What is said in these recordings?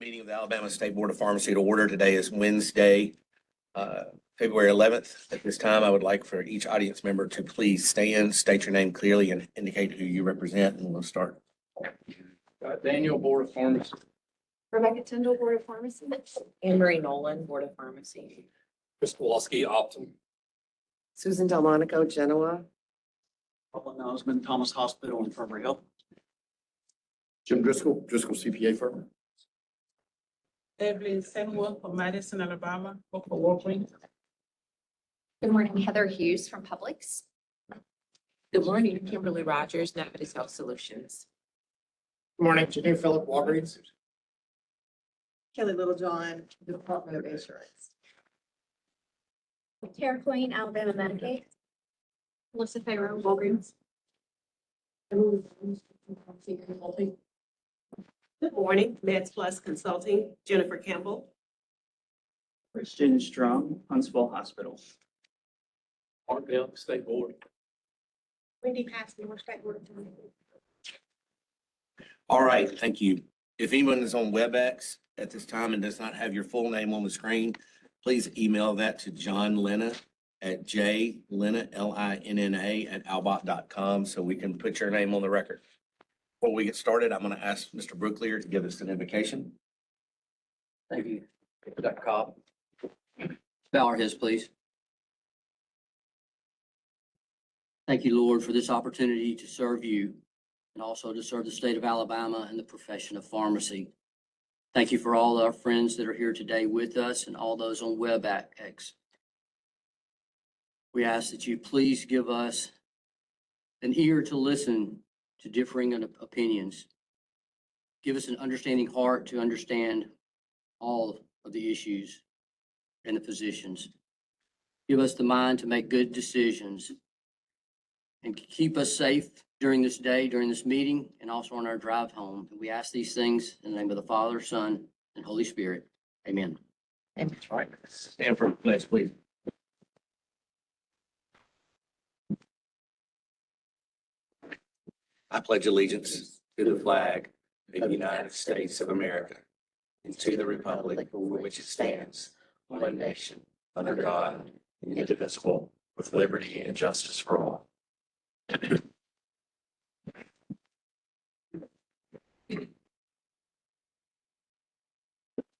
Meeting of the Alabama State Board of Pharmacy to order. Today is Wednesday, February 11th. At this time, I would like for each audience member to please stand, state your name clearly, and indicate who you represent, and we'll start. Daniel, Board of Pharmacy. Rebecca Tyndall, Board of Pharmacy. Anne Marie Nolan, Board of Pharmacy. Chris Kowalski, Optum. Susan Delmonico, Genoa. Paula Osmond, Thomas Hospital, Infirmary Health. Jim Driscoll, Driscoll CPA firm. Evelyn Senworth from Madison, Alabama, book for Walgreens. Good morning, Heather Hughes from Publix. Good morning, Kimberly Rogers, Navitas Health Solutions. Good morning, Janine Phillip, Walgreens. Kelly Littlejohn, Department of Insurance. Tara Queen, Alabama Medicaid. Melissa Farrow, Walgreens. Good morning, Meds Plus Consulting, Jennifer Campbell. Christian Strong, Huntsville Hospital. Mark Bell, State Board. Wendy Passmore, State Board of All right, thank you. If anyone is on WebEx at this time and does not have your full name on the screen, please email that to John Lina at jlina, LINNA @albot.com so we can put your name on the record. Before we get started, I'm going to ask Mr. Brooklier to give us an invocation. Thank you. Dr. Cobb. Bow our heads, please. Thank you, Lord, for this opportunity to serve you and also to serve the state of Alabama and the profession of pharmacy. Thank you for all our friends that are here today with us and all those on WebEx. We ask that you please give us an ear to listen to differing opinions. Give us an understanding heart to understand all of the issues and the positions. Give us the mind to make good decisions and keep us safe during this day, during this meeting, and also on our drive home. And we ask these things in the name of the Father, Son, and Holy Spirit. Amen. All right, stand for the pledge, please. I pledge allegiance to the flag of the United States of America and to the republic for which it stands, one nation, under God, indivisible, with liberty and justice for all.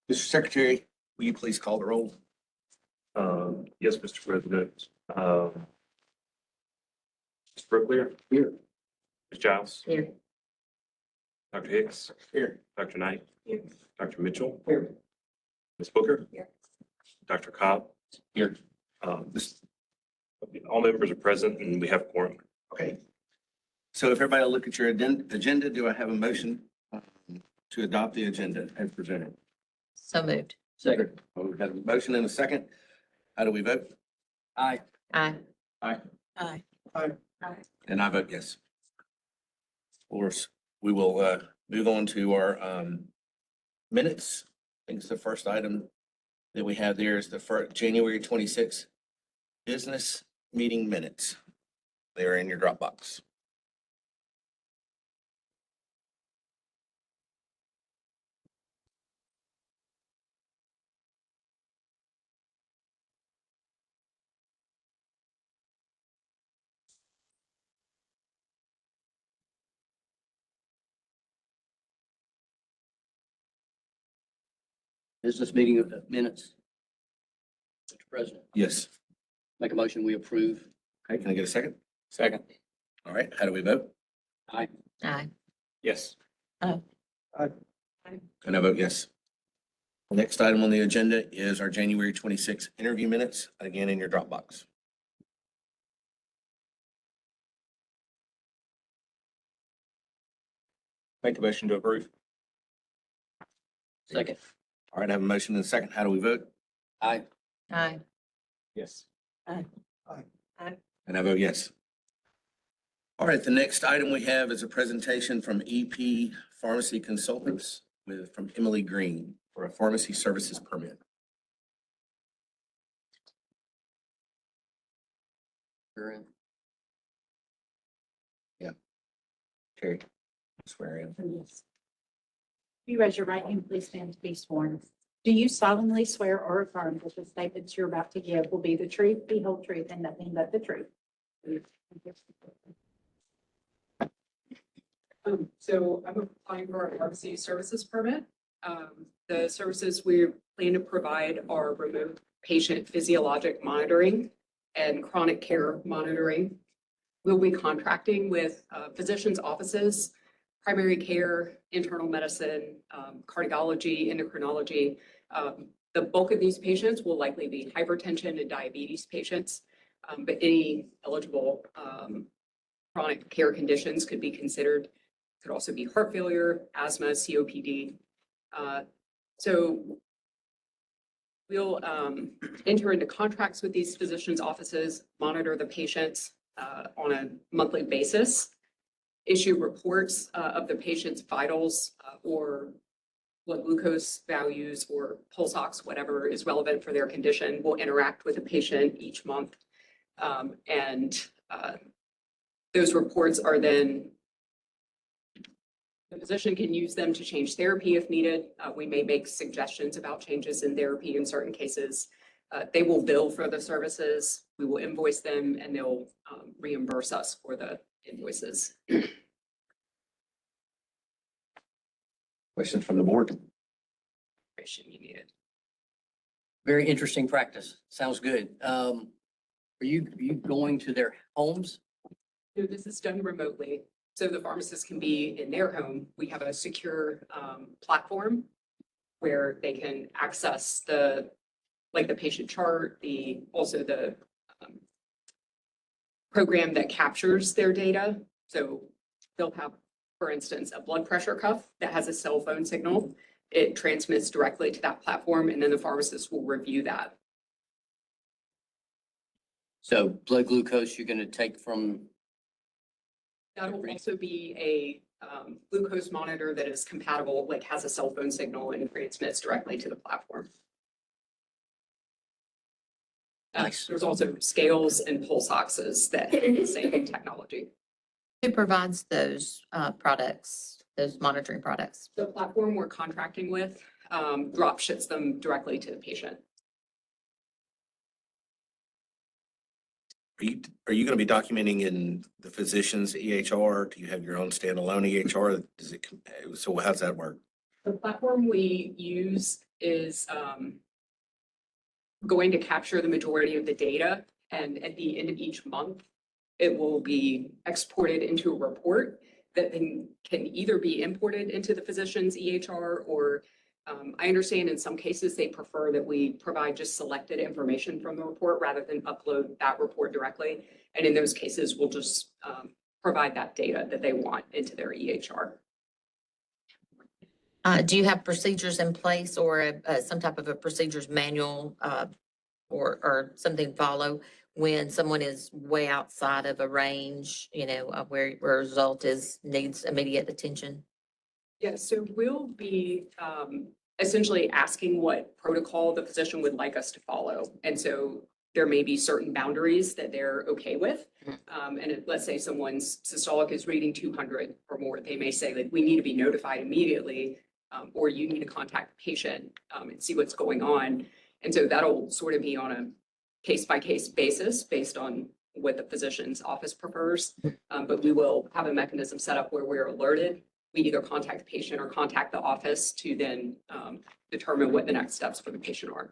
Mr. Secretary, will you please call the roll? Yes, Mr. President. Mr. Brooklier. Here. Ms. Giles. Here. Dr. Hicks. Here. Dr. Knight. Here. Dr. Mitchell. Here. Ms. Booker. Here. Dr. Cobb. Here. All members are present and we have quorum. Okay. So if everybody will look at your agenda, do I have a motion to adopt the agenda as presented? So moved. Second. Well, we have a motion and a second. How do we vote? Aye. Aye. Aye. Aye. And I vote yes. Of course, we will move on to our minutes. I think it's the first item that we have there is the first January 26th business meeting minutes. They are in your Dropbox. Business meeting of the minutes. Mr. President, Yes. make a motion, we approve. Okay, can I get a second? Second. All right, how do we vote? Aye. Aye. Yes. And I vote yes. Next item on the agenda is our January 26th interview minutes, again in your Dropbox. Make a motion to approve. Second. All right, I have a motion and a second. How do we vote? Aye. Aye. Yes. And I vote yes. All right, the next item we have is a presentation from EP Pharmacy Consultants from Emily Green for a pharmacy services permit. Yeah. Terry, swear in. You raise your right hand, please stand to be sworn. Do you solemnly swear or affirm that the statements you're about to give will be the truth, the whole truth, and nothing but the truth? So I'm applying for a pharmacy services permit. The services we plan to provide are remote patient physiologic monitoring and chronic care monitoring. We'll be contracting with physicians' offices, primary care, internal medicine, cardiology, endocrinology. The bulk of these patients will likely be hypertension and diabetes patients, but any eligible chronic care conditions could be considered. Could also be heart failure, asthma, COPD. So we'll enter into contracts with these physicians' offices, monitor the patients on a monthly basis, issue reports of the patient's vitals or blood glucose values or pulse ox, whatever is relevant for their condition. We'll interact with the patient each month. And those reports are then, the physician can use them to change therapy if needed. We may make suggestions about changes in therapy in certain cases. They will bill for the services. We will invoice them and they'll reimburse us for the invoices. Questions from the board? Information you needed. Very interesting practice. Sounds good. Are you going to their homes? So this is done remotely. So the pharmacist can be in their home. We have a secure platform where they can access the patient chart, also the program that captures their data. So they'll have, for instance, a blood pressure cuff that has a cell phone signal. It transmits directly to that platform, and then the pharmacist will review that. So blood glucose you're going to take from, That'll also be a glucose monitor that is compatible, like has a cell phone signal and transmits directly to the platform. Nice. There's also scales and pulse oxes that have the same technology. Who provides those products, those monitoring products? The platform we're contracting with drop ships them directly to the patient. Are you going to be documenting in the physician's EHR? Do you have your own standalone EHR? So how's that work? The platform we use is going to capture the majority of the data, and at the end of each month, it will be exported into a report that then can either be imported into the physician's EHR or I understand in some cases they prefer that we provide just selected information from the report rather than upload that report directly. And in those cases, we'll just provide that data that they want into their EHR. Do you have procedures in place or some type of a procedures manual or something to follow when someone is way outside of a range, where a result needs immediate attention? Yeah, so we'll be essentially asking what protocol the physician would like us to follow. And so there may be certain boundaries that they're okay with. Let's say someone's systolic is reading 200 or more, they may say that we need to be notified immediately, or you need to contact the patient and see what's going on. And so that'll sort of be on a case-by-case basis based on what the physician's office prefers. But we will have a mechanism set up where we're alerted. We either contact the patient or contact the office to then determine what the next steps for the patient are.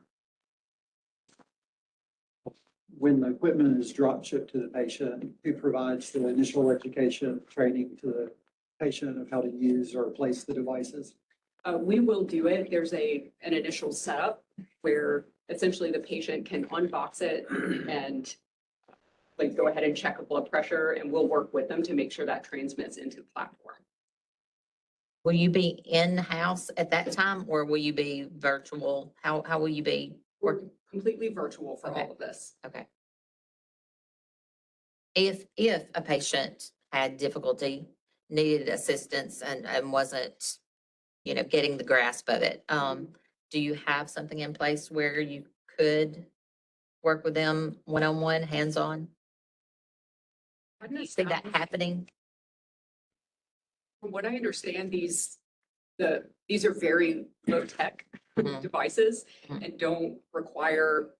When the equipment is drop shipped to the patient, who provides the initial education, training to the patient of how to use or place the devices? We will do it. There's an initial setup where essentially the patient can unbox it and go ahead and check a blood pressure, and we'll work with them to make sure that transmits into the platform. Will you be in-house at that time or will you be virtual? How will you be? We're completely virtual for Okay. all of this. Okay. If a patient had difficulty, needed assistance and wasn't, getting the grasp of it, do you have something in place where you could work with them one-on-one, hands-on? Do you see that happening? From what I understand, these These are very low tech Mhm. devices Mhm. and don't require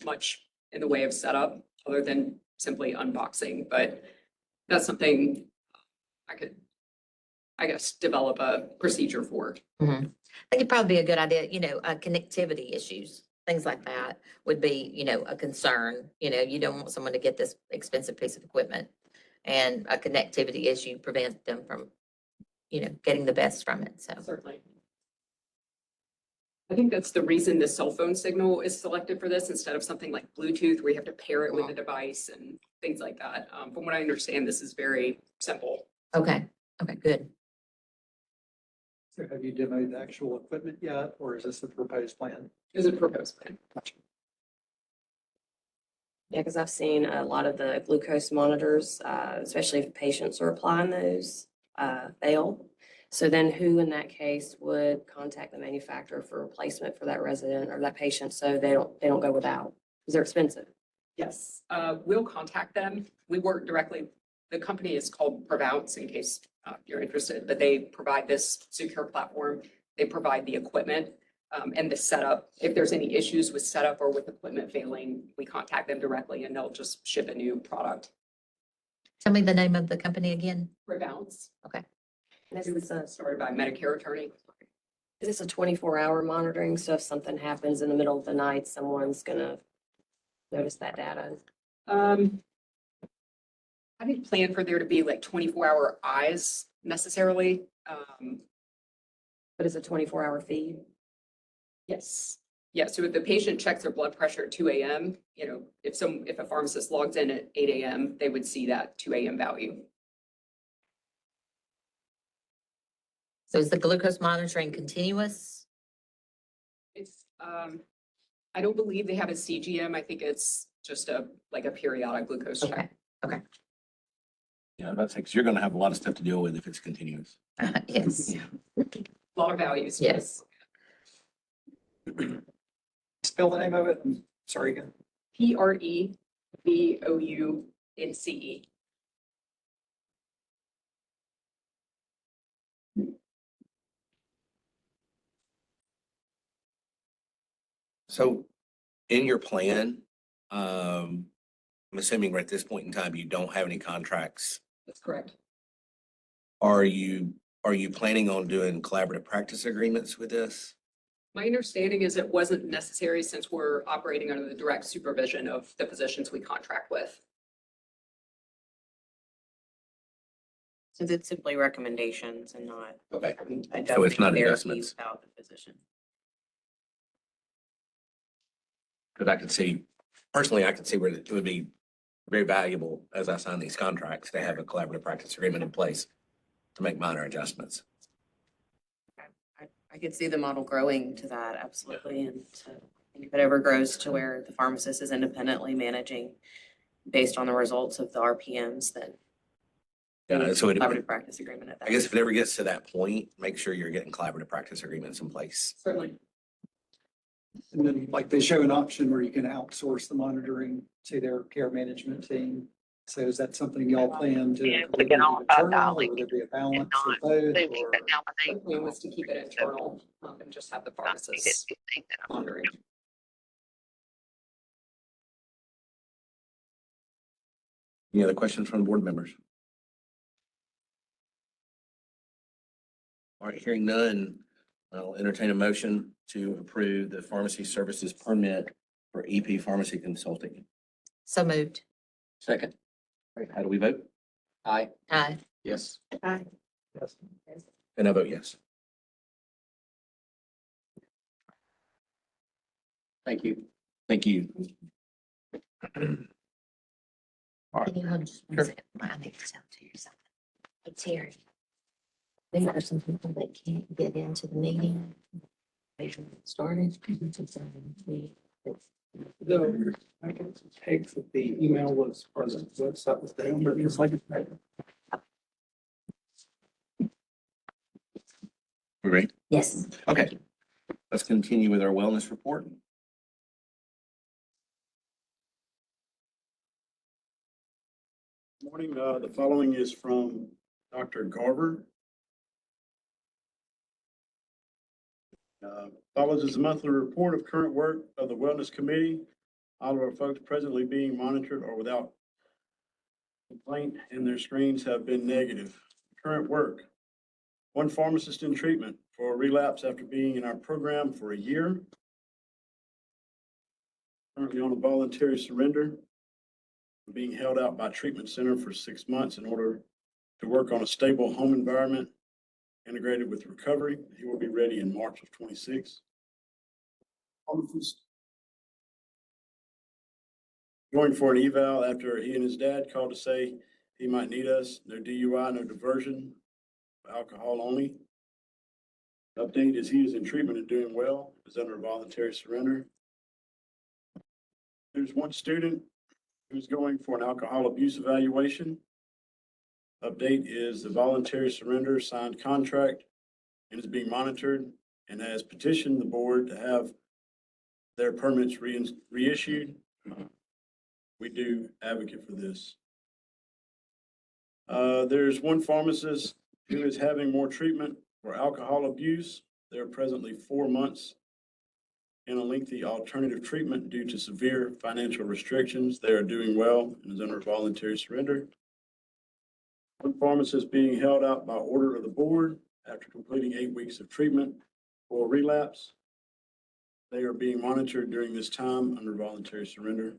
much in the way of setup other than simply unboxing, but that's something I could, I guess, develop a procedure for. Mhm. I think it'd probably be a good idea, connectivity issues, things like that would be, a concern. You don't want someone to get this expensive piece of equipment and a connectivity issue prevent them from, getting the best from it. So, Certainly. I think that's the reason the cell phone signal is selected for this instead of something like Bluetooth where you have to pair it with the device and things like that. From what I understand, this is very simple. okay, good. So have you demoed the actual equipment yet, or is this the proposed plan? Is a proposed plan. Yeah, because I've seen a lot of the glucose monitors, especially if patients are applying those, fail. So then who in that case would contact the manufacturer for replacement for that resident or that patient so they don't go without? Because they're expensive. Yes, we'll contact them. We work directly. The company is called Provounce in case you're interested, but they provide this secure platform. They provide the equipment and the setup. If there's any issues with setup or with equipment failing, we contact them directly and they'll just ship a new product. Tell me the name of the company again. Provounce. Okay. And It was started by a Medicare attorney. is this a 24-hour monitoring? So if something happens in the middle of the night, someone's gonna notice that data? I didn't plan for there to be like 24-hour eyes necessarily. But it's a 24-hour feed? Yes. Yeah, so if the patient checks their blood pressure at 2 a.m., if a pharmacist logs in at 8 a.m., they would see that 2 a.m. value. So is the glucose monitoring continuous? It's, I don't believe they have a CGM. I think it's just like a periodic glucose check. Okay, Yeah, that's because you're gonna have a lot of stuff to deal with if it's continuous. yes, A lot of values. yes. Spell the name of it. Sorry again. PREVOUNCE. So in your plan, I'm assuming right at this point in time, you don't have any contracts. That's correct. Are you planning on doing collaborative practice agreements with this? My understanding is it wasn't necessary since we're operating under the direct supervision of the physicians we contract with. Since it's simply recommendations and not. Okay. I So don't it's not think therapy investments. without the physician. Because I could see, personally, I could see where it would be very valuable as I sign these contracts to have a collaborative practice agreement in place to make minor adjustments. I could see the model growing to that, absolutely, and if it ever grows to where the pharmacist is independently managing based on the results of the RPMs, then Yeah, so it, collaborative practice agreement at that. I guess if it ever gets to that point, make sure you're getting collaborative practice agreements in place. Certainly. And then like they show an option where you can outsource the monitoring to their care management team. So is that something y'all plan to? include internal, or would there be a balance of both? Or- The plan was to keep it internal and just have the pharmacists monitoring. Any other questions from the board members? All right, hearing none, I'll entertain a motion to approve the pharmacy services permit for EP Pharmacy Consulting. So moved. Second. All right, how do we vote? Aye. Aye. Yes. Aye. Yes. And I vote yes. Thank you. Thank you. Can you hold just one second? I need to tell you something. It's here. There are some people that can't get into the meeting. They started. The, I can take that the email was present, so it's up with them, but it's like. We're ready? Yes. Okay. Let's continue with our wellness report. Morning, the following is from Dr. Garver. Follows is a monthly report of current work of the Wellness Committee. All of our folks presently being monitored or without complaint and their screens have been negative. Current work. One pharmacist in treatment for relapse after being in our program for a year. Currently on a voluntary surrender. Being held out by treatment center for 6 months in order to work on a stable home environment integrated with recovery. He will be ready in March of 26. Going for an eval after he and his dad called to say he might need us. No DUI, no diversion, alcohol only. Update is he is in treatment and doing well, is under a voluntary surrender. There's one student who's going for an alcohol abuse evaluation. Update is the voluntary surrender signed contract and is being monitored and has petitioned the board to have their permits reissued. We do advocate for this. There's one pharmacist who is having more treatment for alcohol abuse. They're presently 4 months in a lengthy alternative treatment due to severe financial restrictions. They are doing well and is under voluntary surrender. One pharmacist being held out by order of the board after completing 8 weeks of treatment for relapse. They are being monitored during this time under voluntary surrender.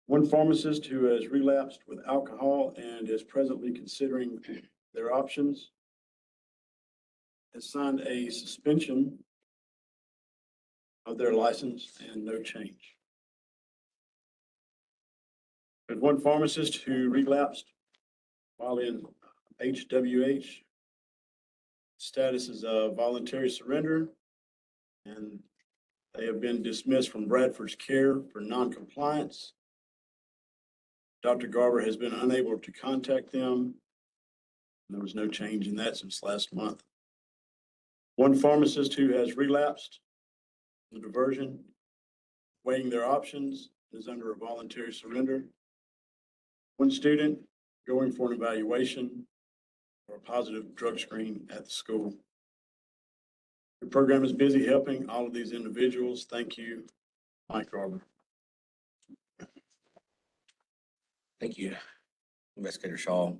One pharmacist who has relapsed with alcohol and is presently considering their options has signed a suspension of their license and no change. There's one pharmacist who relapsed while in HWH. Status is a voluntary surrender, and they have been dismissed from Bradford's care for noncompliance. Dr. Garber has been unable to contact them. There was no change in that since last month. One pharmacist who has relapsed, the diversion, weighing their options, is under a voluntary surrender. One student going for an evaluation or a positive drug screen at the school. The program is busy helping all of these individuals. Thank you, Mike Garber. Thank you, Investigator Shaw.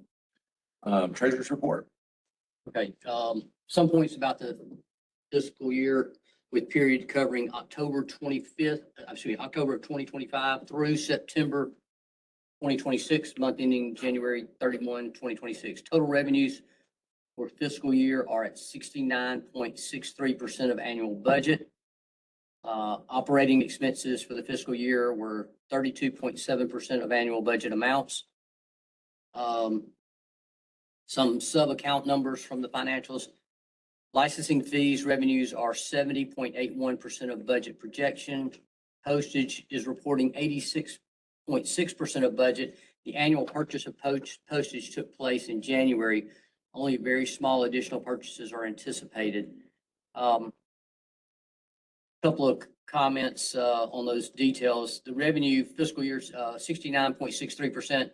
Treasurer's report. Okay, some points about the fiscal year with period covering October 2025 through September 2026, month ending January 31, 2026. Total revenues for fiscal year are at 69.63% of annual budget. Operating expenses for the fiscal year were 32.7% of annual budget amounts. Some sub-account numbers from the financials. Licensing fees revenues are 70.81% of budget projection. Postage is reporting 86.6% of budget. The annual purchase of postage took place in January. Only very small additional purchases are anticipated. Couple of comments on those details. The revenue fiscal year 69.63%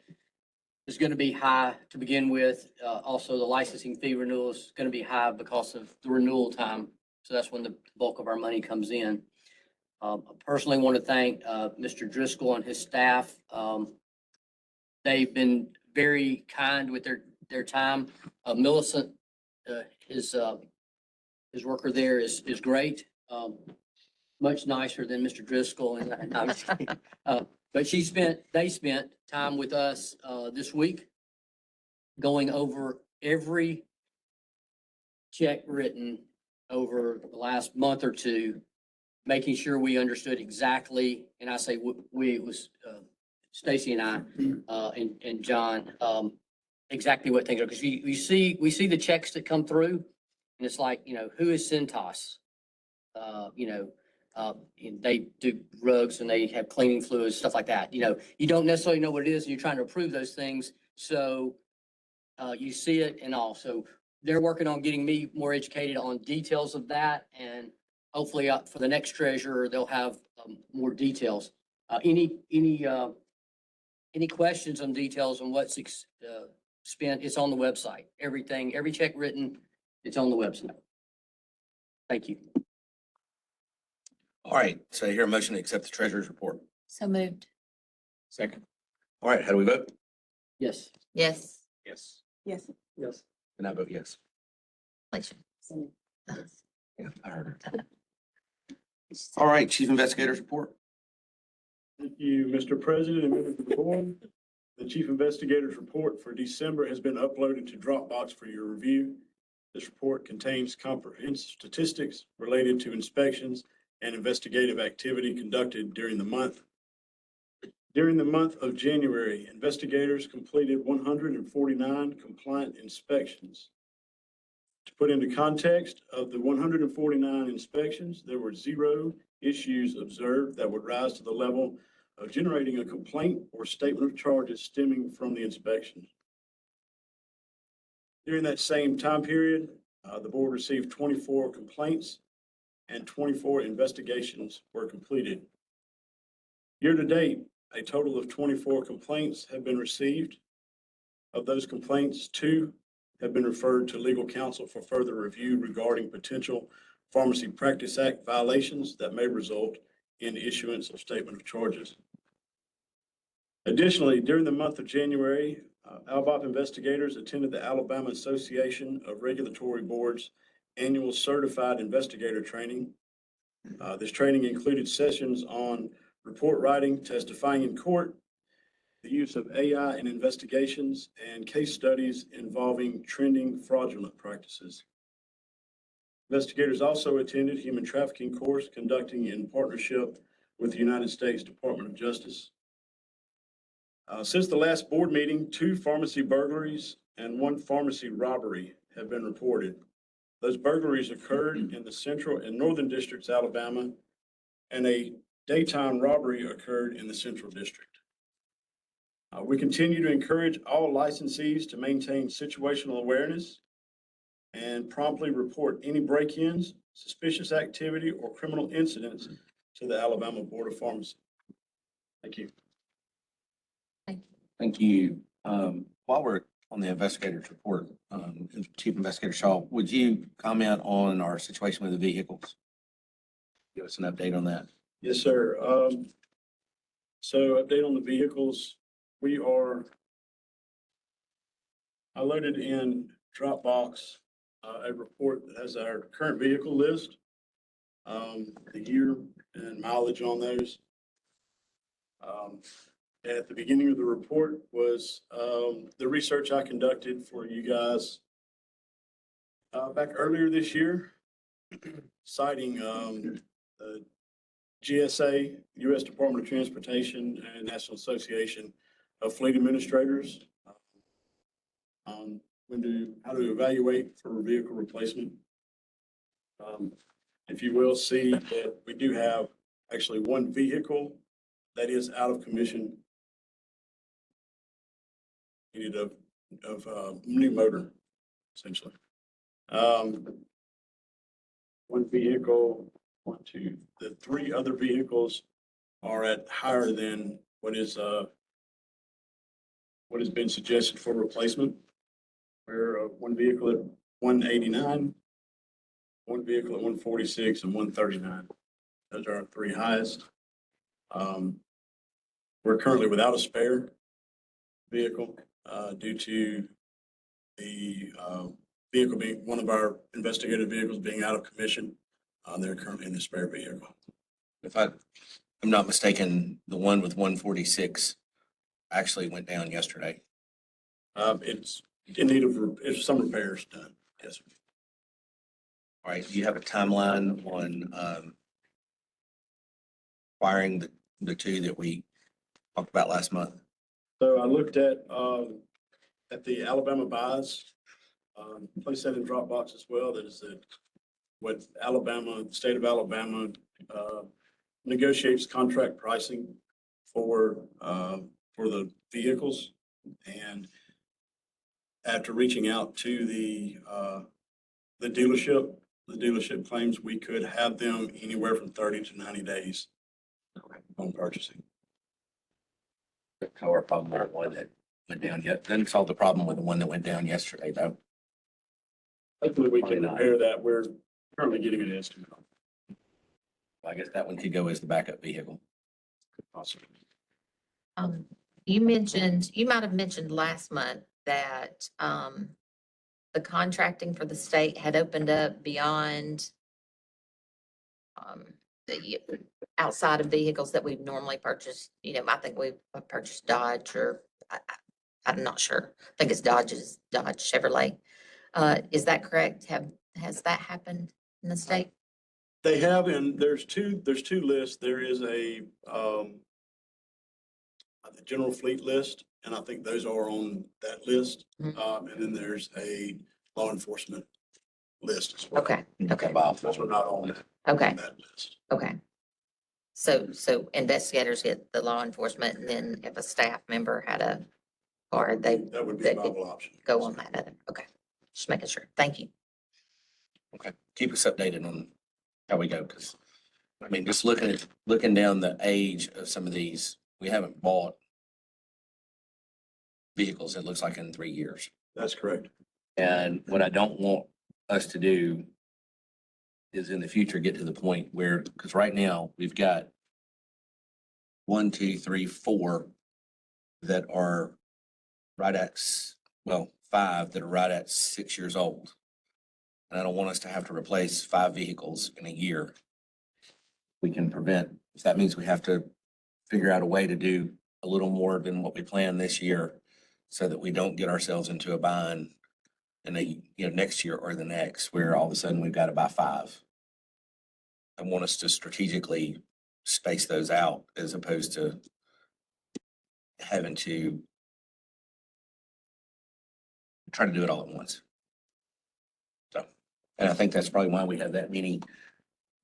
is going to be high to begin with. Also, the licensing fee renewal is going to be high because of the renewal time. So that's when the bulk of our money comes in. I personally want to thank Mr. Driscoll and his staff. They've been very kind with their time. Millicent, his worker there is great. Much nicer than Mr. Driscoll and I'm just kidding. But they spent time with us this week going over every check written over the last month or two, making sure we understood exactly, and I say we, it was Stacy and I and John, exactly what things are. Because we see the checks that come through, and it's like, who is Cintas? They do rugs and they have cleaning fluids, stuff like that. You don't necessarily know what it is, and you're trying to approve those things. So you see it and all. So they're working on getting me more educated on details of that, and hopefully for the next treasurer, they'll have more details. Any questions on details on what's spent? It's on the website. Everything, every check written, it's on the website. Thank you. All right, so I hear a motion to accept the treasurer's report. So moved. Second. All right, how do we vote? Yes. Yes. Yes. Yes. Yes. And I vote yes. Inflation. Yeah, I heard her. All right, chief investigator's report. Thank you, Mr. President and members of the board. The chief investigator's report for December has been uploaded to Dropbox for your review. This report contains comprehensive statistics related to inspections and investigative activity conducted during the month. During the month of January, investigators completed 149 compliant inspections. To put into context, of the 149 inspections, there were 0 issues observed that would rise to the level of generating a complaint or statement of charges stemming from the inspection. During that same time period, the board received 24 complaints and 24 investigations were completed. Year to date, a total of 24 complaints have been received. Of those complaints, 2 have been referred to legal counsel for further review regarding potential Pharmacy Practice Act violations that may result in issuance of statement of charges. Additionally, during the month of January, ALBOP investigators attended the Alabama Association of Regulatory Boards annual certified investigator training. This training included sessions on report writing, testifying in court, the use of AI in investigations, and case studies involving trending fraudulent practices. Investigators also attended human trafficking course conducting in partnership with the United States Department of Justice. Since the last board meeting, 2 pharmacy burglaries and 1 pharmacy robbery have been reported. Those burglaries occurred in the Central and Northern Districts, Alabama, and a daytime robbery occurred in the Central District. We continue to encourage all licensees to maintain situational awareness and promptly report any break-ins, suspicious activity, or criminal incidents to the Alabama Board of Pharmacy. Thank you. Thank you. While we're on the investigator's report, Chief Investigator Shaw, would you comment on our situation with the vehicles? Give us an update on that. Yes, sir. So update on the vehicles. I loaded in Dropbox a report that has our current vehicle list, the year and mileage on those. At the beginning of the report was the research I conducted for you guys back earlier this year, citing the GSA, U.S. Department of Transportation, and National Association of Fleet Administrators on how to evaluate for vehicle replacement. If you will see that we do have actually 1 vehicle that is out of commission, needed of new motor, essentially. 1 vehicle, 1, 2, the 3 other vehicles are at higher than what has been suggested for replacement. Where 1 vehicle at 189, 1 vehicle at 146, and 139. Those are our 3 highest. We're currently without a spare vehicle due to the vehicle being one of our investigative vehicles being out of commission. They're currently in the spare vehicle. If I'm not mistaken, the one with 146 actually went down yesterday. It's in need of some repairs done. Yes, sir. All right, do you have a timeline on acquiring the 2 that we talked about last month? So I looked at the Alabama buys, placed that in Dropbox as well. That is what the state of Alabama negotiates contract pricing for the vehicles. And after reaching out to the dealership claims we could have them anywhere from 30 to 90 days on purchasing. Our problem with the one that went down yet. Doesn't solve the problem with the one that went down yesterday, though. Hopefully we can repair that. We're Currently getting an estimate. I guess that one could go as the backup vehicle. Possibly. You might have mentioned last month that, the contracting for the state had opened up beyond, the, outside of vehicles that we've normally purchased. I think we've purchased Dodge or, I'm not sure. I think it's Dodge Chevrolet. Is that correct? Has that happened in the state? They have, and there's two lists. There is the general fleet list, and I think those are on that list. Mhm. And then there's a law enforcement list as well. Okay, okay, Those are not on okay, that list. okay. So investigators get the law enforcement, and then if a staff member had a car, That would be they a could viable option. go on that other. Okay, just making sure. Thank you. Okay, keep us updated on how we go, because, I mean, just looking down the age of some of these, we haven't bought vehicles, it looks like, in 3 years. That's correct. And what I don't want us to do is in the future get to the point where, because right now we've got 1, 2, 3, 4 that are right at, 5 that are right at 6 years old. And I don't want us to have to replace 5 vehicles in a year. We can prevent, if that means we have to figure out a way to do a little more than what we planned this year so that we don't get ourselves into a bind in next year or the next, where all of a sudden we've got to buy 5. I want us to strategically space those out as opposed to having to try to do it all at once. So, and I think that's probably why we have that many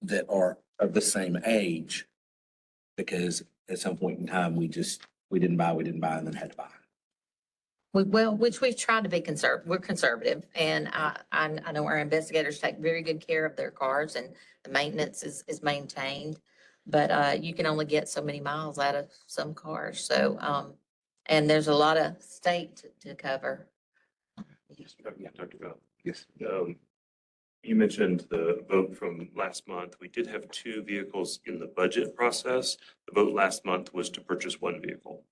that are of the same age, because at some point in time, we didn't buy, and then had to buy. Which we've tried to be we're conservative, and I know our investigators take very good care of their cars, and the maintenance is maintained. But you can only get so many miles out of some cars, so, and there's a lot of state to cover. Dr. Bell. Yes. You mentioned the vote from last month. We did have 2 vehicles in the budget process. The vote last month was to purchase 1 vehicle.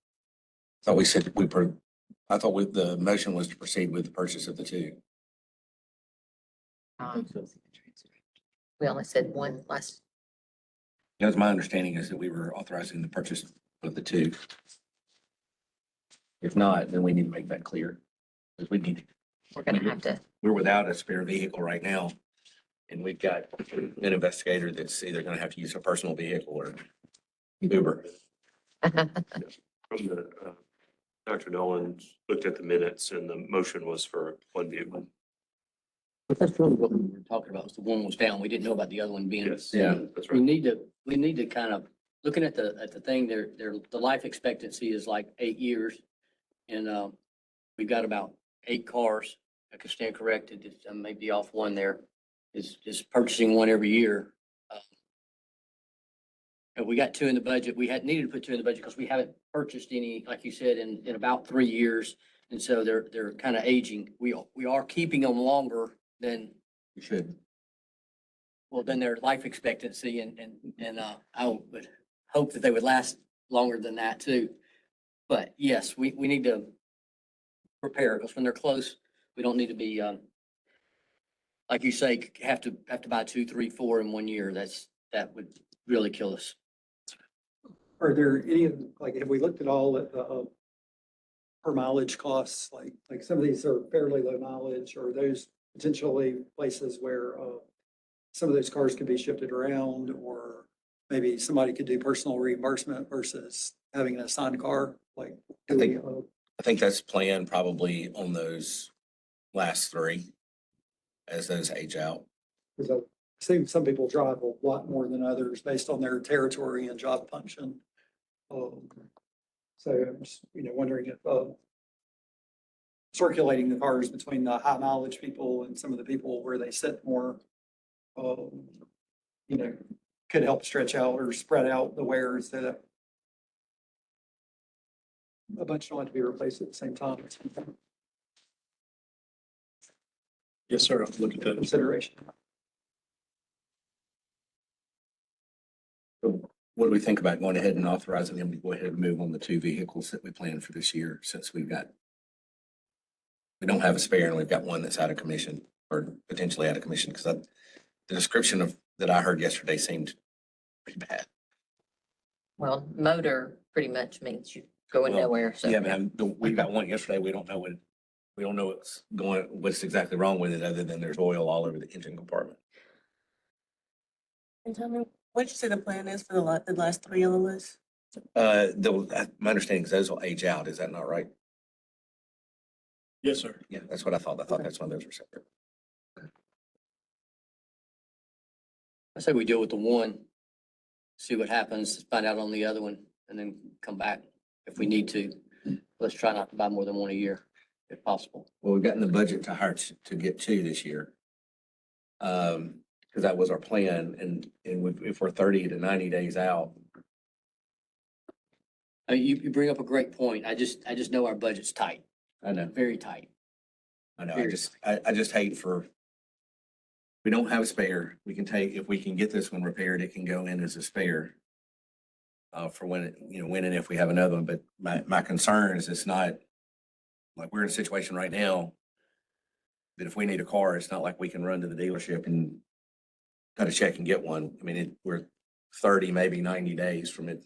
I thought the motion was to proceed with the purchase of the 2. We only said one last, That was my understanding, is that we were authorizing the purchase of the 2. If not, then we need to make that clear. Because we're gonna have to, we're without a spare vehicle right now. And we've got an investigator that's either gonna have to use a personal vehicle or Uber. From Dr. Nolan looked at the minutes and the motion was for 1 vehicle. That's really what we were talking about, was the one was down. We didn't know about the other one being. Yes, Yeah. that's We right. need to kind of, looking at the thing, the life expectancy is like 8 years. And, we've got about 8 cars. I could stand corrected, I may be off one there, is purchasing one every year. And we got 2 in the budget. We had needed to put 2 in the budget because we haven't purchased any, like you said, in about 3 years. And so they're kind of aging. We are keeping them longer than, We should. well, than their life expectancy, and I would hope that they would last longer than that too. But yes, we need to prepare, because when they're close, we don't need to be, like you say, have to buy 2, 3, 4 in 1 year. That would really kill us. Are there any, have we looked at all at the per mileage costs? Like some of these are fairly low mileage, or those potentially places where some of those cars could be shifted around, or maybe somebody could do personal reimbursement versus having an assigned car, like. I think that's planned probably on those last 3 as those age out. Because I've seen some people drive a lot more than others based on their territory and job function. So I'm just, wondering if circulating the cars between the high mileage people and some of the people where they sit more, could help stretch out or spread out the wears that a bunch don't have to be replaced at the same time. Yes, sir. I'll look at that. Consideration. what do we think about going ahead and authorizing them to go ahead and move on the two vehicles that we planned for this year, since we don't have a spare and we've got one that's out of commission or potentially out of commission, because the description of, that I heard yesterday seemed pretty bad. Well, motor pretty much means you going Well, nowhere, so. Yeah, man, we got one yesterday. We don't know what's exactly wrong with it, other than there's oil all over the engine compartment. And tell me, what'd you say the plan is for the last three on the list? My understanding is those will age out. Is that not right? Yes, sir. Yeah, that's what I thought. I thought that's one of those were separate. I say we deal with the one, see what happens, find out on the other one, and then come back if we need to. Let's try not to buy more than one a year, if possible. Well, we've gotten the budget to hire to get two this year. Because that was our plan, and if we're 30 to 90 days out. You bring up a great point. I just know our budget's tight, I know. very tight. I know, Very I just hate we don't have a spare. We can if we can get this one repaired, it can go in as a spare. For when and if we have another one, but my concern is it's not, like, we're in a situation right now that if we need a car, it's not like we can run to the dealership and cut a check and get one. I mean, we're 30, maybe 90 days from it.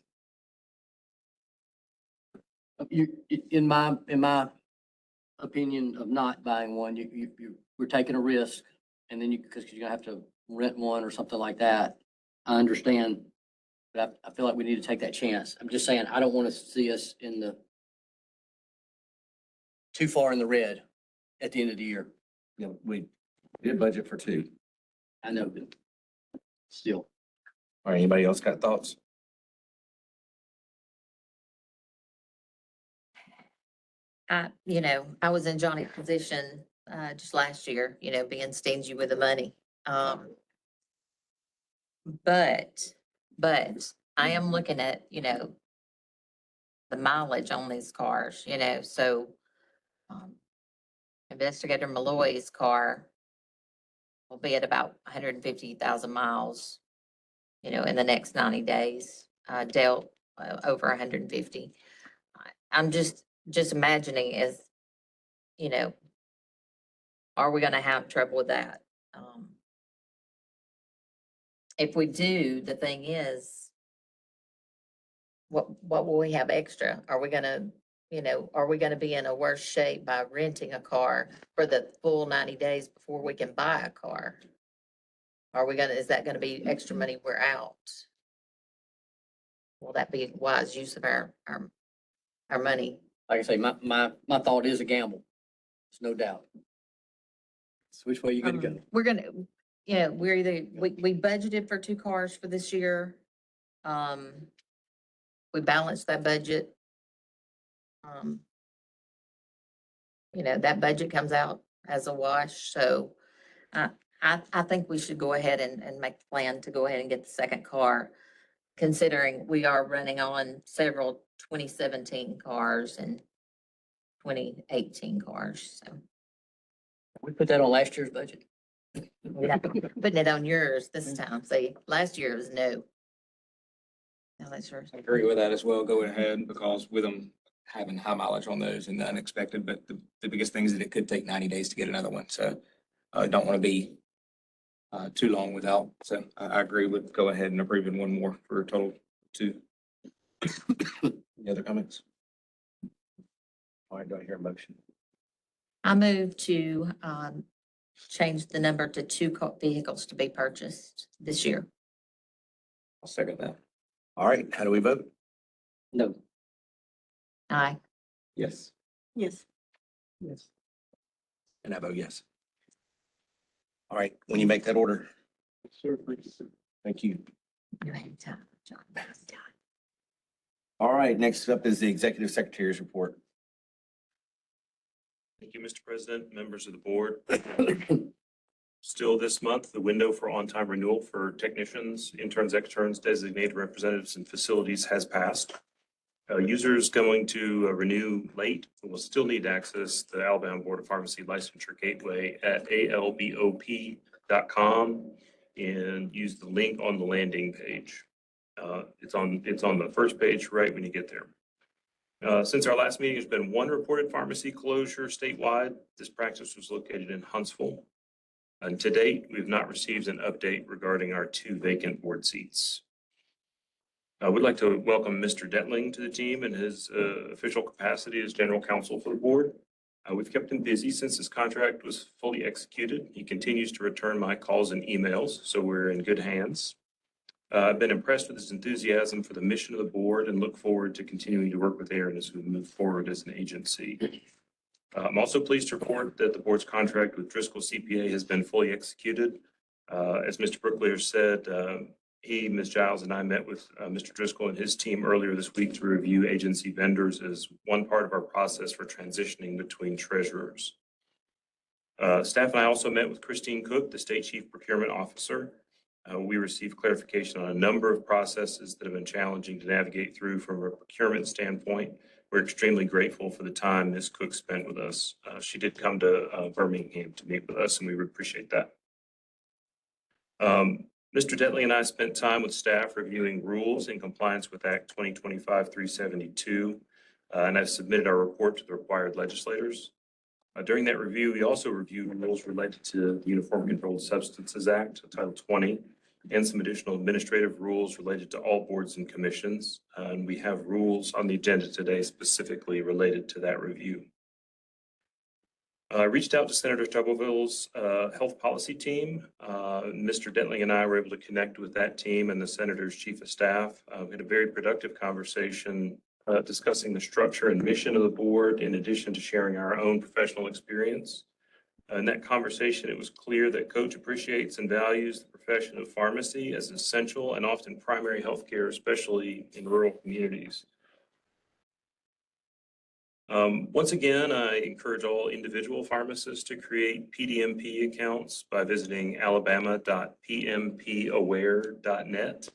In my opinion of not buying one, we're taking a risk, and then because you're gonna have to rent one or something like that. I understand, but I feel like we need to take that chance. I'm just saying, I don't want to see us too far in the red at the end of the year. We did budget for two. I know, but still. All right, anybody else got thoughts? I was in Johnny's position, just last year, being stingy with the money. But I am looking at, the mileage on these cars, so, Investigator Malloy's car will be at about 150,000 miles, in the next 90 days. Dale, over 150. I'm just imagining are we gonna have trouble with that? If we do, the thing is, what will we have extra? Are we gonna be in a worse shape by renting a car for the full 90 days before we can buy a car? Is that gonna be extra money we're out? Will that be a wise use of our money? Like I say, my thought is a gamble. There's no doubt. So which way you gonna go? We're gonna, we're either, we budgeted for two cars for this year. We balanced that budget. That budget comes out as a wash, so I think we should go ahead and make the plan to go ahead and get the second car, considering we are running on several 2017 cars and 2018 cars, so. We put that on last year's budget. Yeah, putting it on yours this time. See, last year was no. No, that's yours. I agree with that as well. Go ahead, because with them having high mileage on those and the unexpected, but the biggest thing is that it could take 90 days to get another one. So I don't want to be too long without. So I agree with go ahead and approving one more for a total of two. Any other comments? All right, do I hear a motion? I move to change the number to two vehicles to be purchased this year. I'll second that. All right, how do we vote? No. Aye. Yes. Yes. Yes. And I vote yes. All right, when you make that order, Sure, please. thank you. You had time, John. All right, next up is the Executive Secretary's report. Thank you, Mr. President, members of the board. Still this month, the window for on-time renewal for technicians, interns, externs, designated representatives, and facilities has passed. Users going to renew late will still need to access the Alabama Board of Pharmacy Licensure Gateway at albop.com and use the link on the landing page. It's on the first page right when you get there. Since our last meeting, there's been one reported pharmacy closure statewide. This practice was located in Huntsville. And to date, we've not received an update regarding our 2 vacant board seats. I would like to welcome Mr. Detling to the team in his official capacity as general counsel for the board. We've kept him busy since his contract was fully executed. He continues to return my calls and emails, so we're in good hands. I've been impressed with his enthusiasm for the mission of the board and look forward to continuing to work with Aaron as we move forward as an agency. I'm also pleased to report that the board's contract with Driscoll CPA has been fully executed. As Mr. Brooklier said, he, Ms. Giles, and I met with Mr. Driscoll and his team earlier this week to review agency vendors as one part of our process for transitioning between treasurers. Staff and I also met with Christine Cook, the State Chief Procurement Officer. We received clarification on a number of processes that have been challenging to navigate through from a procurement standpoint. We're extremely grateful for the time Ms. Cook spent with us. She did come to Birmingham to meet with us, and we appreciate that. Mr. Detling and I spent time with staff reviewing rules in compliance with Act 2025-372, and I've submitted our report to the required legislators. During that review, we also reviewed rules related to the Uniform Controlled Substances Act, Title 20, and some additional administrative rules related to all boards and commissions. And we have rules on the agenda today specifically related to that review. I reached out to Senator Stubbleville's health policy team. Mr. Detling and I were able to connect with that team and the senator's chief of staff. We had a very productive conversation discussing the structure and mission of the board, in addition to sharing our own professional experience. In that conversation, it was clear that Coach appreciates and values the profession of pharmacy as essential and often primary healthcare, especially in rural communities. Once again, I encourage all individual pharmacists to create PDMP accounts by visiting alabama.pmpaware.net.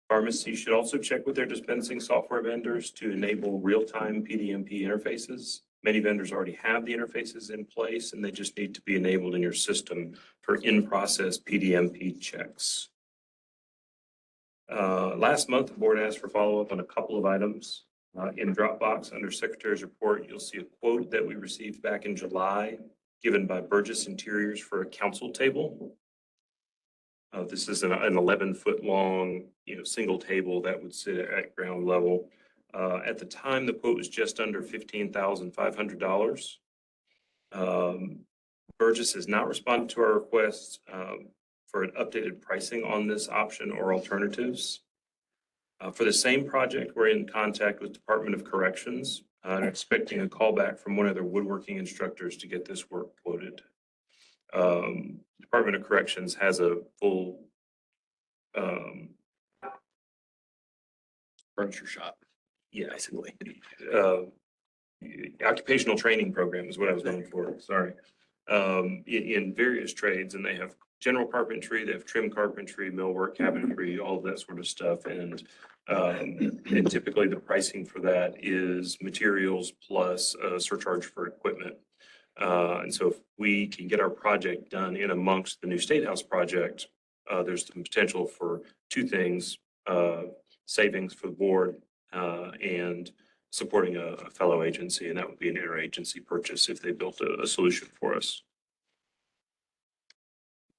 Pharmacies should also check with their dispensing software vendors to enable real-time PDMP interfaces. Many vendors already have the interfaces in place, and they just need to be enabled in your system for in-process PDMP checks. Last month, the board asked for follow-up on a couple of items. In Dropbox, under Secretary's report, you'll see a quote that we received back in July, given by Burgess Interiors for a council table. This is an 11-foot long, single table that would sit at ground level. At the time, the quote was just under $15,500. Burgess has not responded to our requests for an updated pricing on this option or alternatives. For the same project, we're in contact with Department of Corrections and expecting a call back from one of their woodworking instructors to get this work quoted. Department of Corrections has a full Furniture shop. yeah, basically. Occupational training program is what I was going for, sorry. In various trades, and they have general carpentry, they have trim carpentry, millwork, cabinetry, all of that sort of stuff. And typically the pricing for that is materials plus a surcharge for equipment. And so if we can get our project done in amongst the new State House project, there's the potential for two things, savings for the board and supporting a fellow agency, and that would be an interagency purchase if they built a solution for us.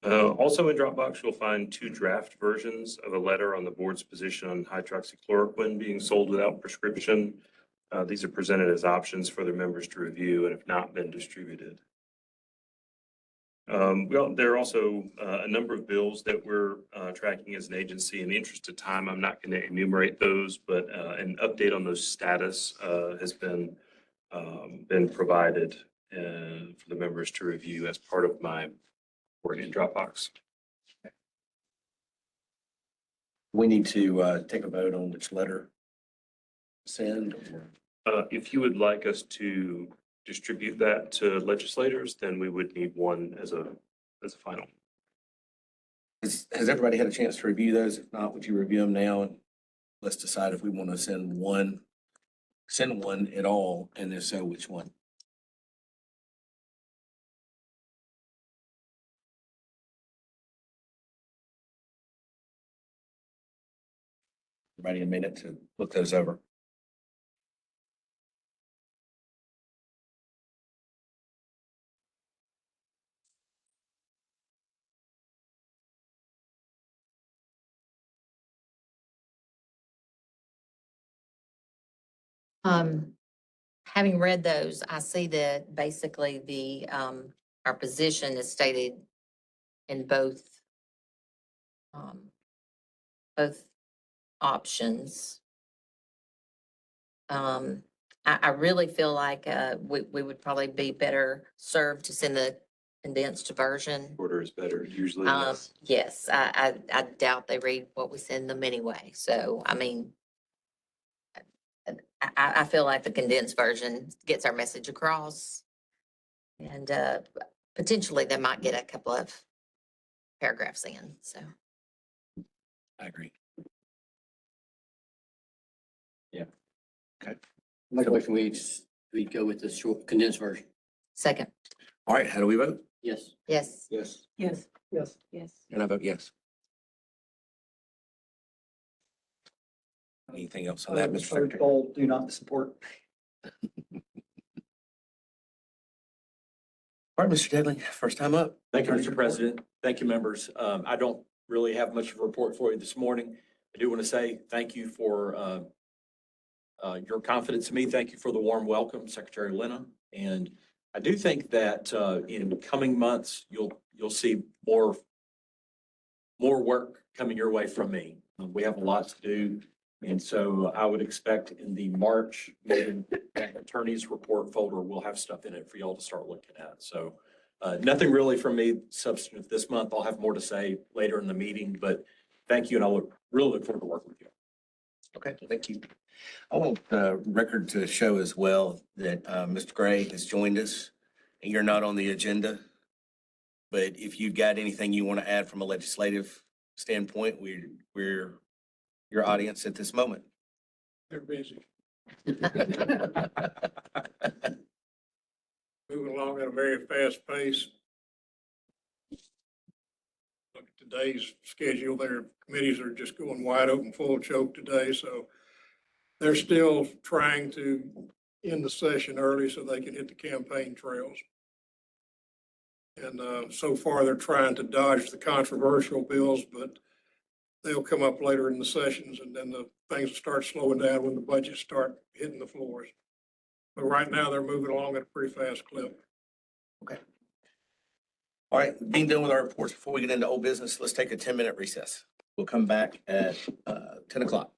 Also in Dropbox, you'll find two draft versions of a letter on the board's position on hydroxychloroquine being sold without prescription. These are presented as options for their members to review and have not been distributed. There are also a number of bills that we're tracking as an agency. In the interest of time, I'm not going to enumerate those, but an update on those status has been provided for the members to review as part of my work in Dropbox. We need to take a vote on which letter to send. If you would like us to distribute that to legislators, then we would need one as a final. Has everybody had a chance to review those? If not, would you review them now? And let's decide if we want to send one at all, and if so, which one? Everybody a minute to look those over. Having read those, I see that basically our position is stated in um, both options. I really feel like, we would probably be better served to send the condensed version. Order is better, usually. Yes, I doubt they read what we send them anyway. So, I mean, I feel like the condensed version gets our message across. And, potentially they might get a couple of paragraphs in, so. I agree. My question, we go with the short condensed version. Second, All right, how do we vote? Yes. yes. Yes. Yes. Yes. Yes. And I vote yes. Anything else on that, Mr. Secretary? Protocol, do not support. All right, Mr. Deadly, first time up. Thank you, Mr. President. Thank you, members. I don't really have much of a report for you this morning. I do want to say thank you for your confidence in me. Thank you for the warm welcome, Secretary Lena. And I do think that in coming months, you'll see more work coming your way from me. We have a lot to do. And so I would expect in the March meeting, that attorney's report folder will have stuff in it for y'all to start looking at. So nothing really from me substantive this month. I'll have more to say later in the meeting, but thank you. And I really look forward to working with you. Okay, thank you. I want the record to show as well that Mr. Gray has joined us. And you're not on the agenda. But if you've got anything you want to add from a legislative standpoint, we're your audience at this moment. They're busy. Moving along at a very fast pace. Look at today's schedule, their committees are just going wide open, full choke today, so they're still trying to end the session early so they can hit the campaign trails. And so far, they're trying to dodge the controversial bills, but they'll come up later in the sessions and then the things will start slowing down when the budgets start hitting the floors. But right now, they're moving along at a pretty fast clip. Okay. All right, being done with our reports, before we get into old business, let's take a 10-minute recess. We'll come back at 10 o'clock.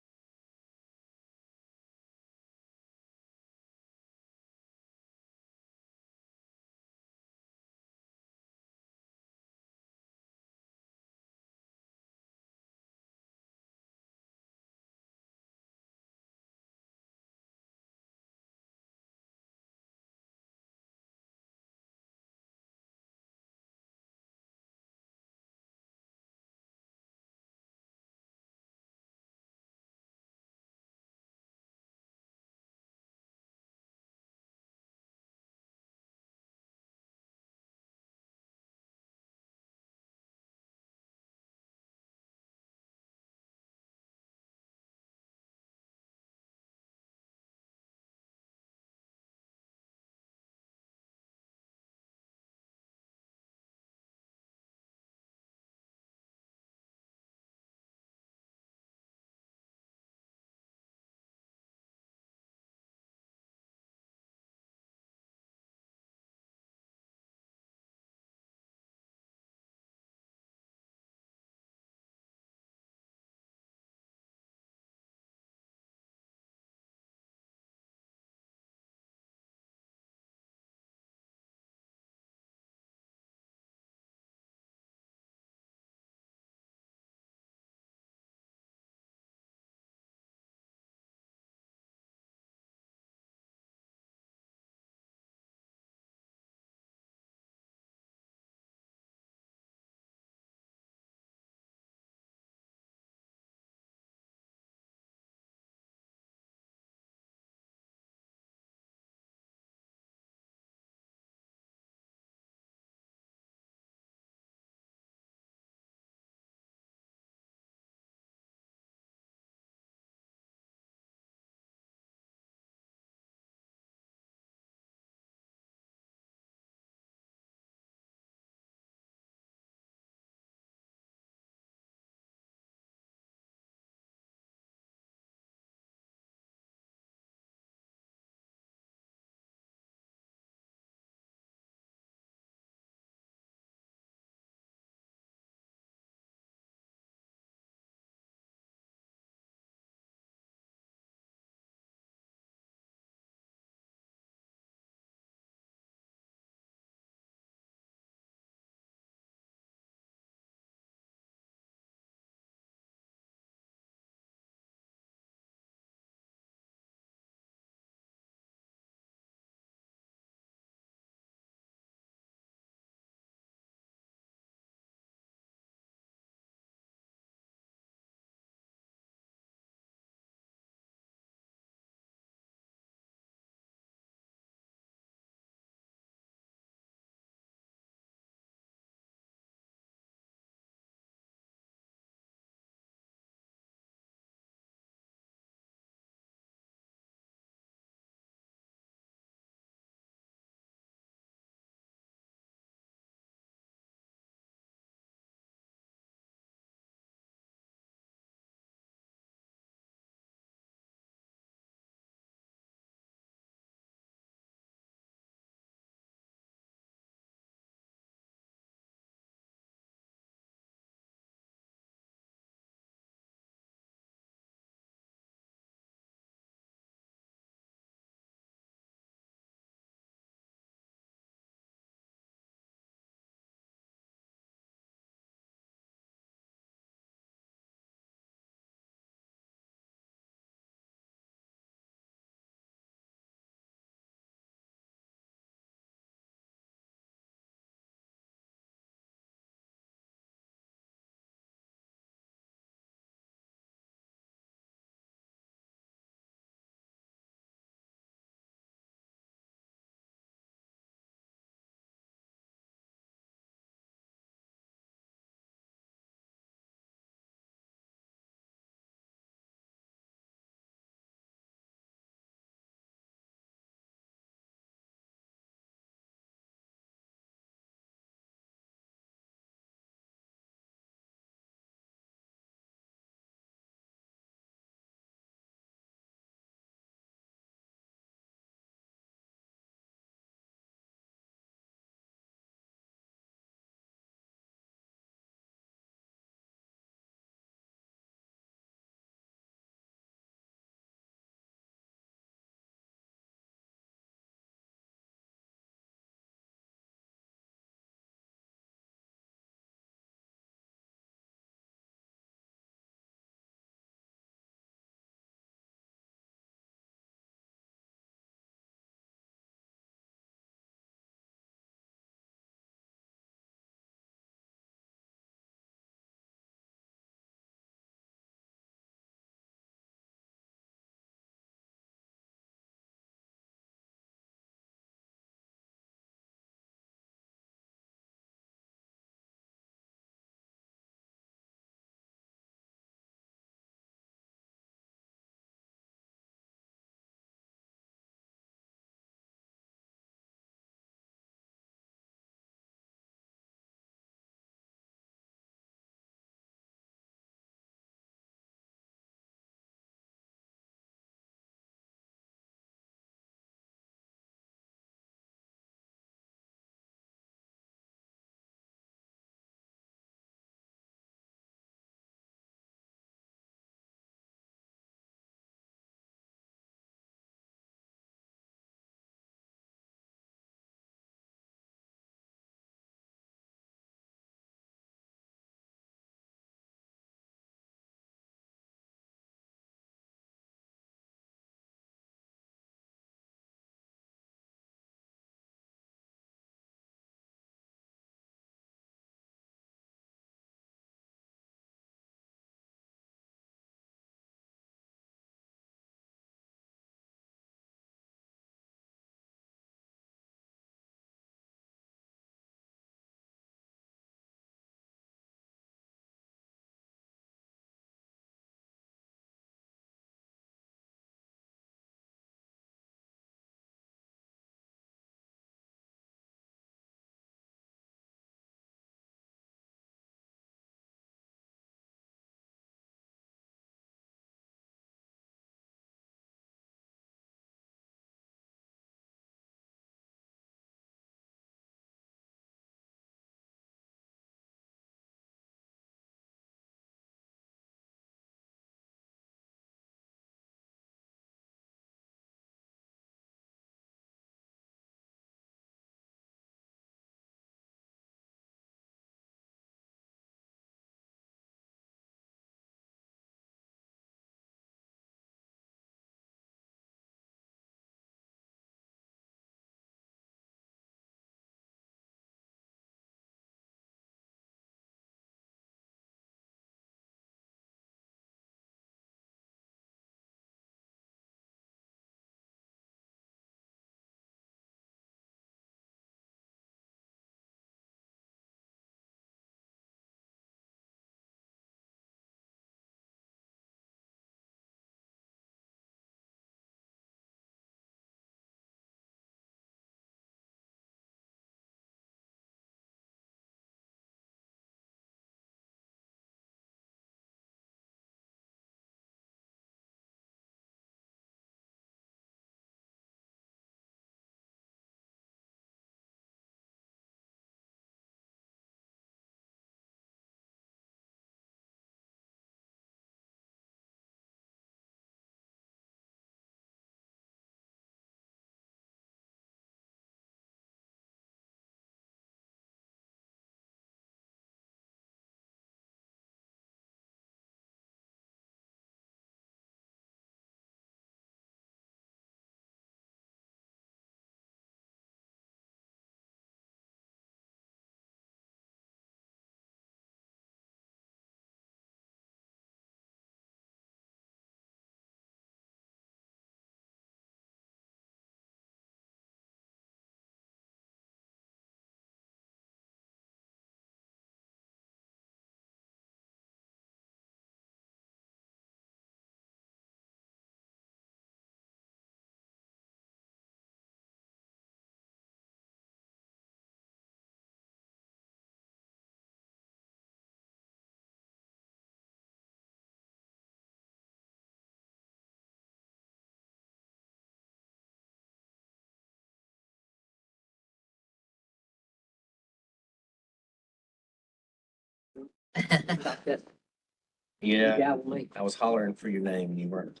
Yeah, I was hollering for your name and you weren't.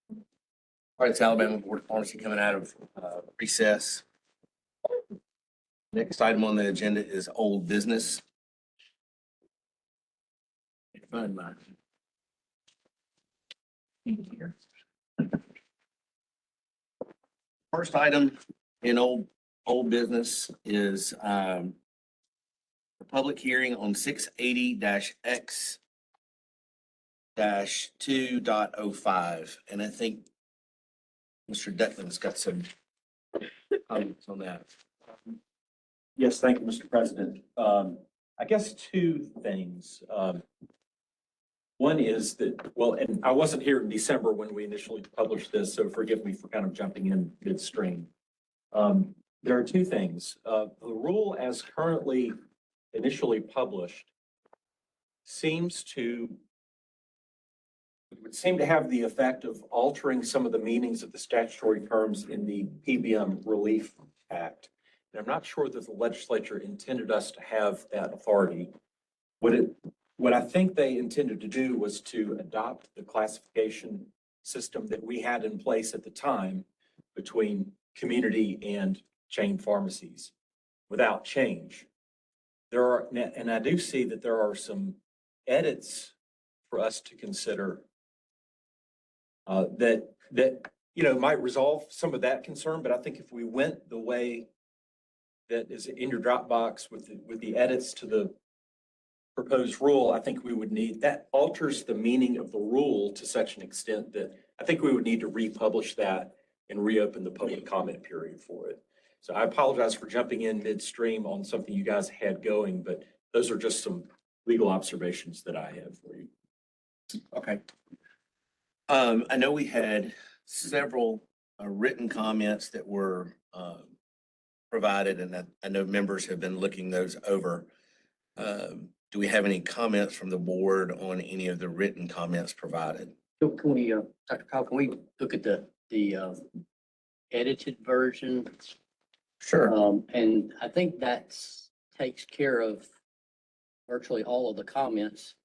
All right, it's Alabama Board of Pharmacy coming out of recess. Next item on the agenda is old business. Find mine. Here. First item in old business is a public hearing on 680-X 2.05, and I think Mr. Declan's got some comments on that. Yes, thank you, Mr. President. I guess two things. One is that, well, and I wasn't here in December when we initially published this, so forgive me for kind of jumping in midstream. There are two things. The rule as currently initially published would seem to have the effect of altering some of the meanings of the statutory terms in the PBM Relief Act. And I'm not sure that the legislature intended us to have that authority. What I think they intended to do was to adopt the classification system that we had in place at the time between community and chain pharmacies without change. And I do see that there are some edits for us to consider that might resolve some of that concern. But I think if we went the way that is in your Dropbox with the edits to the proposed rule, I think we would need, that alters the meaning of the rule to such an extent that I think we would need to republish that and reopen the public comment period for it. So I apologize for jumping in midstream on something you guys had going, but those are just some legal observations that I have for you. Okay. I know we had several written comments that were provided, and I know members have been looking those over. Do we have any comments from the board on any of the written comments provided? So can we, Dr. Kyle, can we look at the edited version? Sure. And I think that takes care of virtually all of the comments.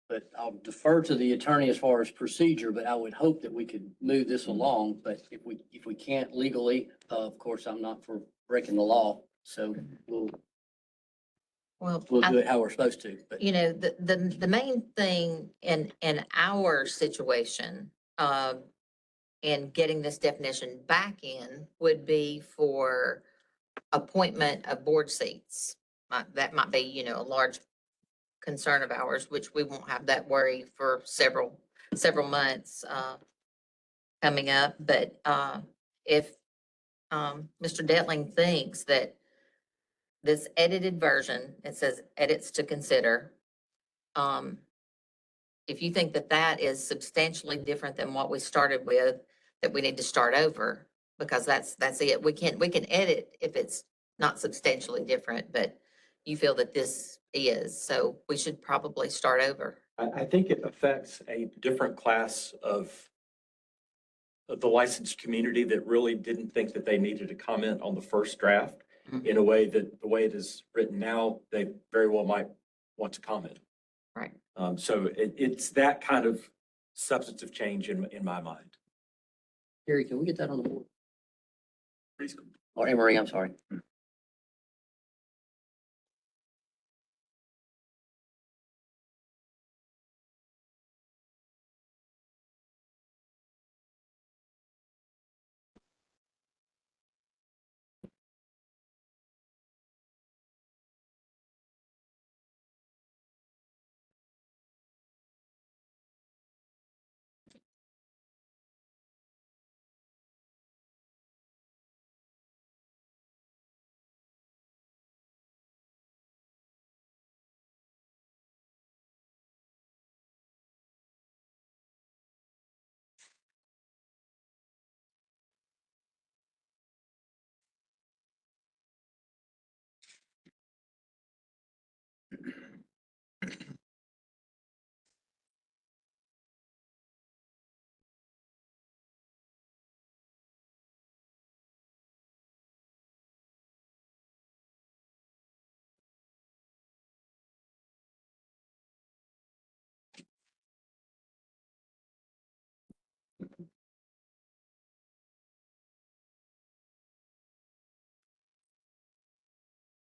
But I'll defer to the attorney as far as procedure, but I would hope that we could move this along. But if we can't legally, of course, I'm not for breaking the law. So we'll do it how we're supposed to. But The main thing in our situation, in getting this definition back in would be for appointment of board seats. That might be, a large concern of ours, which we won't have that worry for several months coming up. But if Mr. Detling thinks that this edited version, it says edits to consider. If you think that that is substantially different than what we started with, that we need to start over, because that's it. We can edit if it's not substantially different, but you feel that this is, so we should probably start over. I think it affects a different class of the licensed community that really didn't think that they needed to comment on the first draft in a way that the way it is written now, they very well might want to comment. Right. So it's that kind of substantive change in my mind. Gary, can we get that on the board? Or Emery, I'm sorry.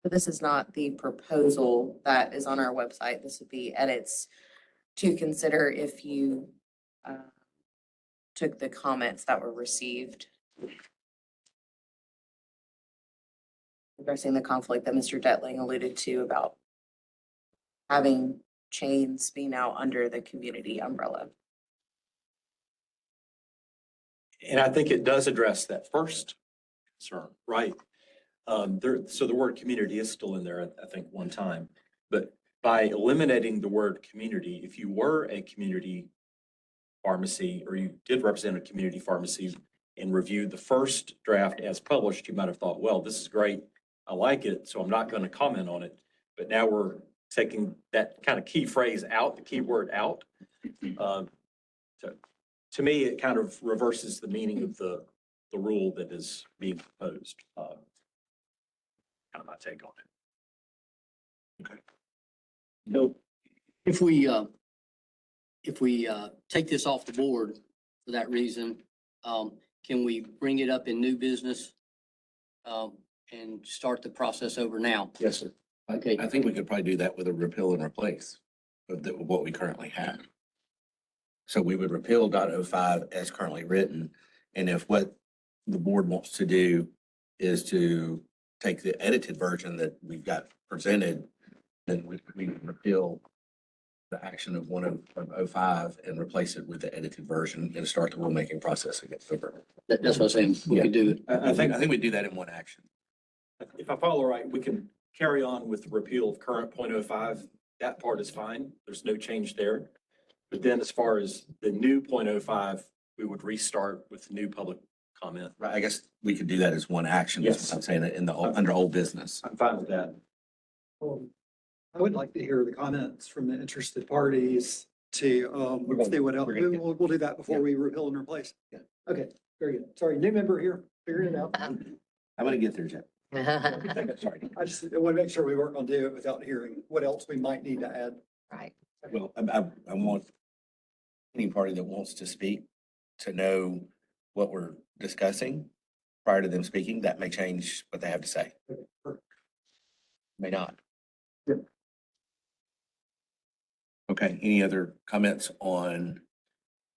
But this is not the proposal that is on our website. This would be edits to consider if you took the comments that were received. Addressing the conflict that Mr. Detling alluded to about having chains be now under the community umbrella. And I think it does address that first concern, right? So the word community is still in there, I think, one time. But by eliminating the word community, if you were a community pharmacy or you did represent a community pharmacy and reviewed the first draft as published, you might have thought, well, this is great. I like it, so I'm not going to comment on it. But now we're taking that kind of key phrase out, the key word out. To me, it kind of reverses the meaning of the rule that is being proposed. Kind of my take on it. Okay. So if we take this off the board for that reason, can we bring it up in new business and start the process over now? Yes, sir. Okay. I think we could probably do that with a repeal and replace of what we currently have. So we would repeal .05 as currently written. And if what the board wants to do is to take the edited version that we've got presented, then we repeal the action of 105 and replace it with the edited version and start the rulemaking process again. That's what I'm saying. We could do it. I think we do that in one action. If I follow right, we can carry on with the repeal of current .05. That part is fine. There's no change there. But then as far as the new .05, we would restart with new public comment. Right, I guess we could do that as one action. is Yes. what I'm saying in the, under old business. I'm fine with that. I would like to hear the comments from the interested parties to, see what else. we're gonna get- We'll do that before we repeal and replace. Yeah. Okay, very good. Sorry, new member here, figuring it out. I'm gonna get there, Jeff. Sorry. I just want to make sure we weren't going to do it without hearing what else we might need to add. Right. Well, I want any party that wants to speak to know what we're discussing prior to them speaking. That may change what they have to say. May not. Yep. Okay, any other comments on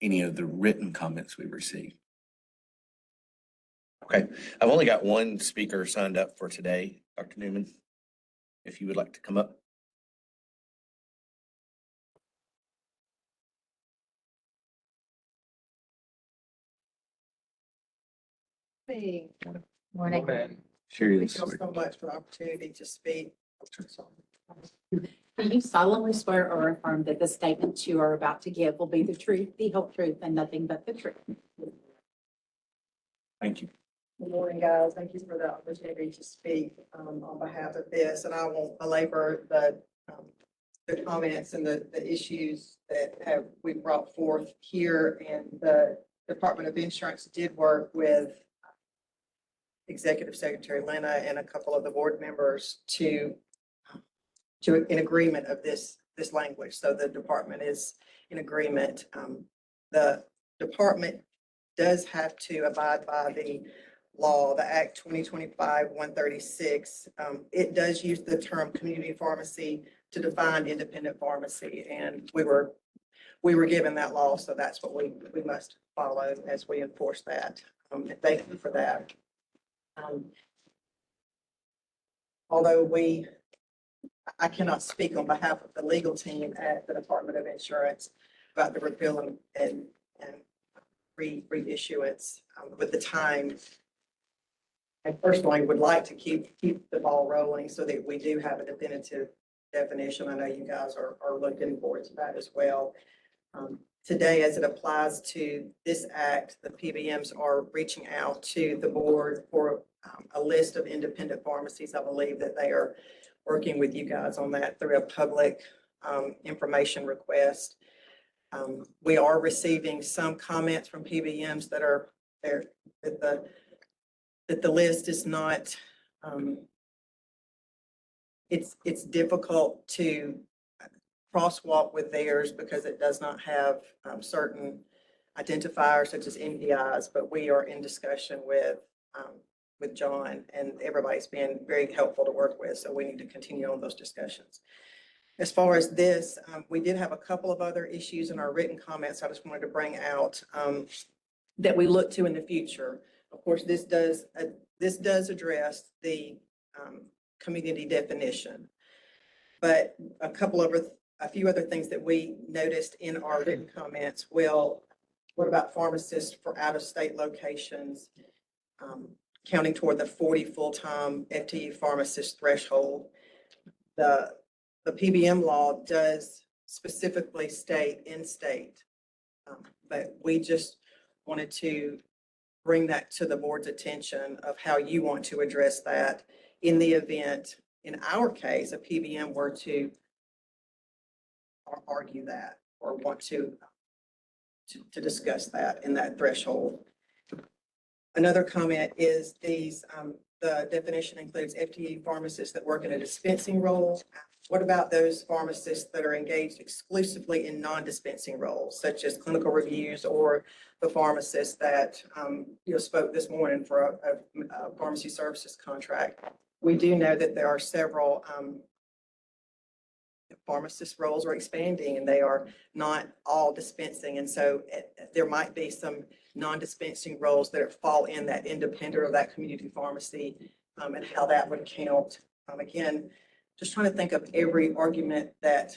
any of the written comments we received? Okay, I've only got one speaker signed up for today, Dr. Newman. If you would like to come up. Morning. Sherry, Thank this you is- so much for the opportunity to speak. Do you solemnly swear or affirm that the statements you are about to give will be the truth, the whole truth, and nothing but the truth? Thank you. Good morning, guys. Thank you for the opportunity to speak on behalf of this, and I won't belabor the comments and the issues that we brought forth here. And the Department of Insurance did work with Executive Secretary Lena and a couple of the board members to in agreement of this language. So the department is in agreement. The department does have to abide by the law, the Act 2025-136. It does use the term community pharmacy to define independent pharmacy, and we were given that law, so that's what we must follow as we enforce that. And thank you for that. Although I cannot speak on behalf of the legal team at the Department of Insurance about the repeal and reissuance with the time. I personally would like to keep the ball rolling so that we do have a definitive definition. I know you guys are looking forward to that as well. Today, as it applies to this act, the PBMs are reaching out to the board for a list of independent pharmacies. I believe that they are working with you guys on that through a public information request. We are receiving some comments from PBMs that are there, that the list is not, it's difficult to crosswalk with theirs because it does not have certain identifiers such as NPIs, but we are in discussion with with John, and everybody's been very helpful to work with, so we need to continue on those discussions. As far as this, we did have a couple of other issues in our written comments I just wanted to bring out that we look to in the future. Of course, this does address the community definition. But a few other things that we noticed in our written comments. Well, what about pharmacists for out-of-state locations? Counting toward the 40 full-time FTE pharmacist threshold. The PBM law does specifically state in-state, but we just wanted to bring that to the board's attention of how you want to address that in the event, in our case, a PBM were to argue that or want to discuss that in that threshold. Another comment is the definition includes FTE pharmacists that work in a dispensing role. What about those pharmacists that are engaged exclusively in non-dispensing roles, such as clinical reviews, or the pharmacists that spoke this morning for a pharmacy services contract? We do know that there are several pharmacist roles are expanding, and they are not all dispensing. And so there might be some non-dispensing roles that fall in that independent or that community pharmacy, and how that would count. Again, just trying to think of every argument that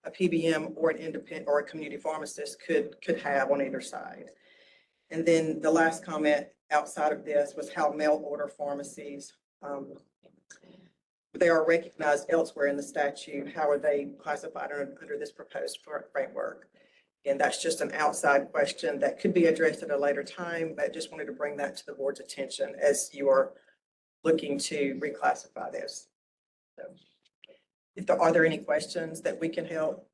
a PBM or an independent or a community pharmacist could have on either side. And then the last comment outside of this was how mail order pharmacies, they are recognized elsewhere in the statute. How are they classified under this proposed framework? And that's just an outside question that could be addressed at a later time, but just wanted to bring that to the board's attention as you are looking to reclassify this. So, are there any questions that we can help,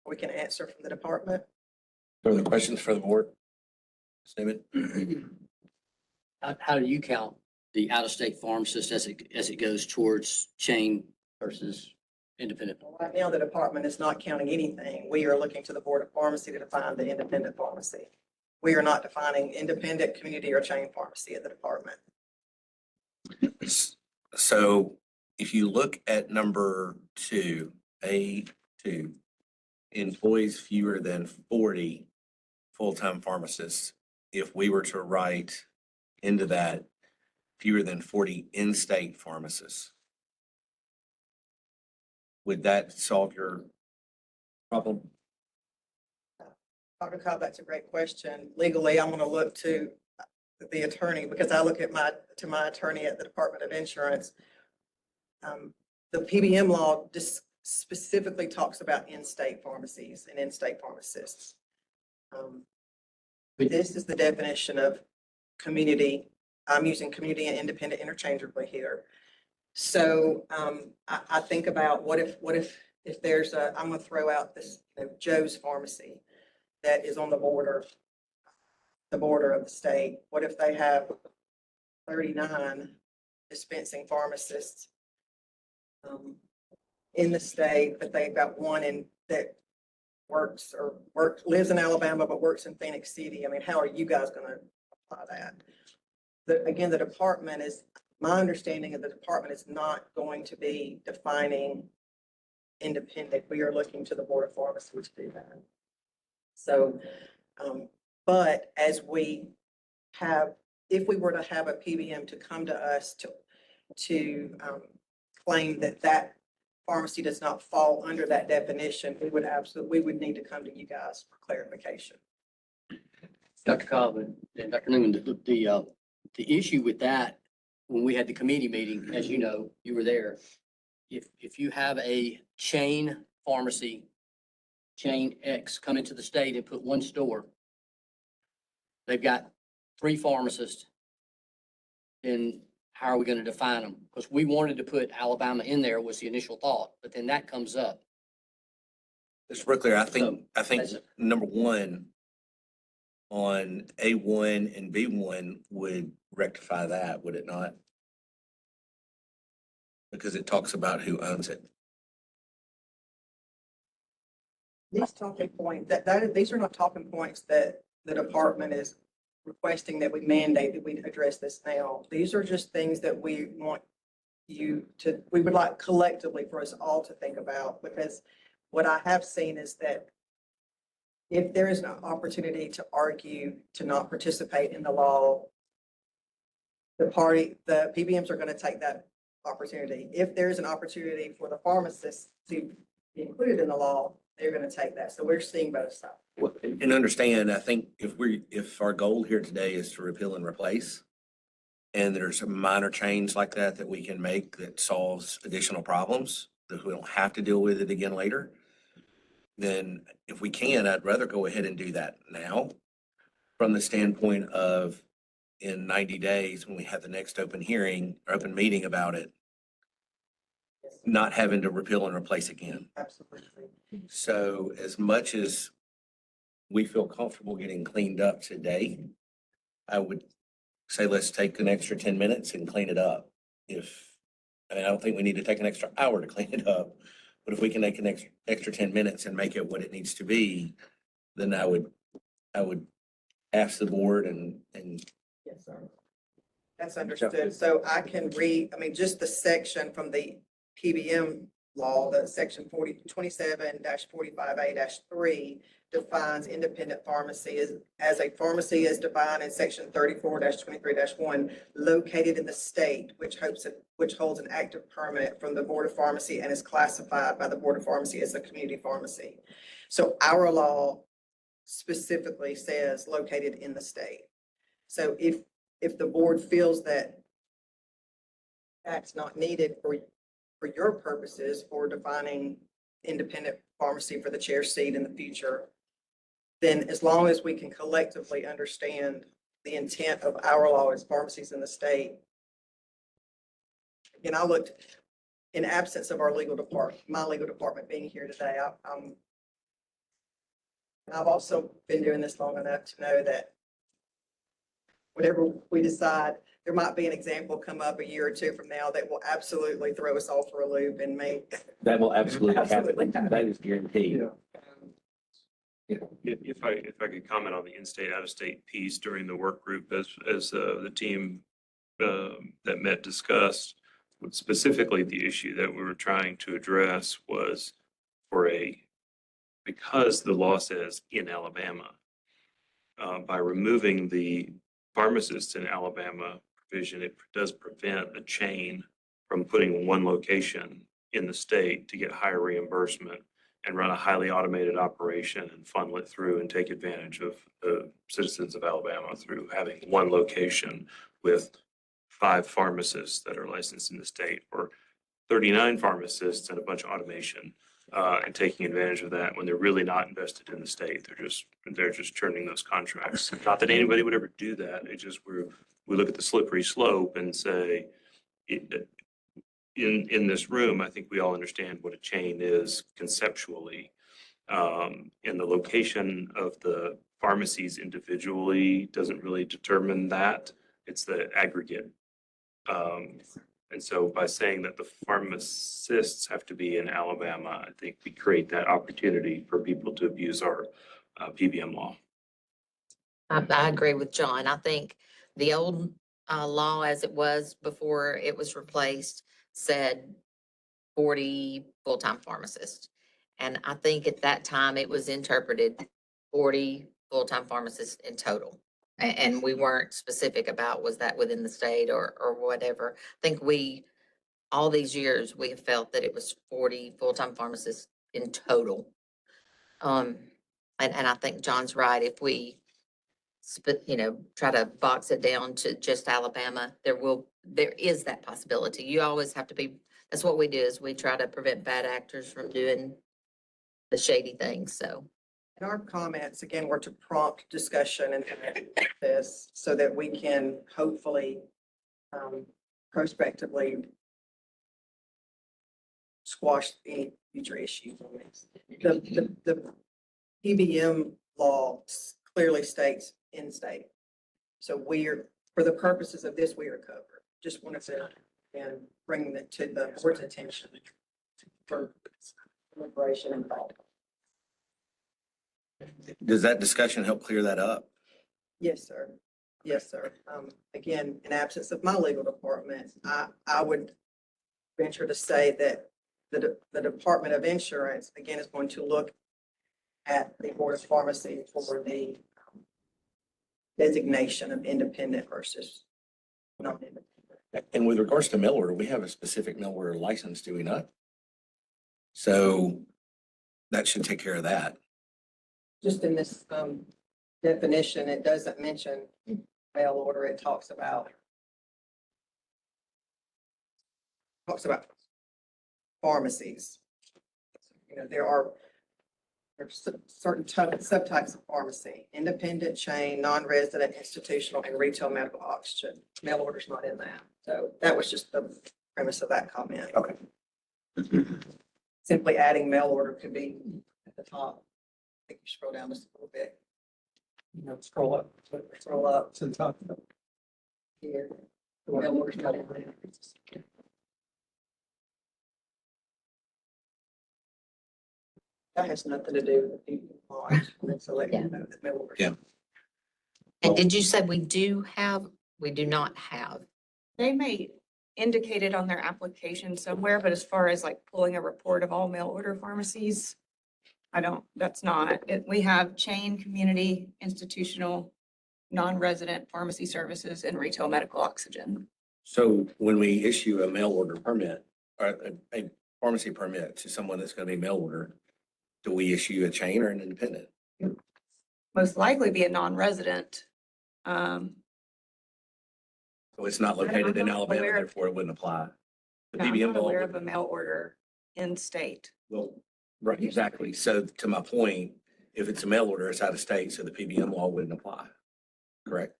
or we can answer from the department? Further questions for the board? Statement? How do you count the out-of-state pharmacist as it goes towards chain versus independent? Right now, the department is not counting anything. We are looking to the Board of Pharmacy to define the independent pharmacy. We are not defining independent, community, or chain pharmacy at the department. So if you look at number 2, A2, employs fewer than 40 full-time pharmacists, if we were to write into that fewer than 40 in-state pharmacists, would that solve your problem? Dr. Cobb, that's a great question. Legally, I'm going to look to the attorney, because I look at my attorney at the Department of Insurance. The PBM law just specifically talks about in-state pharmacies and in-state pharmacists. This is the definition of community. I'm using community and independent interchangeably here. So I think about what if there's I'm going to throw out this Joe's Pharmacy that is on the border of the state. What if they have 39 dispensing pharmacists in the state, but they've got one that lives in Alabama but works in Phoenix City? I mean, how are you guys going to apply that? Again, my understanding of the department is not going to be defining independent. We are looking to the Board of Pharmacy to do that. So, but if we were to have a PBM to come to us to claim that pharmacy does not fall under that definition, we would need to come to you guys for clarification. Dr. Cobb and Dr. Newman, the issue with that, when we had the committee meeting, as you know, you were there. If you have a chain pharmacy, chain X, come into the state and put one store, they've got 3 pharmacists, then how are we going to define them? Because we wanted to put Alabama in there was the initial thought, but then that comes up. Mr. Brooklier, I think that's it. number 1 on A1 and B1 would rectify that, would it not? Because it talks about who owns it. These talking points, these are not talking points that the department is requesting that we mandate that we address this now. These are just things that we want we would like collectively for us all to think about, because what I have seen is that if there is an opportunity to argue to not participate in the law, the PBMs are going to take that opportunity. If there's an opportunity for the pharmacists to be included in the law, they're going to take that. So we're seeing both sides. And understand, I think if our goal here today is to repeal and replace, and there's a minor change like that we can make that solves additional problems, that we don't have to deal with it again later, then if we can, I'd rather go ahead and do that now, from the standpoint of in 90 days, when we have the next open hearing or open meeting about it, not having to repeal and replace again. Absolutely. So as much as we feel comfortable getting cleaned up today, I would say, let's take an extra 10 minutes and clean it up. I don't think we need to take an extra hour to clean it up, but if we can make an extra 10 minutes and make it what it needs to be, then I would ask the board and Yes, sir. That's understood. So I can read, just the section from the PBM law, the section 27-45A-3 defines independent pharmacy as a pharmacy as defined in section 34-23-1 located in the state, which holds an active permit from the Board of Pharmacy and is classified by the Board of Pharmacy as a community pharmacy. So our law specifically says located in the state. So if the board feels that that's not needed for your purposes for defining independent pharmacy for the chair seat in the future, then as long as we can collectively understand the intent of our law as pharmacies in the state. Again, I looked, in absence of our legal department, my legal department being here today, I've also been doing this long enough to know that whatever we decide, there might be an example come up a year or two from now that will absolutely throw us all for a loop and make. that will absolutely Absolutely. happen. That is guaranteed. If I could comment on the in-state, out-of-state piece during the work group as the team that met discussed, specifically the issue that we were trying to address was because the law says in Alabama, by removing the pharmacist in Alabama provision, it does prevent a chain from putting one location in the state to get higher reimbursement and run a highly automated operation and funnel it through and take advantage of the citizens of Alabama through having one location with 5 pharmacists that are licensed in the state, or 39 pharmacists and a bunch of automation, and taking advantage of that when they're really not invested in the state. They're just churning those contracts. Not that anybody would ever do that. It's just we look at the slippery slope and say, in this room, I think we all understand what a chain is conceptually. And the location of the pharmacies individually doesn't really determine that. It's the aggregate. And so by saying that the pharmacists have to be in Alabama, I think we create that opportunity for people to abuse our PBM law. I agree with John. I think the old law as it was before it was replaced said 40 full-time pharmacists. And I think at that time it was interpreted 40 full-time pharmacists in total. And we weren't specific about was that within the state or whatever. I think all these years, we have felt that it was 40 full-time pharmacists in total. And I think John's right. If we try to box it down to just Alabama, there is that possibility. You always have to that's what we do, is we try to prevent bad actors from doing the shady things, so. And our comments, again, were to prompt discussion and this so that we can hopefully prospectively squash any future issues on this. The PBM law clearly states in-state. So for the purposes of this, we are covered. Just wanted to bring it to the board's attention for deliberation and thought. Does that discussion help clear that up? Yes, sir. Yes, sir. Again, in absence of my legal department, I would venture to say that the Department of Insurance, again, is going to look at the Board of Pharmacy for the designation of independent versus non-independent. And with regards to mail order, we have a specific mail order license, do we not? So that should take care of that. Just in this definition, it doesn't mention mail order. It talks about pharmacies. You know, there's certain subtypes of pharmacy: independent, chain, non-resident, institutional, and retail medical oxygen. Mail order's not in that. So that was just the premise of that comment. Okay. Simply adding mail order could be at the top. I think you scroll down just a little bit. Scroll up. Scroll up To the top. here. Mail order's not in there. That has nothing to do with the people on. So let you know that mail order. Yeah. And did you say we do not have? They may indicate it on their application somewhere, but as far as like pulling a report of all mail order pharmacies, that's not it. We have chain, community, institutional, non-resident pharmacy services and retail medical oxygen. So when we issue a mail order permit or a pharmacy permit to someone that's going to be mail order, do we issue a chain or an independent? Most likely be a non-resident. So it's not I'm located in not Alabama, aware of- therefore it wouldn't apply. The No, I'm PBM not law aware would- of a mail order in state. Well, right, exactly. So to my point, if it's a mail order, it's out of state, so the PBM law wouldn't apply. Correct?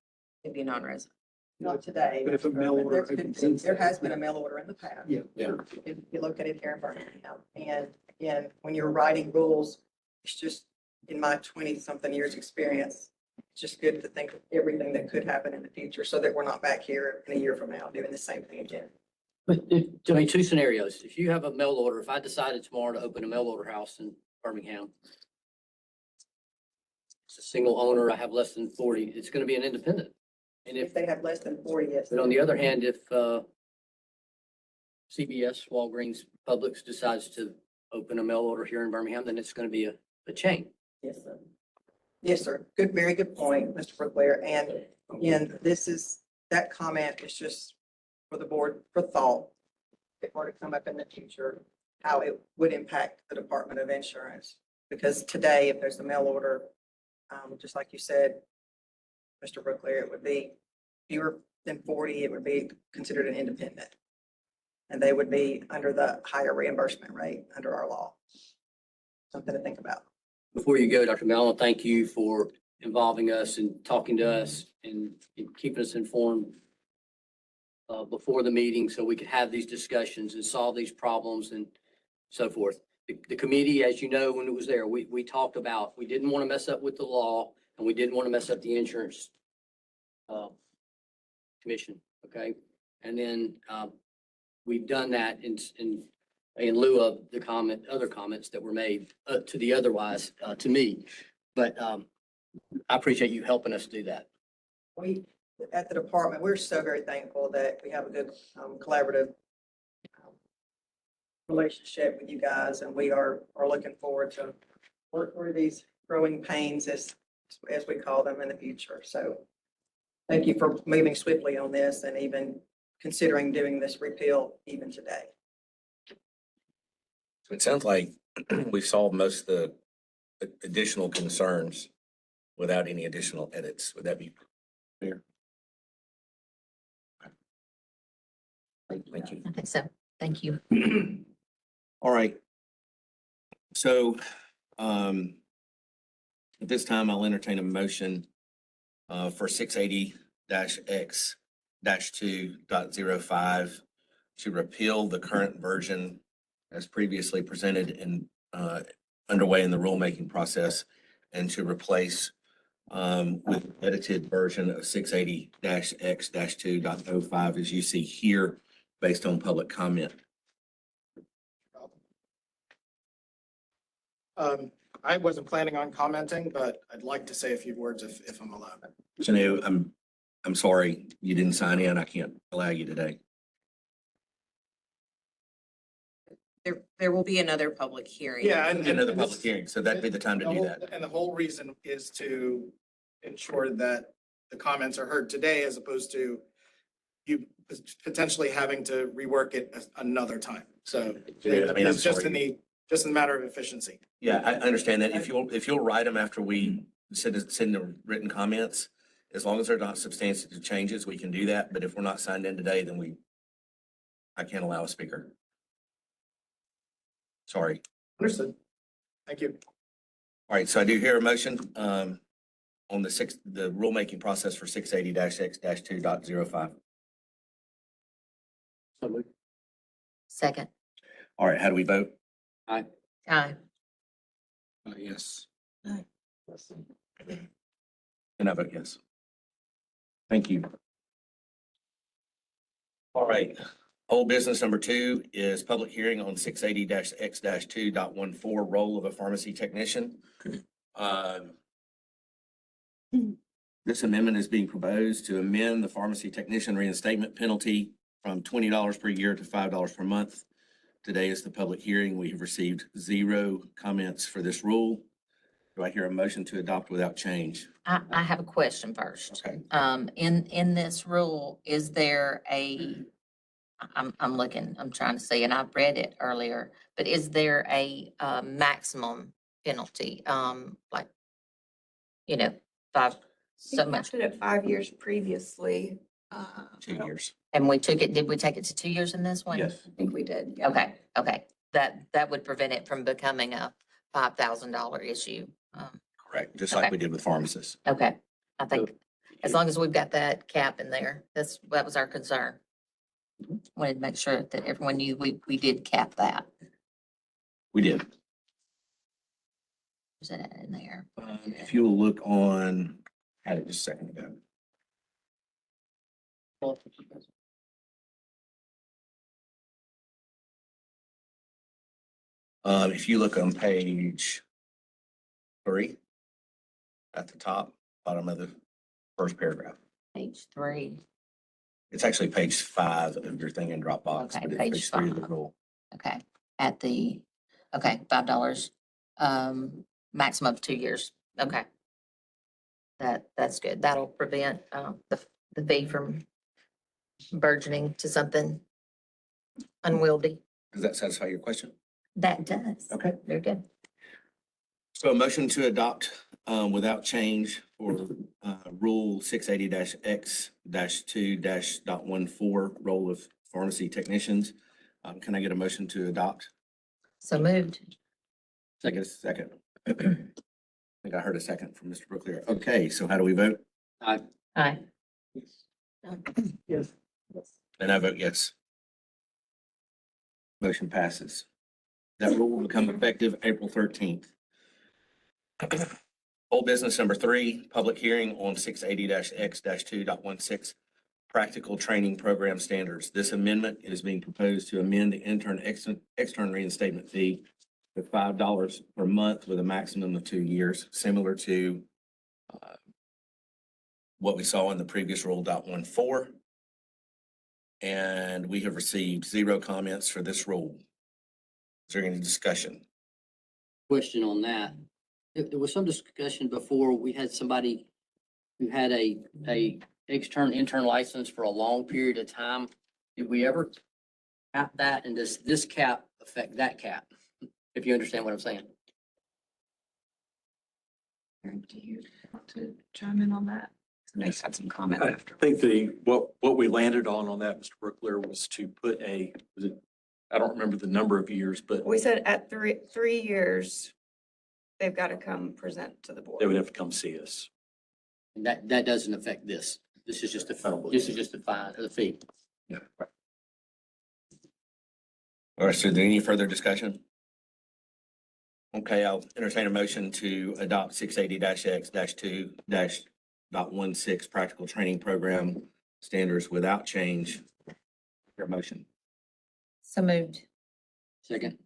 It'd be non-resident. Not today. But if a mail order There has been a mail order in the past. Yeah. Yeah. If you look at it here in Birmingham. And again, when you're writing rules, it's just, in my 20-something years' experience, it's just good to think of everything that could happen in the future so that we're not back here in a year from now doing the same thing again. But I mean, two scenarios. If you have a mail order, if I decided tomorrow to open a mail order house in Birmingham, it's a single owner, I have less than 40, it's going to be an independent. And If they have less than 40, yes. but on the other hand, if CVS, Walgreens, Publix decides to open a mail order here in Birmingham, then it's going to be a chain. Yes, sir. Yes, sir. Good, very good point, Mr. Brooklayer. And again, that comment is just for the board for thought. If it were to come up in the future, how it would impact the Department of Insurance. Because today, if there's a mail order, just like you said, Mr. Brooklayer, it would be fewer than 40, it would be considered an independent. And they would be under the higher reimbursement rate under our law. Something to think about. Before you go, Dr. Mellon, thank you for involving us and talking to us and keeping us informed before the meeting so we could have these discussions and solve these problems and so forth. The committee, as you know, when it was there, we talked about, we didn't want to mess up with the law and we didn't want to mess up the insurance commission, okay? And then we've done that in lieu of the other comments that were made to the otherwise, to me. But I appreciate you helping us do that. We, at the department, we're so very thankful that we have a good collaborative relationship with you guys, and we are looking forward to work through these growing pains as we call them in the future. So thank you for moving swiftly on this and even considering doing this repeal even today. So it sounds like we've solved most of the additional concerns without any additional edits. Would that be clear? Thank you. I think so. Thank you. All right. So at this time, I'll entertain a motion for 680-X-2.05 to repeal the current version as previously presented and underway in the rulemaking process and to replace with edited version of 680-X-2.05 as you see here based on public comment. I wasn't planning on commenting, but I'd like to say a few words if I'm allowed. So now I'm sorry, you didn't sign in. I can't allow you today. There will be another public hearing. Yeah, and. Another and this- public hearing, so that'd be the time to the do whole- that. And the whole reason is to ensure that the comments are heard today as opposed to you potentially having to rework it another time. So Yeah, I mean, I'm it's just in sorry. just in the matter of efficiency. Yeah, I understand that. If you'll write them after we send the written comments, as long as they're not substantive changes, we can do that. But if we're not signed in today, then I can't allow a speaker. Sorry. Understood. Thank you. All right, so I do hear a motion on the rulemaking process for 680-X-2.05. Second. All right, how do we vote? Aye. Yes. And I vote yes. Thank you. All right, old business number 2 is public hearing on 680-X-2.14, role of a pharmacy technician. This amendment is being proposed to amend the pharmacy technician reinstatement penalty from $20 per year to $5 per month. Today is the public hearing. We have received 0 comments for this rule. Do I hear a motion to adopt without change? I have a question first. Okay. In this rule, is there I'm looking, I'm trying to see, and I've read it earlier, but is there a maximum penalty? Like, so much, It at 5 years previously. 2 years. and did we take it to 2 years in this one? Yes. I think we did. Yeah. Okay. That would prevent it from becoming a $5,000 issue. Correct, just like Okay. we did with pharmacists. Okay, I think as long as we've got that cap in there, that was our concern. Wanted to make sure that everyone knew we did cap that. We did. Is that in there? If you will look on, had it just a second ago. If you look on page 3, at the top, bottom of the first paragraph. Page 3. It's actually page 5 of your thing in Dropbox, Okay, but it's page page 3 of the 5. rule. Okay, $5, maximum of 2 years. Okay. That's good. That'll prevent, the fee from burgeoning to something unwieldy. Does that satisfy your question? That does. Okay. Very good. So a motion to adopt without change for Rule 680-X-2.14, role of pharmacy technicians. Can I get a motion to adopt? So moved. Second. I think I heard a second from Mr. Brooklier. Okay, so how do we vote? Aye. Yes. And I vote yes. Motion passes. That rule will become effective April 13th. Old business number 3, public hearing on 680-X-2.16, practical training program standards. This amendment is being proposed to amend the extern reinstatement fee to $5 per month with a maximum of 2 years, similar to what we saw in the previous rule .14. And we have received 0 comments for this rule. Is there any discussion? Question on that. There was some discussion before, we had somebody who had a intern license for a long period of time. Did we ever cap that? And does this cap affect that cap? If you understand what I'm saying. Do you want to chime in on that? Nice, had some comment I after. think what we landed on that, Mr. Brooklier, was to put I don't remember the number of years, but We said at 3 years, they've got to come present to the board. they would have to come see us. And that doesn't affect this. This is just the fine, the fee. Yeah. All right, so is there any further discussion? Okay, I'll entertain a motion to adopt 680-X-2.16 practical training program standards without change. Your motion. So moved. Second.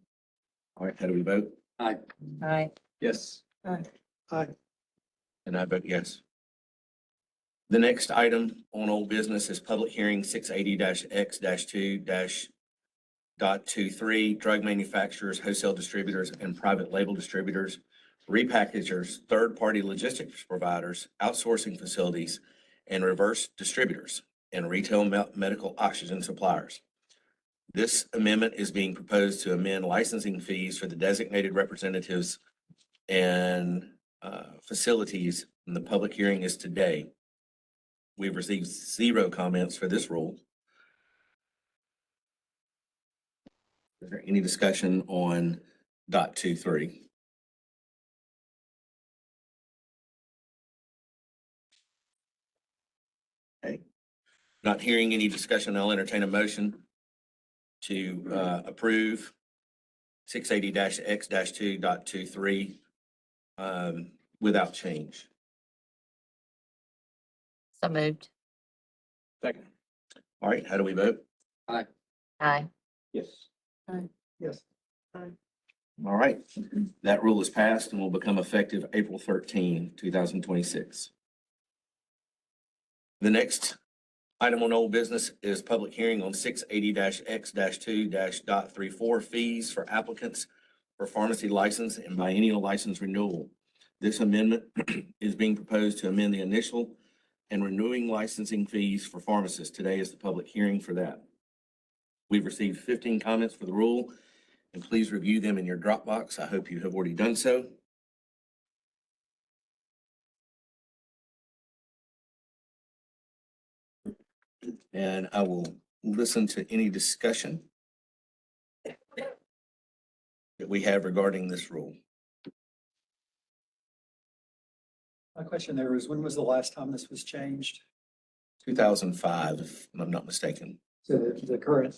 All right, how do we vote? Aye. Aye. Yes. Aye. And I vote yes. The next item on old business is public hearing 680-X 2 dot 23 drug manufacturers, wholesale distributors, and private label distributors, repackagers, third-party logistics providers, outsourcing facilities, and reverse distributors, and retail medical oxygen suppliers. This amendment is being proposed to amend licensing fees for the designated representatives and facilities, and the public hearing is today. We've received 0 comments for this rule. Is there any discussion on dot 23? Okay. Not hearing any discussion, I'll entertain a motion to approve 680-X 2 dot 23 without change. So moved. Second. All right, how do we vote? Aye. Yes. Yes. All right, that rule is passed and will become effective April 13, 2026. The next item on old business is public hearing on 680-X 2 dot 34 fees for applicants for pharmacy license and biennial license renewal. This amendment is being proposed to amend the initial and renewing licensing fees for pharmacists. Today is the public hearing for that. We've received 15 comments for the rule, and please review them in your Dropbox. I hope you have already done so. And I will listen to any discussion that we have regarding this rule. My question there is, when was the last time this was changed? 2005, if I'm not mistaken. So the current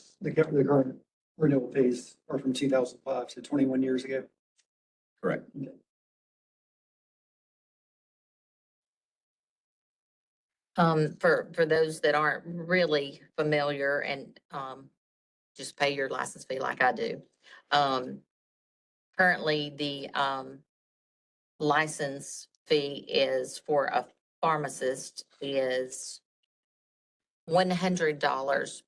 renewal fees are from 2005, so 21 years ago. Correct. For those that aren't really familiar and, just pay your license fee like I do. Currently, the, license fee is for a pharmacist is $100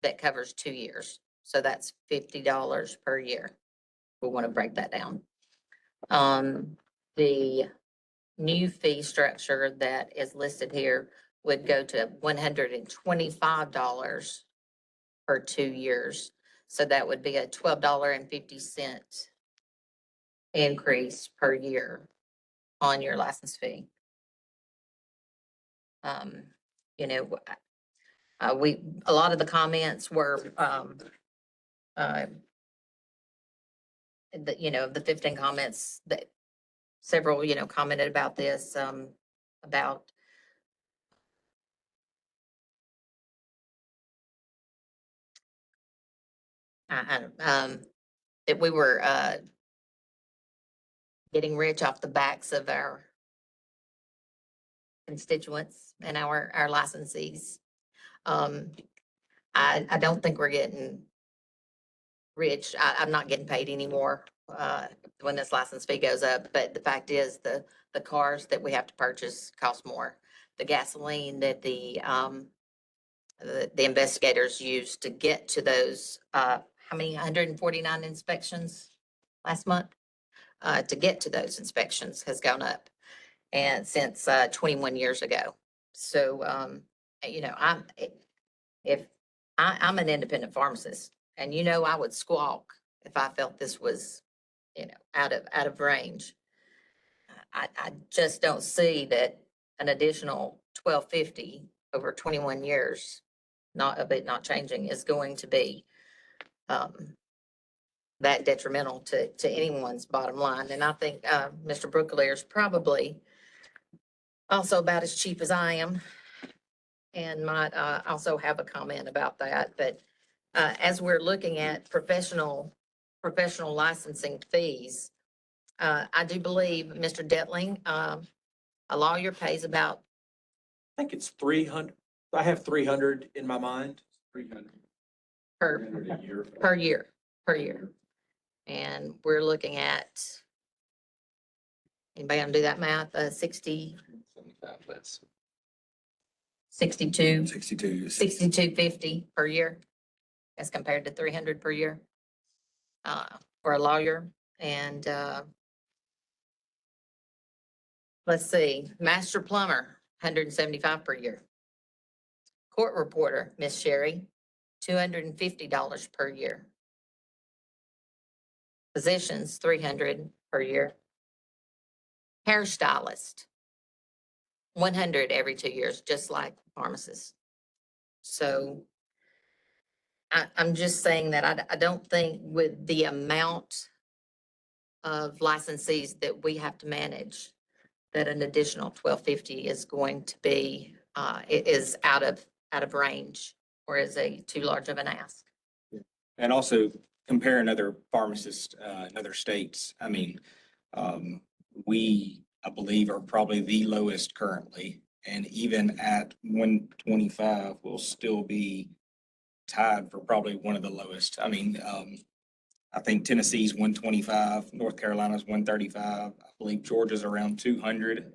that covers 2 years. So that's $50 per year. We want to break that down. The new fee structure that is listed here would go to $125 for 2 years. So that would be a $12.50 increase per year on your license fee. You know, a lot of the comments were, the 15 comments that several, commented about this, about that we were, getting rich off the backs of our constituents and our licensees. I don't think we're getting rich. I'm not getting paid anymore, when this license fee goes up, but the fact is the cars that we have to purchase cost more. The gasoline that the investigators use to get to those, how many, 149 inspections last month? To get to those inspections has gone up and since 21 years ago. So, I'm an independent pharmacist, and I would squawk if I felt this was, out of range. I just don't see that an additional $12.50 over 21 years, not changing, is going to be that detrimental to anyone's bottom line. And I think Mr. Brooklier is probably also about as cheap as I am, and might also have a comment about that. But as we're looking at professional licensing fees, I do believe Mr. Detling, a lawyer pays about, I think it's 300. I have 300 in my mind. 300. per year. And we're looking at, anybody gonna do that math, 60, 62, 62. 6250 per year as compared to 300 per year for a lawyer. And let's see, master plumber, 175 per year. Court reporter, Miss Sherry, $250 per year. Physicians, 300 per year. Hairstylist, 100 every 2 years, just like pharmacists. So I'm just saying that I don't think with the amount of licensees that we have to manage, that an additional 1250 is going to be, is out of range or is a too large of an ask. And also comparing other pharmacists, in other states, I mean, we, I believe, are probably the lowest currently. And even at 125, we'll still be tied for probably one of the lowest. I mean, I think Tennessee's 125, North Carolina's 135. I believe Georgia's around 200.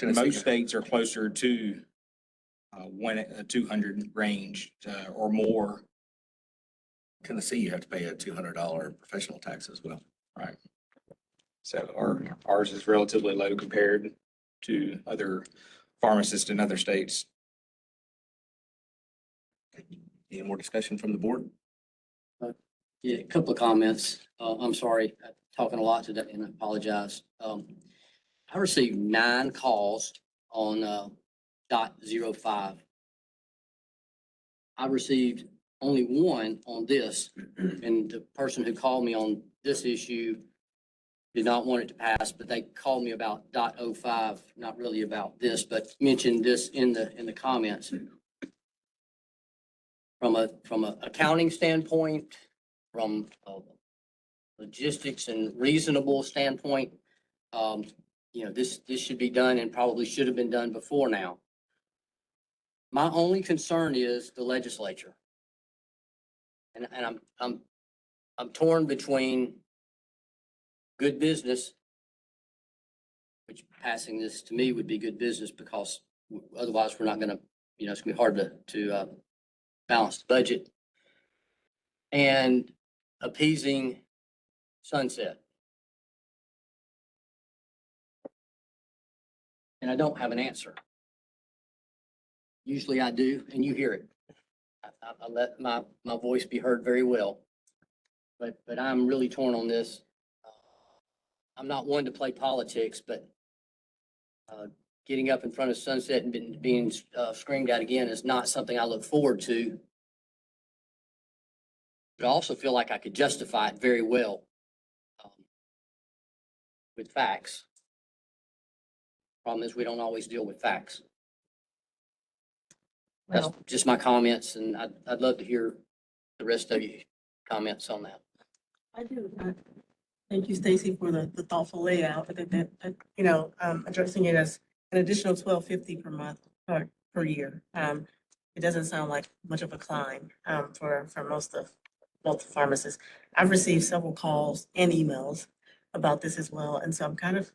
Most states are closer to 200 range or more. Tennessee, you have to pay a $200 professional tax as well. Right. So ours is relatively low compared to other pharmacists in other states. Any more discussion from the board? Yeah, a couple of comments. I'm sorry, I'm talking a lot today and I apologize. I received 9 calls on .05. I received only 1 on this, and the person who called me on this issue did not want it to pass, but they called me about .05, not really about this, but mentioned this in the comments. From a accounting standpoint, from a logistics and reasonable standpoint, this should be done and probably should have been done before now. My only concern is the legislature. And I'm torn between good business, which passing this to me would be good business because otherwise we're not gonna, it's gonna be hard to balance the budget, and appeasing Sunset. And I don't have an answer. Usually I do, and you hear it. I let my voice be heard very well. But I'm really torn on this. I'm not one to play politics, but getting up in front of Sunset and being screamed at again is not something I look forward to. But I also feel like I could justify it very well with facts. Problem is, we don't always deal with facts. That's Well, just my comments, and I'd love to hear the rest of you comments on that. I do. Thank you, Stacy, for the thoughtful layout. I think that, addressing it as an additional $12.50 per month per year. It doesn't sound like much of a climb for most pharmacists. I've received several calls and emails about this as well, and so I'm kind of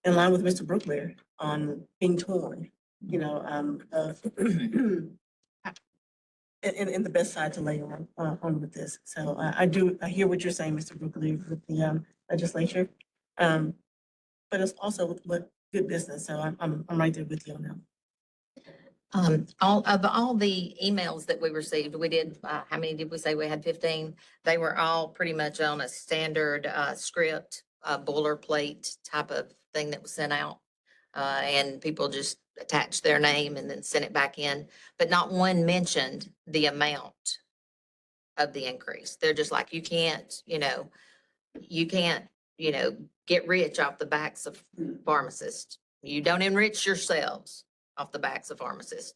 in line with Mr. Brooklier on being torn. Of and the best side to lay on with this. So I hear what you're saying, Mr. Brooklier, with the legislature. But it's also with good business. So I'm right there with you on that. all the emails that we received, we did, how many did we say? We had 15. They were all pretty much on a standard script, boilerplate type of thing that was sent out. And people just attached their name and then sent it back in, but not one mentioned the amount of the increase. They're just like, you can't, get rich off the backs of pharmacists. You don't enrich yourselves off the backs of pharmacists.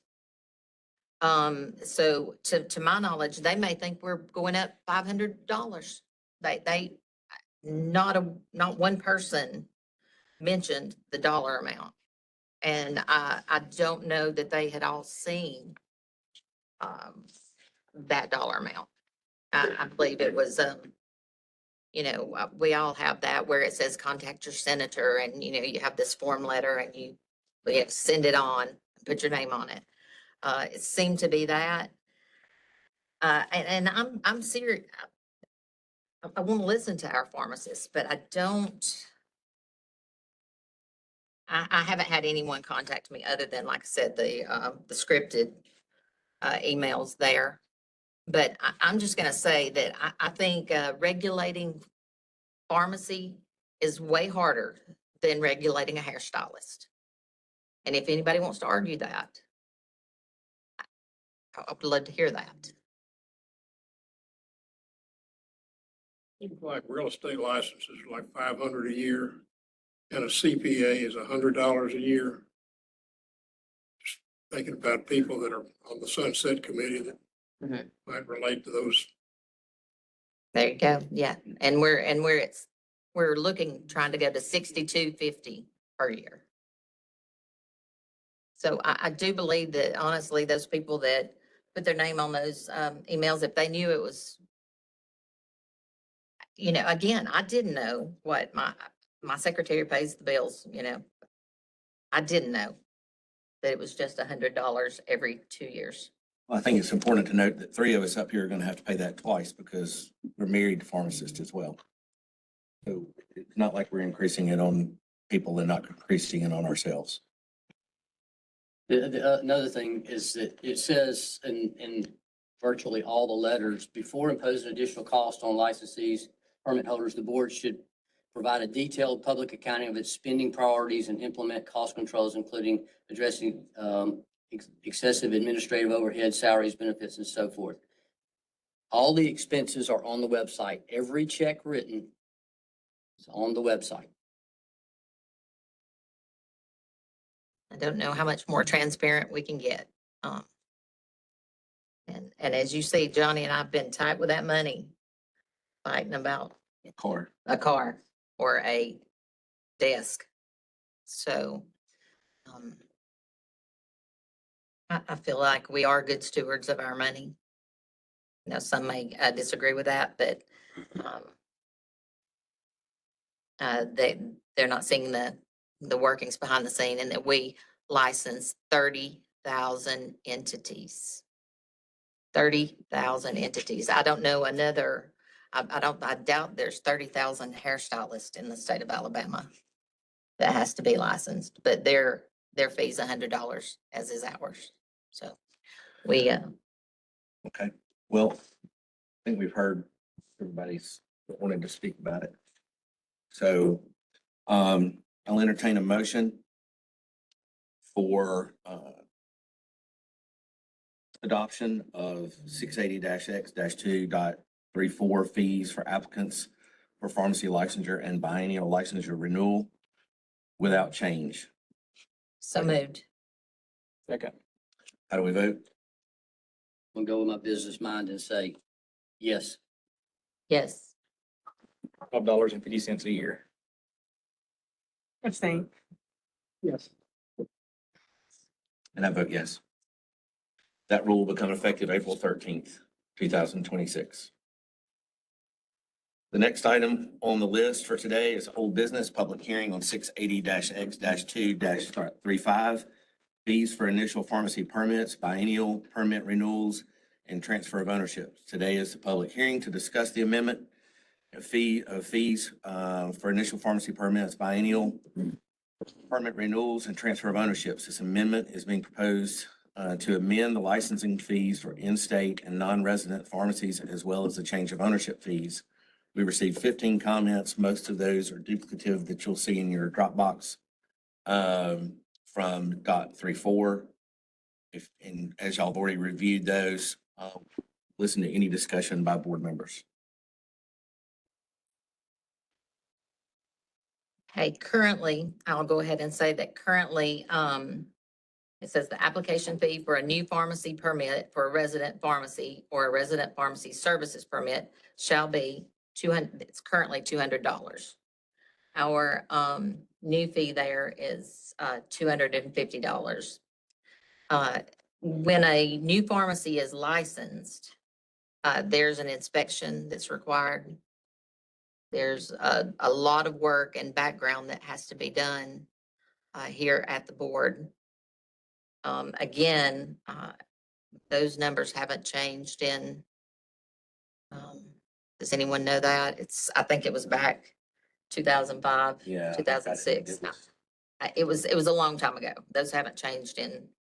So to my knowledge, they may think we're going up $500. Not one person mentioned the dollar amount. And I don't know that they had all seen that dollar amount. I believe it was, we all have that where it says contact your senator and, you have this form letter and you send it on. put your name on it. It seemed to be that. And I'm serious. I want to listen to our pharmacists, but I don't. I haven't had anyone contact me other than, like I said, the scripted emails there. But I'm just gonna say that I think regulating pharmacy is way harder than regulating a hairstylist. And if anybody wants to argue that, I would love to hear that. Seems like real estate license is like $500 a year and a CPA is $100 a year. Just thinking about people that are on the Sunset Committee that Mhm. might relate to those. There you go. Yeah. And we're looking, trying to go to 6250 per year. So I do believe that honestly, those people that put their name on those emails, if they knew it was, again, I didn't know what my secretary pays the bills, I didn't know that it was just $100 every 2 years. Well, I think it's important to note that three of us up here are gonna have to pay that twice because we're married to pharmacists as well. So it's not like we're increasing it on people and not increasing it on ourselves. Another thing is that it says in virtually all the letters, before imposing additional cost on licensees, permit holders, the board should provide a detailed public accounting of its spending priorities and implement cost controls, including addressing excessive administrative overhead, salaries, benefits, and so forth. All the expenses are on the website. Every check written is on the website. I don't know how much more transparent we can get. And as you see, Johnny and I've been tight with that money, fighting about A car. a car or a desk. So, I feel like we are good stewards of our money. Now, some may disagree with that, but, they're not seeing the workings behind the scene, and that we license 30,000 entities. 30,000 entities. I don't know another, I doubt there's 30,000 hairstylists in the state of Alabama that has to be licensed, but their fee's $100, as is ours. So we, Okay, well, I think we've heard everybody's wanting to speak about it. So, I'll entertain a motion for, adoption of 680-X-2.34 fees for applicants for pharmacy licensure and biennial licensure renewal without change. so moved. Second. How do we vote? I'm gonna go with my business mind and say, yes. Yes. $12.50 a year. Abstain. Yes. And I vote yes. That rule will become effective April 13th, 2026. The next item on the list for today is old business, public hearing on 680-X-2-35, fees for initial pharmacy permits, biennial permit renewals, and transfer of ownership. Today is the public hearing to discuss the amendment of fees for initial pharmacy permits, biennial permit renewals, and transfer of ownerships. This amendment is being proposed to amend the licensing fees for in-state and non-resident pharmacies, as well as the change of ownership fees. We received 15 comments. Most of those are duplicative that you'll see in your Dropbox from .34. And as y'all have already reviewed those, listen to any discussion by board members. Hey, currently, I'll go ahead and say that currently, it says the application fee for a new pharmacy permit for a resident pharmacy or a resident pharmacy services permit shall be it's currently $200. Our, new fee there is, $250. When a new pharmacy is licensed, there's an inspection that's required. There's a lot of work and background that has to be done here at the board. Again, those numbers haven't changed in, does anyone know that? I think it was back 2005, Yeah. 2006. It was a long time ago. Those haven't changed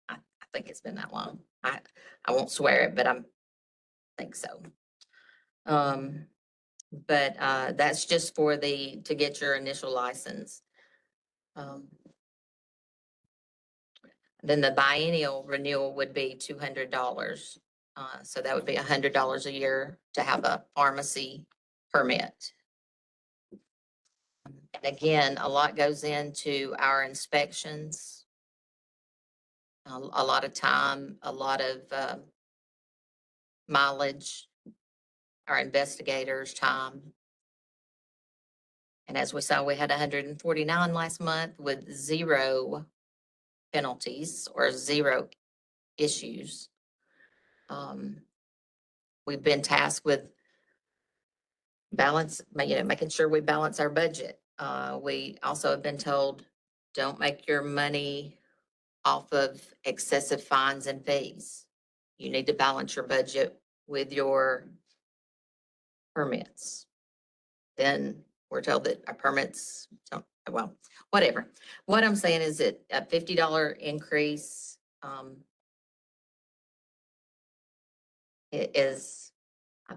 I think it's been that long. I won't swear it, but I think so. But that's just for to get your initial license. Then the biennial renewal would be $200. So that would be $100 a year to have a pharmacy permit. And again, a lot goes into our inspections. A lot of time, a lot of mileage, our investigators' time. And as we saw, we had 149 last month with 0 penalties or 0 issues. We've been tasked with making sure we balance our budget. We also have been told, don't make your money off of excessive fines and fees. You need to balance your budget with your permits. Then we're told that our permits don't, well, whatever. What I'm saying is that a $50 increase, I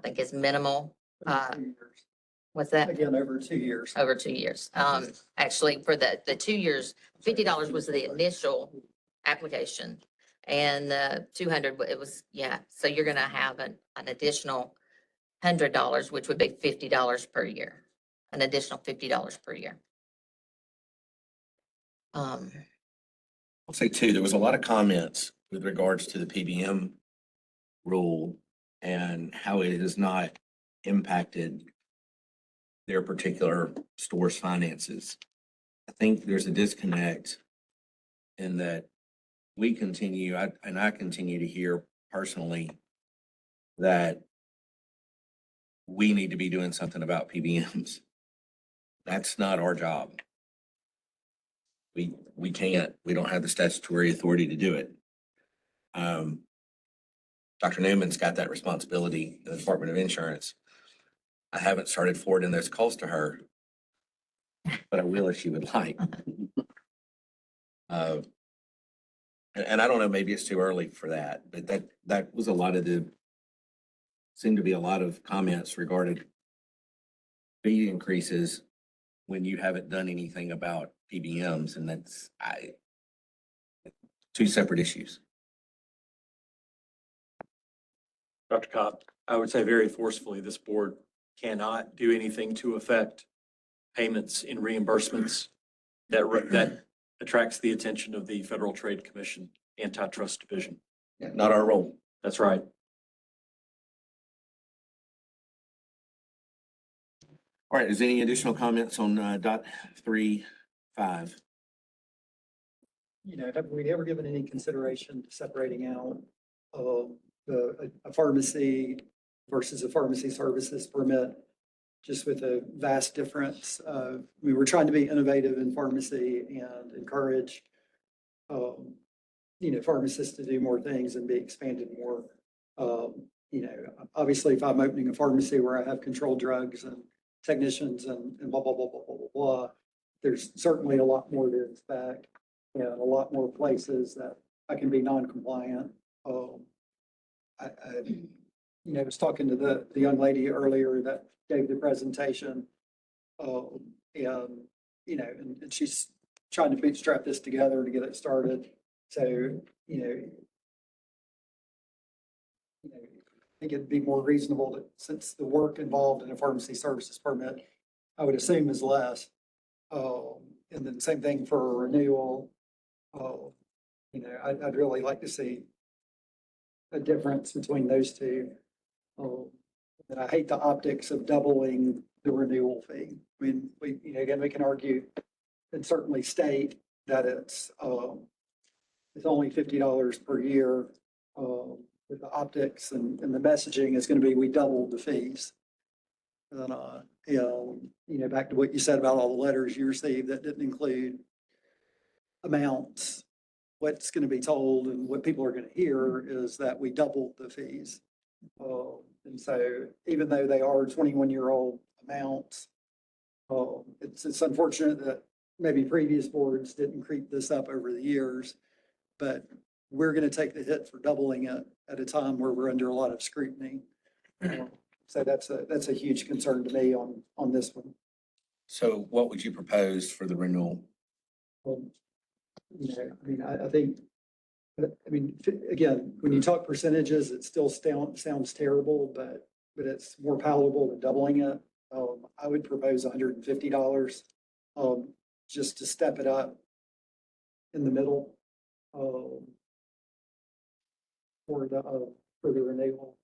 think is minimal. What's that? Again, over 2 years. Over 2 years. Actually, for the 2 years, $50 was the initial application. And the 200, it was, yeah. So you're gonna have an additional $100, which would be $50 per year. An additional $50 per year. I'll say too, there was a lot of comments with regards to the PBM rule and how it has not impacted their particular store's finances. I think there's a disconnect in that we continue, I continue to hear personally that we need to be doing something about PBMs. That's not our job. We can't, we don't have the statutory authority to do it. Dr. Newman's got that responsibility in the Department of Insurance. I haven't started forwarding those calls to her, but I will if she would like. And I don't know, maybe it's too early for that, but that was seemed to be a lot of comments regarding fee increases when you haven't done anything about PBMs, and that's two separate issues. Dr. Cobb, I would say very forcefully, this board cannot do anything to affect payments in reimbursements that attracts the attention of the Federal Trade Commission Antitrust Division. Not our role. That's right. All right, is any additional comments on .3.5? Have we ever given any consideration to separating out a pharmacy versus a pharmacy services permit, just with a vast difference? We were trying to be innovative in pharmacy and encourage, pharmacists to do more things and be expanded more. Obviously, if I'm opening a pharmacy where I have controlled drugs and technicians and blah, blah, blah, blah, blah, blah, blah, there's certainly a lot more to expect and a lot more places that I can be non-compliant. I was talking to the young lady earlier that gave the presentation, and she's trying to bootstrap this together to get it started. So, I think it'd be more reasonable that since the work involved in a pharmacy services permit, I would assume is less. And then same thing for a renewal. I'd really like to see a difference between those two. And I hate the optics of doubling the renewal fee. I mean, again, we can argue and certainly state that it's only $50 per year. With the optics and the messaging is going to be, we doubled the fees. And, back to what you said about all the letters you received that didn't include amounts, what's going to be told and what people are going to hear is that we doubled the fees. And so even though they are 21-year-old amounts, it's unfortunate that maybe previous boards didn't creep this up over the years, but we're going to take the hit for doubling it at a time where we're under a lot of scrutiny. So that's a huge concern to me on this one. So what would you propose for the renewal? You know, I mean, I think, I mean, again, when you talk percentages, it still sounds terrible, but it's more palatable than doubling it. I would propose $150, just to step it up in the middle, for the renewal.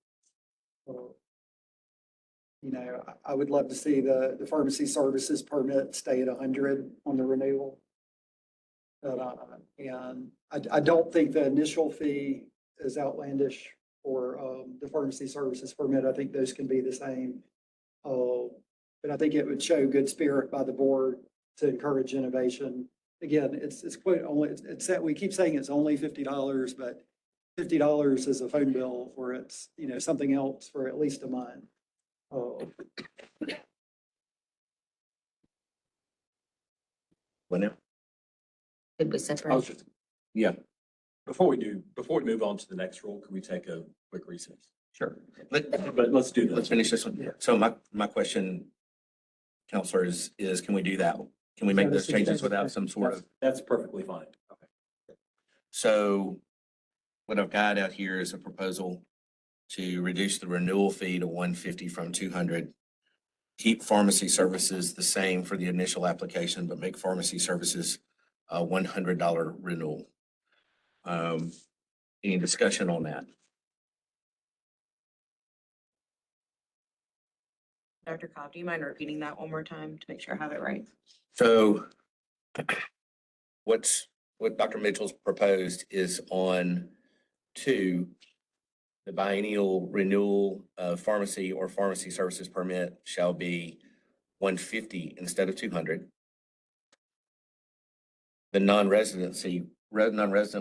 You know, I would love to see the pharmacy services permit stay at 100 on the renewal. And I don't think the initial fee is outlandish for the pharmacy services permit. I think those can be the same. But I think it would show good spirit by the board to encourage innovation. Again, it's quite only, it's that we keep saying it's only $50, but $50 is a phone bill for it's, you know, something else for at least a month. Whenever. Did we I was separate? just, Yeah, before we move on to the next rule, can we take a quick recess? sure. But let's do that. Let's finish this one. So my question, Counselor, is can we do that? Can we make those changes without some sort of? That's perfectly fine. Okay. So what I've got out here is a proposal to reduce the renewal fee to $150 from $200. Keep pharmacy services the same for the initial application, but make pharmacy services a $100 renewal. Any discussion on that? Dr. Cobb, do you mind repeating that one more time to make sure I have it right? So what Dr. Mitchell's proposed is on 2, the biennial renewal of pharmacy or pharmacy services permit shall be $150 instead of $200. The non-resident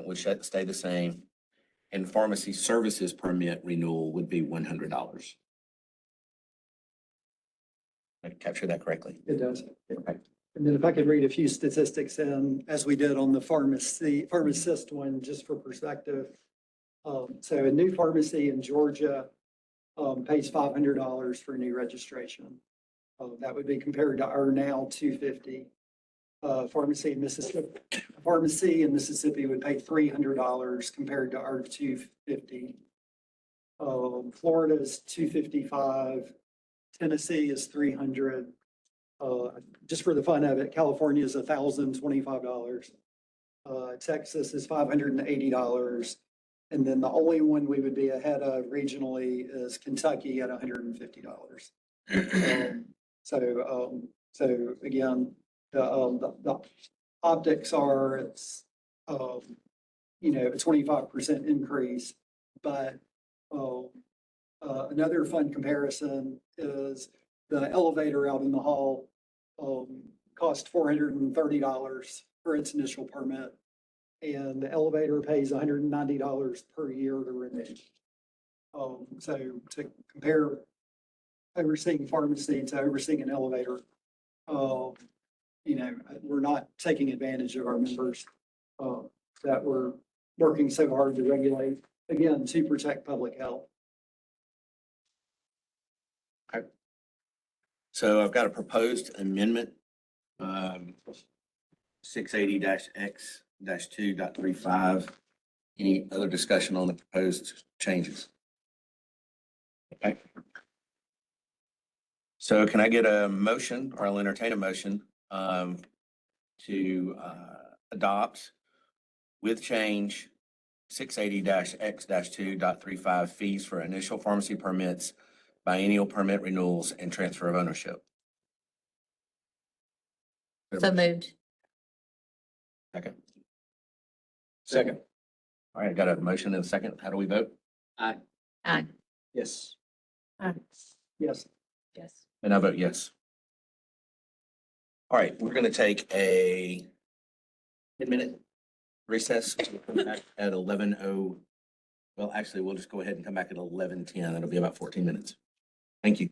would stay the same, and pharmacy services permit renewal would be $100. Did I capture that correctly? It does. Okay. And then if I could read a few statistics in, as we did on the pharmacist one, just for perspective. So a new pharmacy in Georgia pays $500 for a new registration. That would be compared to our now $250. Pharmacy in Mississippi would pay $300 compared to our $250. Florida is $255. Tennessee is $300. Just for the fun of it, California is $1,025. Texas is $580. And then the only one we would be ahead of regionally is Kentucky at $150. So again, the optics are, it's, you know, a 25% increase, but another fun comparison is the elevator out in the hall cost $430 for its initial permit. And the elevator pays $190 per year to renew. So to compare overseeing pharmacy to overseeing an elevator, you know, we're not taking advantage of our members that we're working so hard to regulate, again, to protect public health. Okay. So I've got a proposed amendment, 680-X-2.35. Any other discussion on the proposed changes? Okay. So can I get a motion, or I'll entertain a motion to adopt with change 680-X-2.35 fees for initial pharmacy permits, biennial permit renewals, and transfer of ownership. So moved. Second. Second. All right, got a motion and a second. How do we vote? Aye. Yes. Yes. Yes. And I vote yes. All right, we're going to take a 10-minute recess. We'll come back At 11:00. Well, actually, we'll just go ahead and come back at 11:10. That'll be about 14 minutes. Thank you.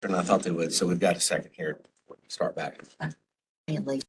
And I thought they would, so we've got a second here. Start back. Hanley.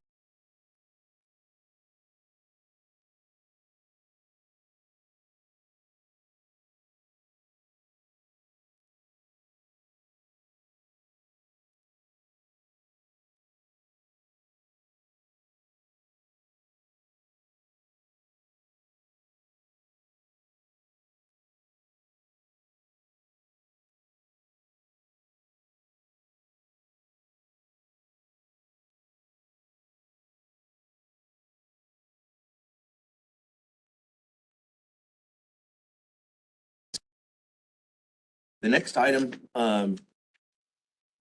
The next item, on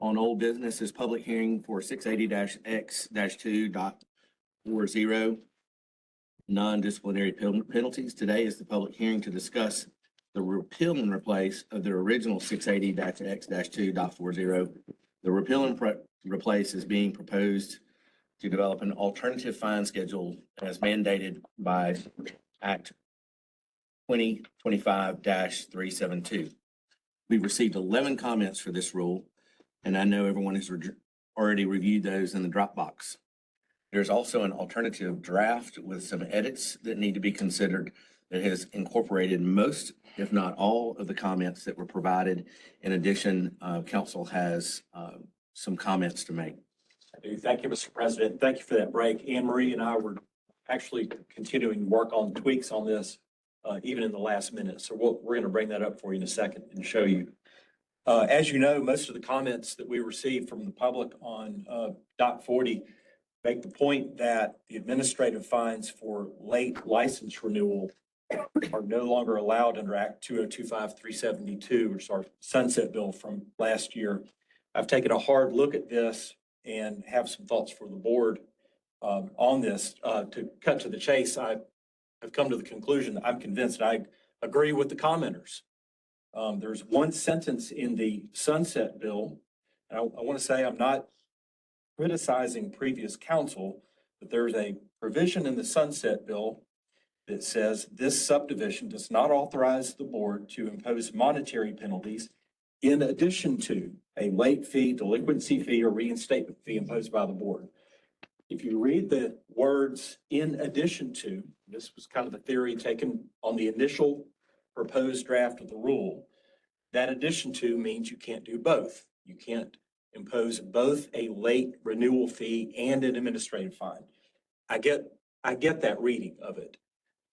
old business is public hearing for 680-X-2.40 non-disciplinary penalties. Today is the public hearing to discuss the repeal and replace of the original 680-X-2.40. The repeal and replace is being proposed to develop an alternative fine schedule as mandated by Act 2025-372. We've received 11 comments for this rule, and I know everyone has already reviewed those in the Dropbox. There's also an alternative draft with some edits that need to be considered that has incorporated most, if not all, of the comments that were provided. In addition, council has some comments to make. I do. Thank you, Mr. President. Thank you for that break. Anne Marie and I were actually continuing to work on tweaks on this, even in the last minute. So we're going to bring that up for you in a second and show you. As you know, most of the comments that we received from the public on Dot 40 make the point that the administrative fines for late license renewal are no longer allowed under Act 2025-372, which is our sunset bill from last year. I've taken a hard look at this and have some thoughts for the board on this. To cut to the chase, I have come to the conclusion that I'm convinced I agree with the commenters. There's one sentence in the sunset bill, and I want to say I'm not criticizing previous council, but there's a provision in the sunset bill that says this subdivision does not authorize the board to impose monetary penalties in addition to a late fee, delinquency fee, or reinstatement fee imposed by the board. If you read the words "in addition to," this was kind of the theory taken on the initial proposed draft of the rule, that addition to means you can't do both. You can't impose both a late renewal fee and an administrative fine. I get that reading of it.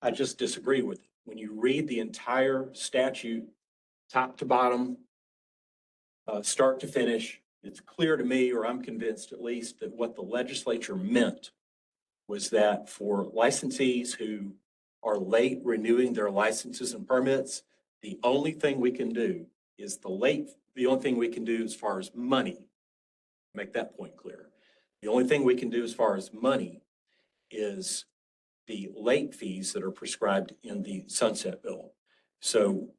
I just disagree with it. When you read the entire statute, top to bottom, start to finish, it's clear to me, or I'm convinced at least, that what the legislature meant was that for licensees who are late renewing their licenses and permits, the only thing we can do is the only thing we can do as far as money, make that point clear. The only thing we can do as far as money is the late fees that are prescribed in the sunset bill. So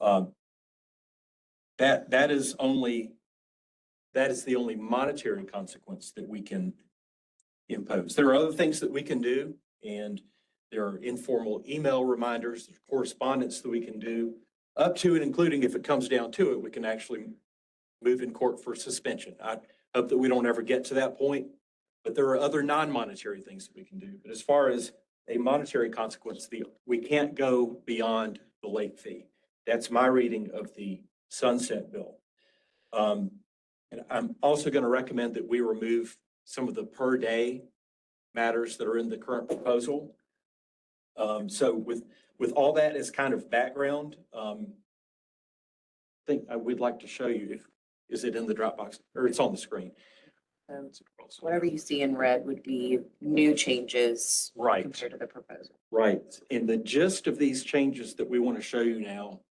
that is the only monetary consequence that we can impose. There are other things that we can do, and there are informal email reminders, there's correspondence that we can do, up to and including, if it comes down to it, we can actually move in court for suspension. I hope that we don't ever get to that point, but there are other non-monetary things that we can do. But as far as a monetary consequence, we can't go beyond the late fee. That's my reading of the sunset bill. And I'm also going to recommend that we remove some of the per day matters that are in the current proposal. So with all that as kind of background, I think I would like to show you is it in the Dropbox or it's on the screen. Whatever you see in red would be new changes. Right. Compared to the proposal. Right. And the gist of these changes that we want to show you now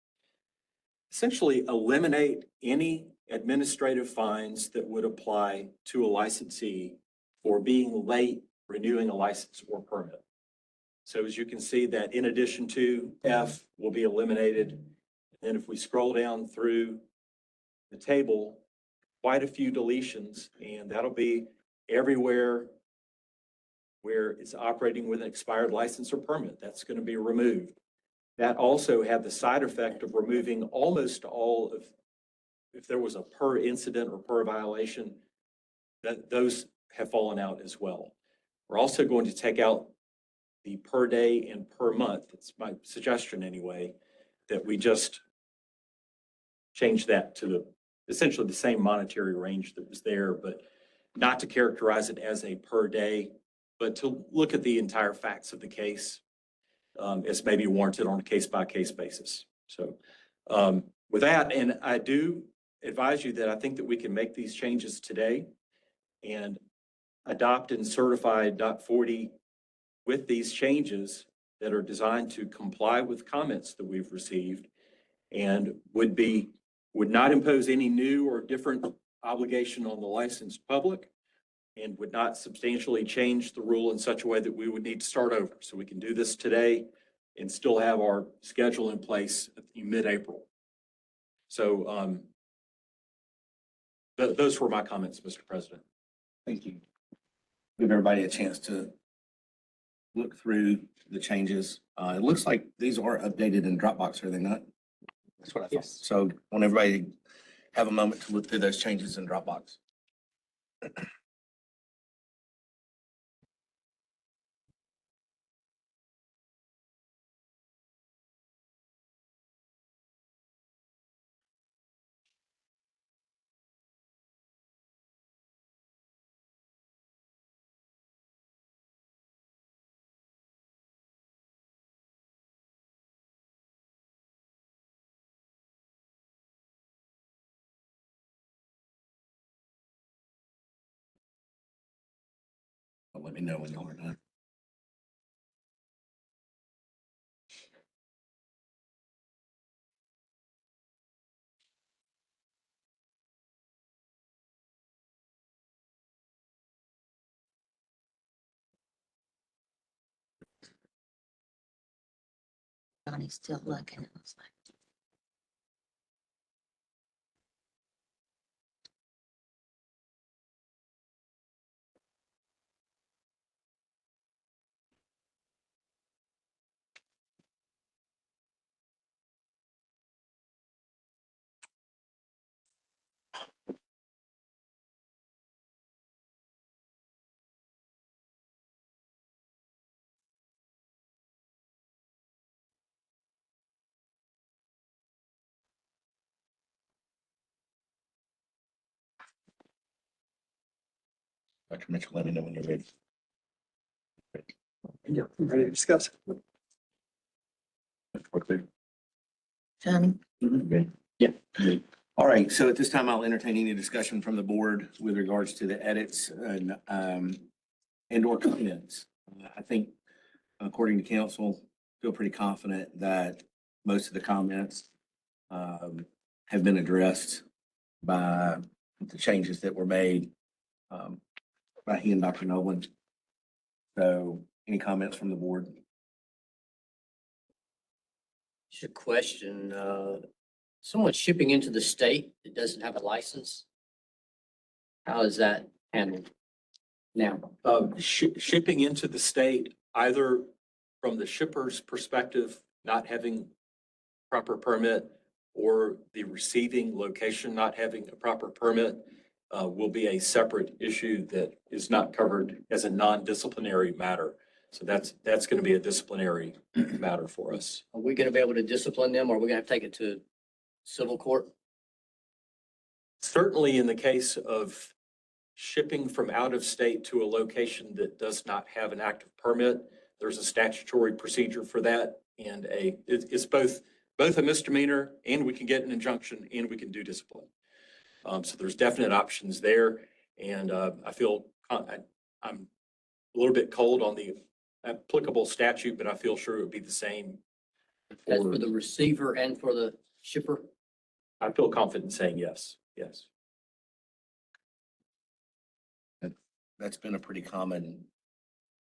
essentially eliminate any administrative fines that would apply to a licensee for being late renewing a license or permit. So as you can see, that in addition to F will be eliminated. And if we scroll down through the table, quite a few deletions, and that'll be everywhere where it's operating with an expired license or permit. That's going to be removed. That also had the side effect of removing almost all of if there was a per incident or per violation, those have fallen out as well. We're also going to take out the per day and per month. It's my suggestion anyway, that we just change that to essentially the same monetary range that was there, but not to characterize it as a per day, but to look at the entire facts of the case as maybe warranted on a case-by-case basis. So with that, and I do advise you that I think that we can make these changes today and adopt and certify .40 with these changes that are designed to comply with comments that we've received and would not impose any new or different obligation on the licensed public and would not substantially change the rule in such a way that we would need to start over. So we can do this today and still have our schedule in place in mid-April. So those were my comments, Mr. President. Thank you. Give everybody a chance to look through the changes. It looks like these are updated in Dropbox, are they not? That's what I thought. Yes. So I want everybody to have a moment to look through those changes in Dropbox. Let me know when y'all are done. Johnny's still looking. It looks like. Dr. Mitchell, let me know when you're ready. Yeah, I'm ready to discuss. Johnny? Yeah. All right, so at this time, I'll entertain any discussion from the board with regards to the edits and or comments. I think according to council, feel pretty confident that most of the comments have been addressed by the changes that were made by he and Dr. Nolan. So any comments from the board? Just a question, someone shipping into the state that doesn't have a license, how is that handled now? Shipping into the state, either from the shipper's perspective, not having proper permit, or the receiving location not having a proper permit, will be a separate issue that is not covered as a non-disciplinary matter. So that's going to be a disciplinary matter for us. Are we gonna be able to discipline them, or are we gonna have to take it to civil court? Certainly in the case of shipping from out of state to a location that does not have an active permit, there's a statutory procedure for that. And it's both a misdemeanor, and we can get an injunction, and we can do discipline. So there's definite options there. And I feel I'm a little bit cold on the applicable statute, but I feel sure it would be the same. As for the receiver and for the shipper? I feel confident saying yes, yes. That's been a pretty common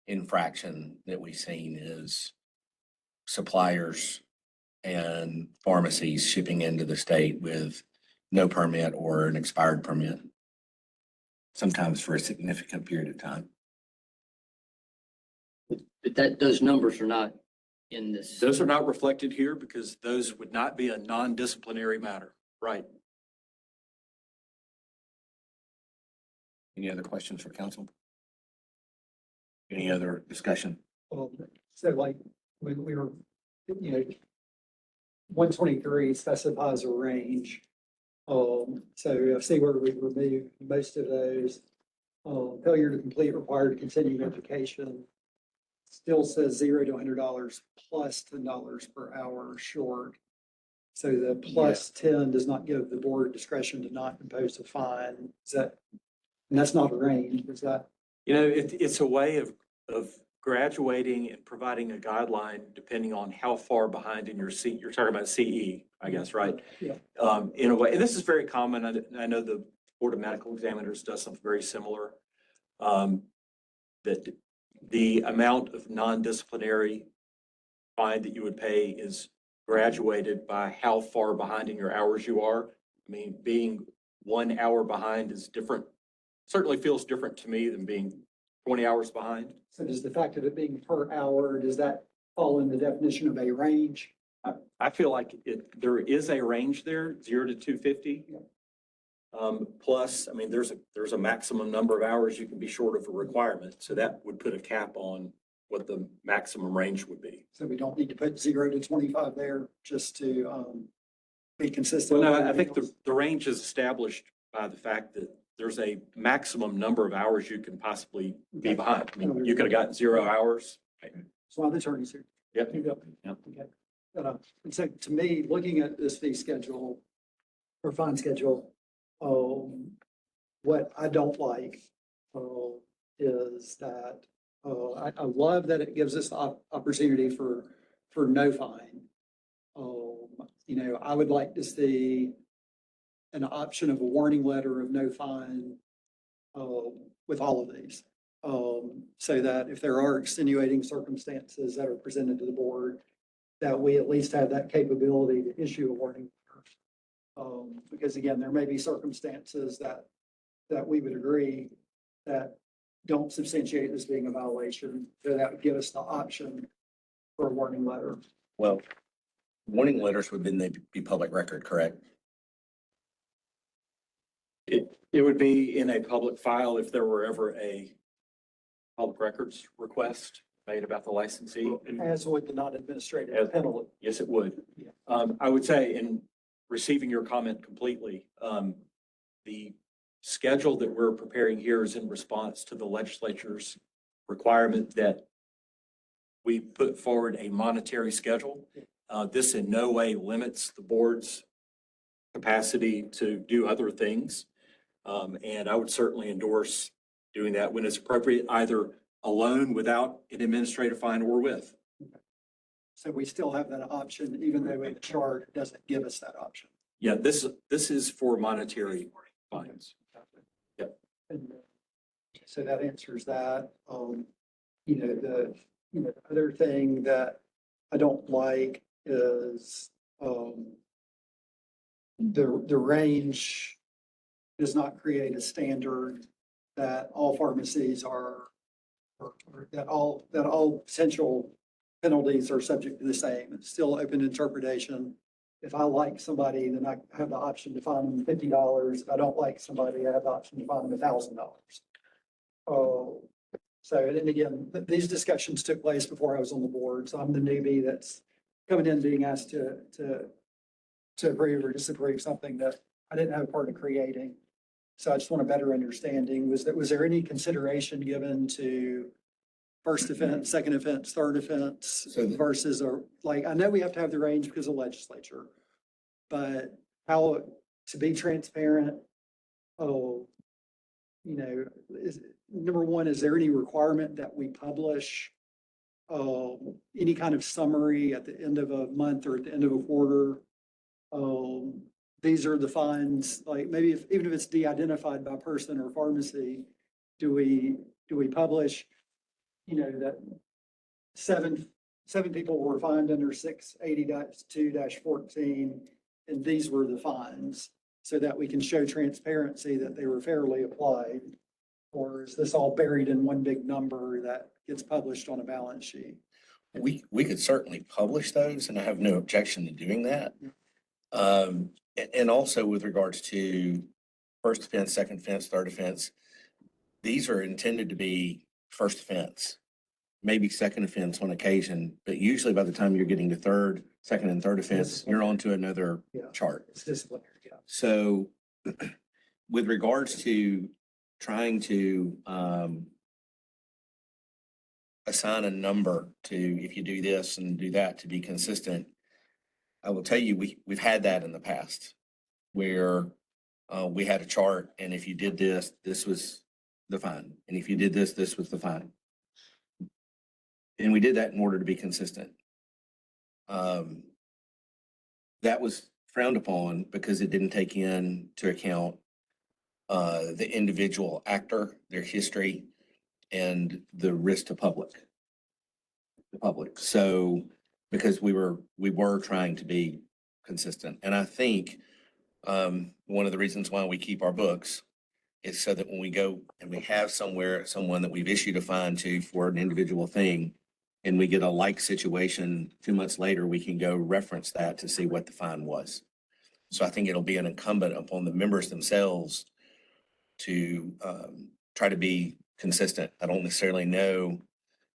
infraction that we've seen is suppliers and pharmacies shipping into the state with no permit or an expired permit, sometimes for a significant period of time. But those numbers are not in this. Those are not reflected here because those would not be a non-disciplinary matter, right? Any other questions for council? Any other discussion? So like, when we were, 123 specifies a range. So I see where we removed most of those. Failure to complete required continuing education still says $0 to $100 plus $10 per hour short. So the plus 10 does not give the board discretion to not impose a fine. Is that, and that's not a range, is that? It's a way of graduating and providing a guideline depending on how far behind in your seat. You're talking about CE, I guess, right? Yeah. In a way, and this is very common. I know the Board of Medical Examiners does something very similar. That the amount of non-disciplinary fine that you would pay is graduated by how far behind in your hours you are. I mean, being 1 hour behind is different, certainly feels different to me than being 20 hours behind. So does the fact of it being per hour, does that fall in the definition of a range? I feel like there is a range there, 0 to 250. Plus, I mean, there's a maximum number of hours you can be short of a requirement. So that would put a cap on what the maximum range would be. So we don't need to put 0 to 25 there just to be consistent. Well, no, I think the range is established by the fact that there's a maximum number of hours you can possibly be behind. I mean, you could have gotten 0 hours. So I'm the attorney's here. Yep. Yep. Yep. Okay. And so to me, looking at this fee schedule or fine schedule, what I don't like is that I love that it gives us the opportunity for no fine. I would like to see an option of a warning letter of no fine with all of these. So that if there are extenuating circumstances that are presented to the board, that we at least have that capability to issue a warning. Because again, there may be circumstances that we would agree that don't substantiate this being a violation, so that would give us the option for a warning letter. Well, warning letters would then be public record, correct? It would be in a public file if there were ever a public records request made about the licensee. As with the non-administrative penalty. Yes, it would. Yeah. I would say in receiving your comment completely, the schedule that we're preparing here is in response to the legislature's requirement that we put forward a monetary schedule. This in no way limits the board's capacity to do other things. And I would certainly endorse doing that when it's appropriate, either alone without an administrative fine or with. So we still have that option, even though in the chart it doesn't give us that option. Yeah, this is for monetary fines. Yep. And so that answers that. The other thing that I don't like is the range does not create a standard that all pharmacies are, or that all potential penalties are subject to the same. It's still open interpretation. If I like somebody, then I have the option to fine them $50. If I don't like somebody, I have the option to fine them $1,000. So, and again, these discussions took place before I was on the board. So I'm the newbie that's coming in being asked to approve or disapprove something that I didn't have a part of creating. So I just want a better understanding. Was there any consideration given to first offense, second offense, third offense versus I know we have to have the range because of legislature, but how to be transparent? Number one, is there any requirement that we publish any kind of summary at the end of a month or at the end of a quarter? These are the fines, like maybe even if it's de-identified by person or pharmacy, do we publish, that seven people were fined under 680-2-14, and these were the fines, so that we can show transparency that they were fairly applied? Or is this all buried in one big number that gets published on a balance sheet? We could certainly publish those, and I have no objection to doing that. And also with regards to first offense, second offense, third offense, these are intended to be first offense, maybe second offense on occasion, but usually by the time you're getting to second and third offense, you're on to another Yeah. chart. It's disciplinary, yeah. So with regards to trying to assign a number to, if you do this and do that to be consistent, I will tell you, we've had that in the past where we had a chart, and if you did this, this was the fine. And if you did this, this was the fine. And we did that in order to be consistent. That was frowned upon because it didn't take into account the individual actor, their history, and the risk to the public. So, because we were trying to be consistent. And I think one of the reasons why we keep our books is so that when we go and we have someone that we've issued a fine to for an individual thing, and we get a like situation 2 months later, we can go reference that to see what the fine was. So I think it'll be an incumbent upon the members themselves to try to be consistent. I don't necessarily know,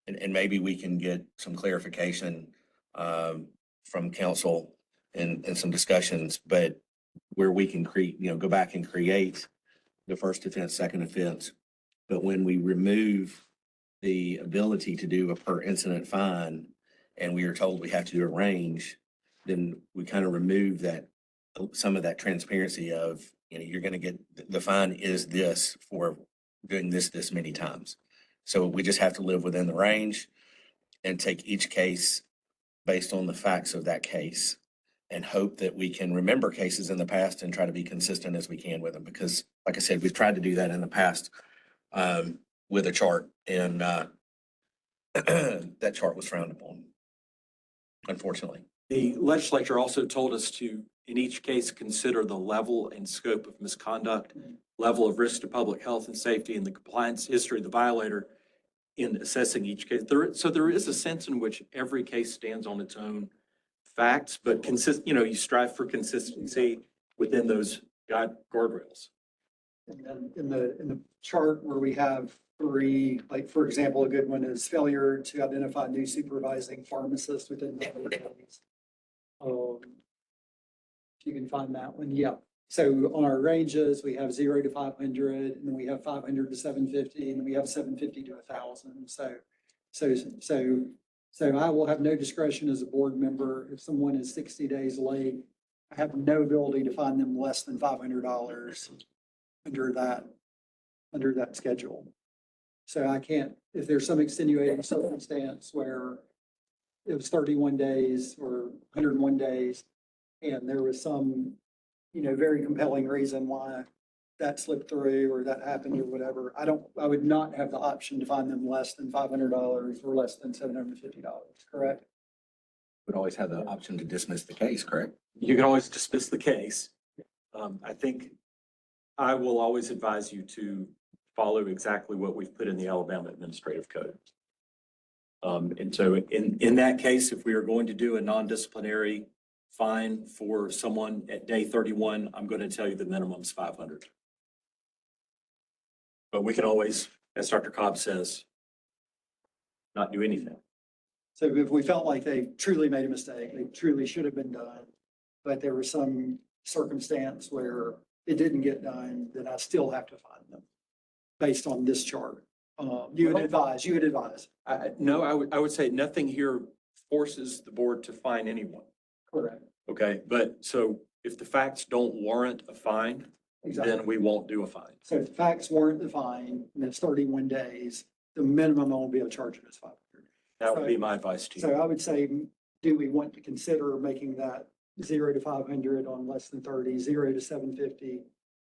and maybe we can get some clarification from council and some discussions, but where we can create, go back and create the first offense, second offense. But when we remove the ability to do a per incident fine, and we are told we have to do a range, then we kind of remove that, some of that transparency of, you're going to get, the fine is this for doing this many times. So we just have to live within the range and take each case based on the facts of that case and hope that we can remember cases in the past and try to be consistent as we can with them. Because like I said, we've tried to do that in the past with a chart, and that chart was frowned upon, unfortunately. The legislature also told us to, in each case, consider the level and scope of misconduct, level of risk to public health and safety, and the compliance history of the violator in assessing each case. So there is a sense in which every case stands on its own facts, but you strive for consistency within those guardrails. And then in the chart where we have three, like, for example, a good one is failure to identify new supervising pharmacists within 90 days. If you can find that one, yeah. So on our ranges, we have 0 to 500, and then we have 500 to 750, and then we have 750 to 1,000. So I will have no discretion as a board member. If someone is 60 days late, I have no ability to find them less than $500 under that schedule. So I can't, if there's some extenuating circumstance where it was 31 days or 101 days, and there was some, very compelling reason why that slipped through or that happened or whatever, I would not have the option to find them less than $500 or less than $750, correct? Would always have the option to dismiss the case, correct? You can always dismiss the case. I think I will always advise you to follow exactly what we've put in the Alabama Administrative Code. And so in that case, if we are going to do a non-disciplinary fine for someone at day 31, I'm going to tell you the minimum is 500. But we can always, as Dr. Cobb says, not do anything. So if we felt like they truly made a mistake, they truly should have been done, but there was some circumstance where it didn't get done, then I still have to find them based on this chart. You would advise. No, I would say nothing here forces the board to fine anyone. Correct. Okay, but so if the facts don't warrant a fine, then we won't do a fine. So if the facts warrant the fine, and it's 31 days, the minimum I'll be able to charge it is 500. That would be my advice to you. So I would say, do we want to consider making that 0 to 500 on less than 30, 0 to 750,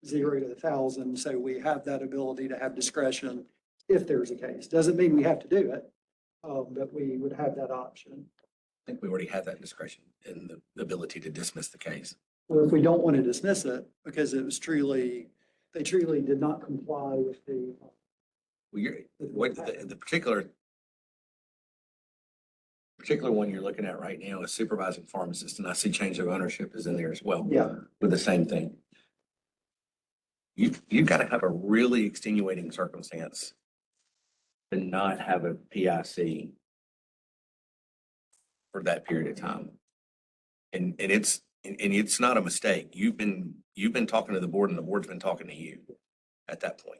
0 to 1,000? So we have that ability to have discretion if there's a case. Doesn't mean we have to do it, but we would have that option. I think we already have that discretion and the ability to dismiss the case. Or if we don't want to dismiss it because it was they truly did not comply with the. Well, the particular one you're looking at right now is supervising pharmacist, and I see change of ownership is in there as well. Yeah. With the same thing. you've got to have a really extenuating circumstance to not have a PIC for that period of time. And it's not a mistake. You've been talking to the board and the board's been talking to you at that point.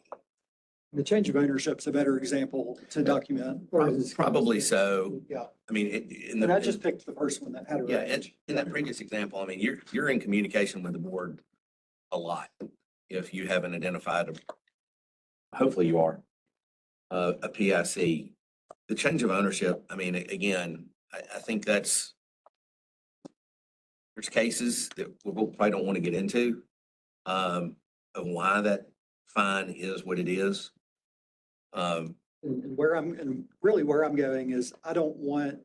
The change of ownership is a better example to document. Probably so. Yeah, I mean, and I just picked the first one that had a yeah, range. in that previous example, I mean, you're in communication with the board a lot. If you haven't identified, hopefully you are, a PIC. The change of ownership, I mean, again, I think there's cases that we probably don't want to get into, of why that fine is what it is. And really where I'm going is I don't want,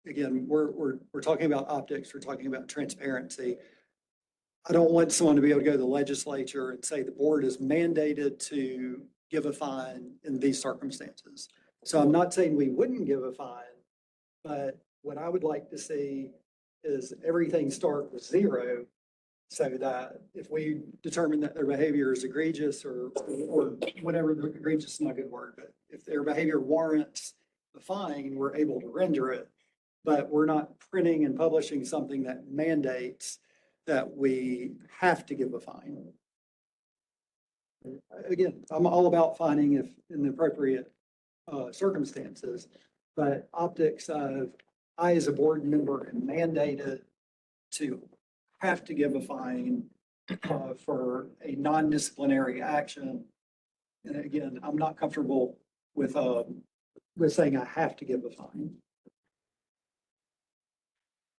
again, we're talking about optics, we're talking about transparency. I don't want someone to be able to go to the legislature and say the board is mandated to give a fine in these circumstances. So I'm not saying we wouldn't give a fine, but what I would like to see is everything start with zero, so that if we determine that their behavior is egregious or whatever, egregious is not a good word, but if their behavior warrants a fine, we're able to render it. But we're not printing and publishing something that mandates that we have to give a fine. Again, I'm all about fining if in the appropriate circumstances, but optics of I as a board member am mandated to have to give a fine for a non-disciplinary action. And again, I'm not comfortable with saying I have to give a fine.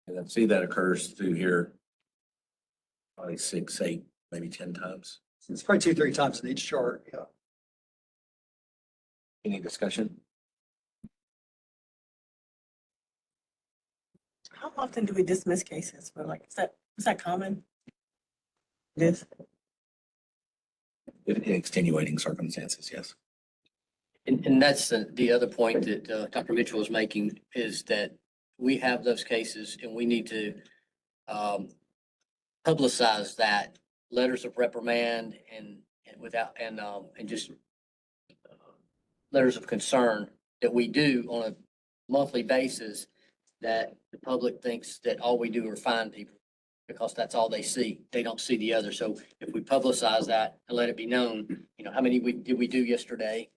And I see that occurs through here probably 6, 8, maybe 10 times. It's probably 2, 3 times in each chart, yeah. Any discussion? How often do we dismiss cases? Or like, is that common? It is. In extenuating circumstances, yes. And that's the other point that Dr. Mitchell is making, is that we have those cases and we need to publicize that, letters of reprimand and just letters of concern that we do on a monthly basis, that the public thinks that all we do are fine people because that's all they see. They don't see the other. So if we publicize that and let it be known, how many did we do yesterday?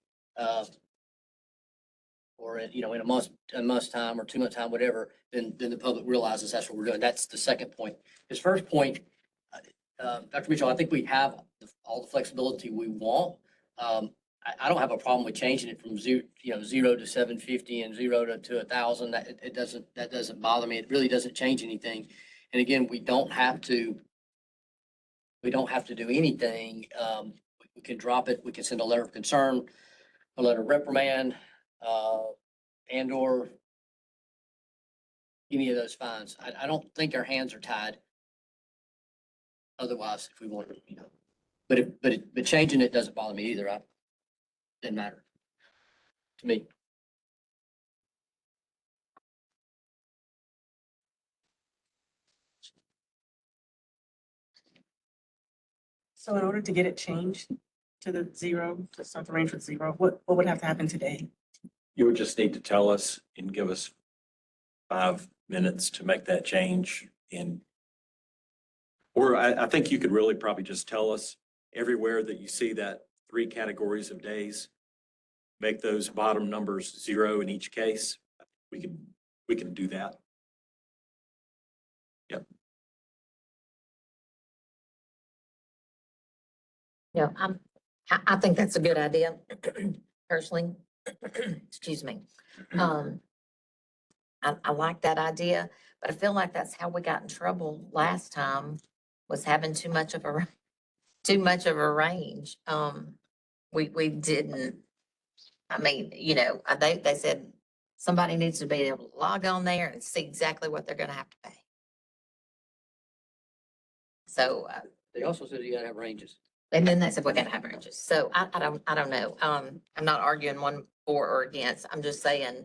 Or, in a month's time or 2 months time, whatever, then the public realizes that's what we're doing. That's the second point. His first point, Dr. Mitchell, I think we have all the flexibility we want. I don't have a problem with changing it from 0 to 750 and 0 to 1,000. That doesn't bother me. It really doesn't change anything. And again, we don't have to do anything. We can drop it. We can send a letter of concern, a letter of reprimand, and or any of those fines. I don't think our hands are tied. Otherwise, if we want to, but changing it doesn't bother me either. Doesn't matter to me. So in order to get it changed to the 0, to start the range with 0, what would have to happen today? You would just need to tell us and give us 5 minutes to make that change. Or I think you could really probably just tell us everywhere that you see that 3 categories of days, make those bottom numbers 0 in each case. We can do that. Yep. Yeah, I think that's a good idea, personally. Excuse me. I like that idea, but I feel like that's how we got in trouble last time, was having too much of a range. We didn't, I mean, they said somebody needs to be able to log on there and see exactly what they're gonna have to pay. So, They also said you gotta have ranges. and then they said we're gonna have ranges. So I don't know. I'm not arguing one for or against. I'm just saying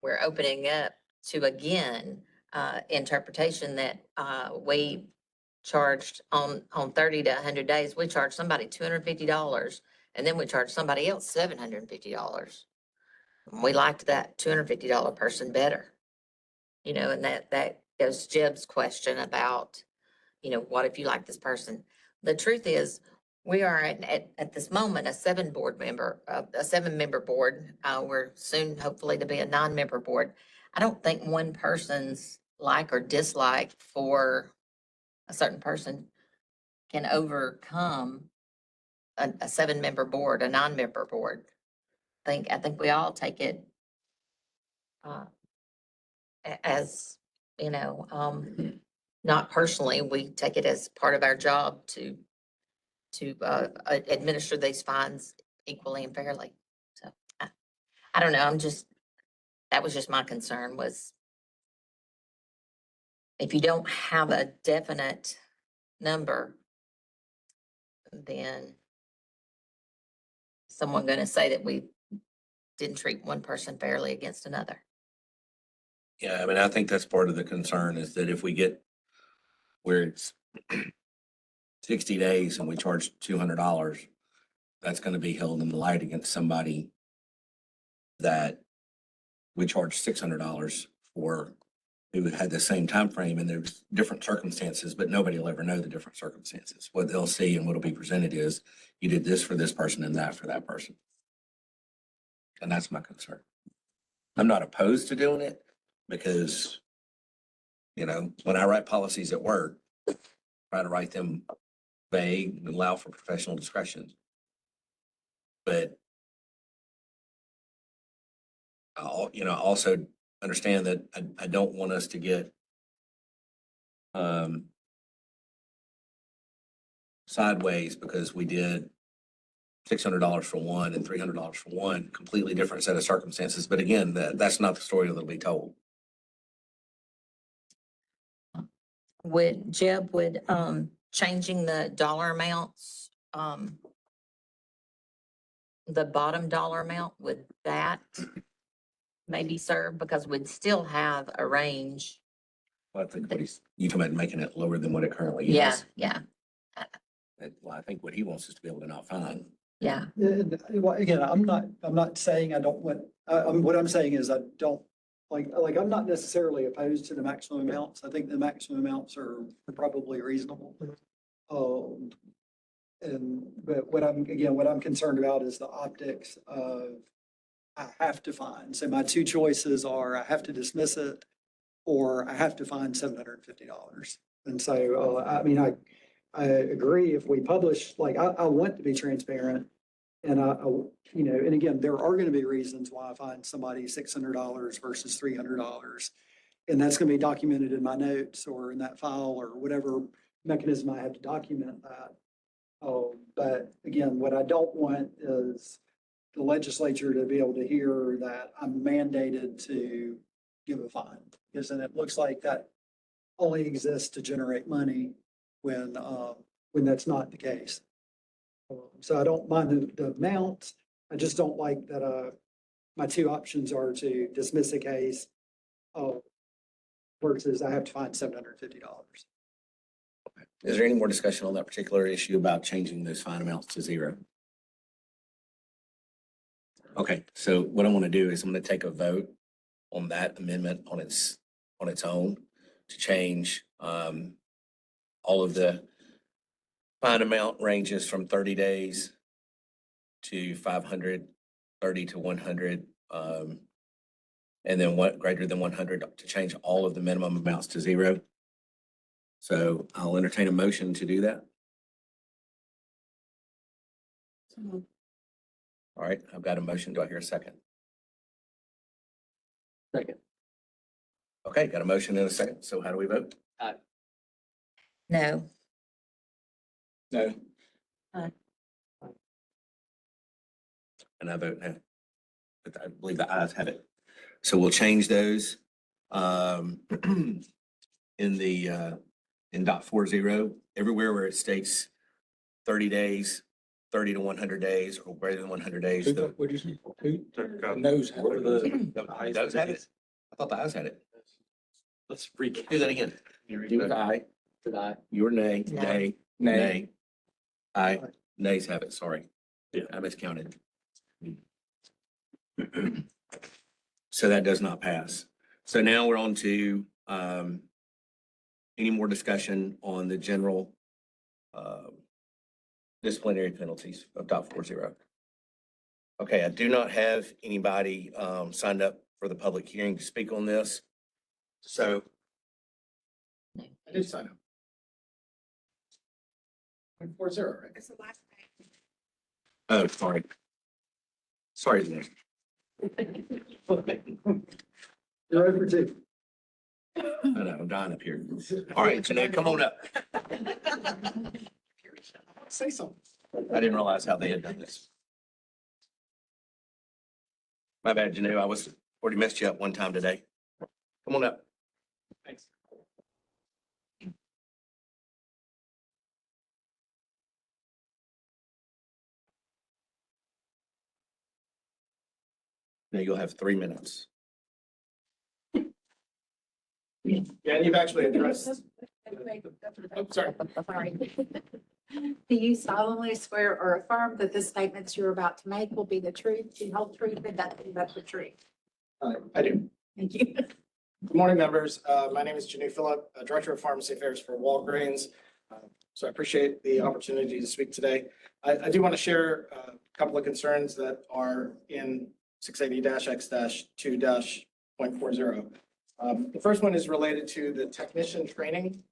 we're opening up to, again, interpretation that we charged on 30 to 100 days, we charge somebody $250 and then we charge somebody else $750. We liked that $250 person better. You know, and that goes to Jeb's question about, you know, what if you like this person? The truth is, we are at this moment, a 7-member board. We're soon hopefully to be a 9-member board. I don't think one person's like or dislike for a certain person can overcome a 7-member board, a 9-member board. I think we all take it as, you know, not personally, we take it as part of our job to administer these fines equally and fairly. So I don't know. That was just my concern was if you don't have a definite number, then someone going to say that we didn't treat one person fairly against another. Yeah, I mean, I think that's part of the concern is that if we get where it's 60 days and we charge $200, that's going to be held in the light against somebody that we charge $600 for, who had the same time frame, and there's different circumstances, but nobody will ever know the different circumstances. What they'll see and what'll be presented is you did this for this person and that for that person. And that's my concern. I'm not opposed to doing it because, you know, when I write policies at work, try to write them vague and allow for professional discretion. But I'll, you know, also understand that I don't want us to get sideways because we did $600 for one and $300 for one, completely different set of circumstances. But again, that's not the story that'll be told. Jeb, would changing the dollar amounts, the bottom dollar amount, would that maybe serve? Because we'd still have a range. Well, I think you talking about making it lower than what it currently is. Yeah. Well, I think what he wants is to be able to not fine. Yeah. Well, again, I'm not saying I don't want, what I'm saying is I don't, like, I'm not necessarily opposed to the maximum amounts. I think the maximum amounts are probably reasonable. But what I'm concerned about is the optics of I have to fine. So my two choices are I have to dismiss it or I have to fine $750. And so, I mean, I agree if we publish, like, I want to be transparent. And you know, and again, there are going to be reasons why I find somebody $600 versus $300. And that's going to be documented in my notes or in that file or whatever mechanism I have to document that. But again, what I don't want is the legislature to be able to hear that I'm mandated to give a fine. Because then it looks like that only exists to generate money when that's not the case. So I don't mind the amount. I just don't like that, my two options are to dismiss a case, versus I have to find $750. Is there any more discussion on that particular issue about changing those fine amounts to zero? Okay, so what I want to do is I'm going to take a vote on that amendment on its own to change all of the fine amount ranges from 30 days to 500, 30 to 100, and then what greater than 100 to change all of the minimum amounts to zero. So I'll entertain a motion to do that. All right, I've got a motion. Do I hear a second? Second. Okay, got a motion and a second. So how do we vote? No. No. And I vote no. But I believe the ayes have it. So we'll change those in .40, everywhere where it states 30 days, 30 to 100 days, or greater than 100 days. What'd you say? Who? Knows. The ayes had it. I thought the ayes had it. Let's recap. Do that again. Do the aye. Did I? Your nay, No. nay, Nay. nay. Aye, nays have it, sorry. Yeah. I miscounted. So that does not pass. So now we're on to, any more discussion on the general, disciplinary penalties of .40? Okay, I do not have anybody, signed up for the public hearing to speak on this. So I did sign up. 0.40, right? It's the last name. oh, sorry. Sorry, Nick. You're over two. I know, I'm dying up here. All right, Janae, come on up. Say something. I didn't realize how they had done this. My bad, Janae, I already messed you up one time today. Come on up. Thanks. Now you'll have 3 minutes. Yeah, and you've actually addressed. Oh, sorry. Sorry. Do you solemnly swear or affirm that the statements you're about to make will be the truth, the whole truth, and nothing but the truth? I do. Thank you. Good morning, members. My name is Janu Phillip, Director of Pharmacy Affairs for Walgreens. So I appreciate the opportunity to speak today. I do want to share a couple of concerns that are in 680-X-2-.40. The first one is related to the technician training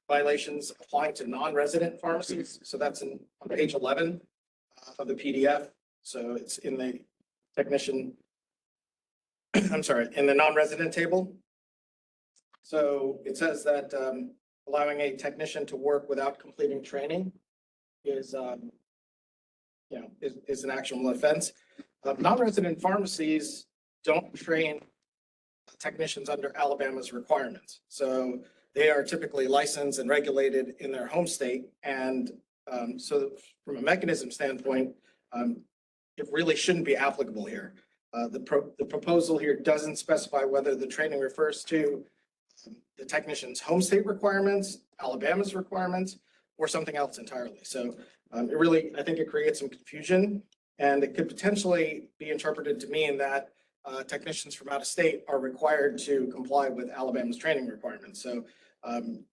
violations applying to non-resident pharmacies. So that's on page 11 of the PDF. So it's in the technician, I'm sorry, in the non-resident table. So it says that allowing a technician to work without completing training is, is an actionable offense. Non-resident pharmacies don't train technicians under Alabama's requirements. So they are typically licensed and regulated in their home state. And so from a mechanism standpoint, it really shouldn't be applicable here. The proposal here doesn't specify whether the training refers to the technician's home state requirements, Alabama's requirements, or something else entirely. So it really, I think it creates some confusion, and it could potentially be interpreted to mean that technicians from out of state are required to comply with Alabama's training requirements. So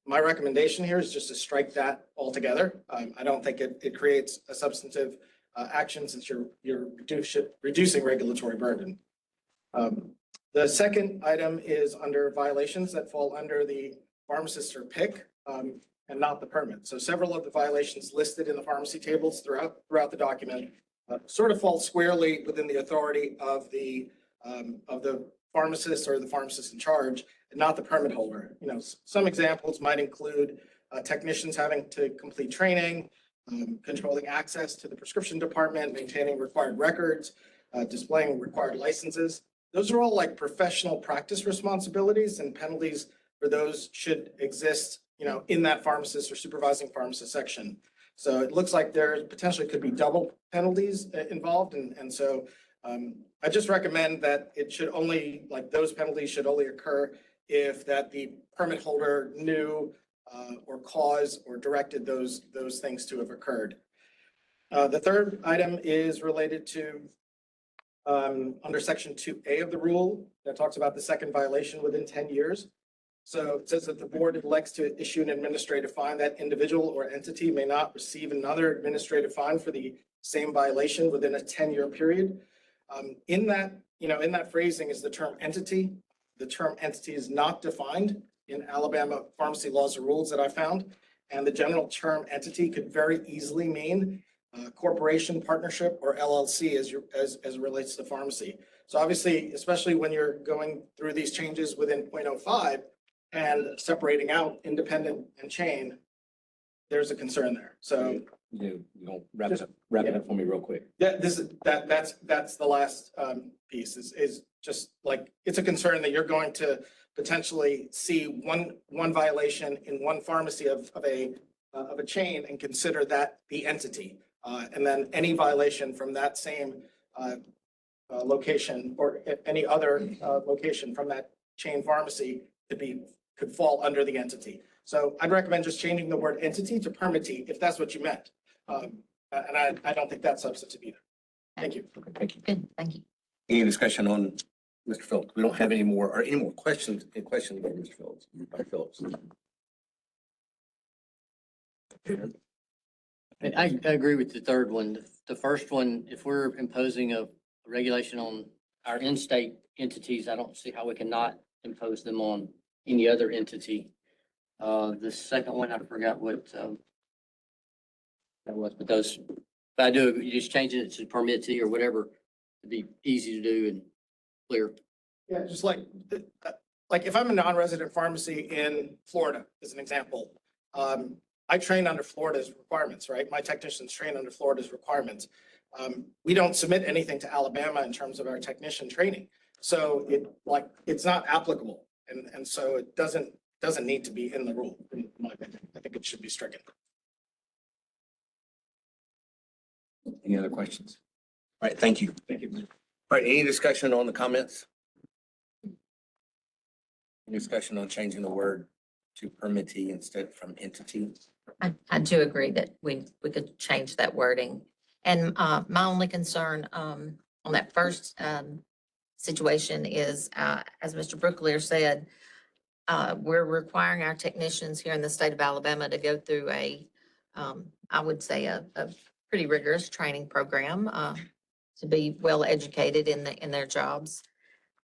my recommendation here is just to strike that altogether. I don't think it creates a substantive action since you're reducing regulatory burden. The second item is under violations that fall under the pharmacist or PIC and not the permit. So several of the violations listed in the pharmacy tables throughout the document sort of fall squarely within the authority of the pharmacist or the pharmacist in charge, and not the permit holder. You know, some examples might include technicians having to complete training, controlling access to the prescription department, maintaining required records, displaying required licenses. Those are all like professional practice responsibilities, and penalties for those should exist, you know, in that pharmacist or supervising pharmacist section. So it looks like there potentially could be double penalties involved. And so I just recommend that it should only, like those penalties should only occur if that the permit holder knew or caused or directed those things to have occurred. The third item is related to under section 2A of the rule that talks about the second violation within 10 years. So it says that the board elects to issue an administrative fine. That individual or entity may not receive another administrative fine for the same violation within a 10-year period. In that phrasing is the term entity. The term entity is not defined in Alabama pharmacy laws or rules that I found. And the general term entity could very easily mean corporation, partnership, or LLC as it relates to pharmacy. So obviously, especially when you're going through these changes within 0.05 and separating out independent and chain, there's a concern there. So You know, wrap it up for me real quick. that's the last piece is just like, it's a concern that you're going to potentially see one violation in one pharmacy of a chain and consider that the entity. And then any violation from that same location or any other location from that chain pharmacy could fall under the entity. So I'd recommend just changing the word entity to permittee, if that's what you meant. And I don't think that's substantive either. Thank you. Thank you. Good, thank you. Any discussion on Mr. Phillips? We don't have any more, or any more questions, any questions about Mr. Phillips, Dr. Phillips? I agree with the third one. The first one, if we're imposing a regulation on our in-state entities, I don't see how we cannot impose them on any other entity. The second one, I forgot what, that was, but those, if I do, you just changing it to permittee or whatever, it'd be easy to do and clear. Yeah, just like if I'm a non-resident pharmacy in Florida, as an example, I train under Florida's requirements, right? My technicians train under Florida's requirements. We don't submit anything to Alabama in terms of our technician training. So it's not applicable. And so it doesn't need to be in the rule, in my opinion. I think it should be stricken. Any other questions? All right, thank you. Thank you. All right, any discussion on the comments? Any discussion on changing the word to permittee instead from entity? I do agree that we could change that wording. And my only concern on that first situation is, as Mr. Brooklier said, we're requiring our technicians here in the state of Alabama to go through I would say a pretty rigorous training program to be well educated in their jobs.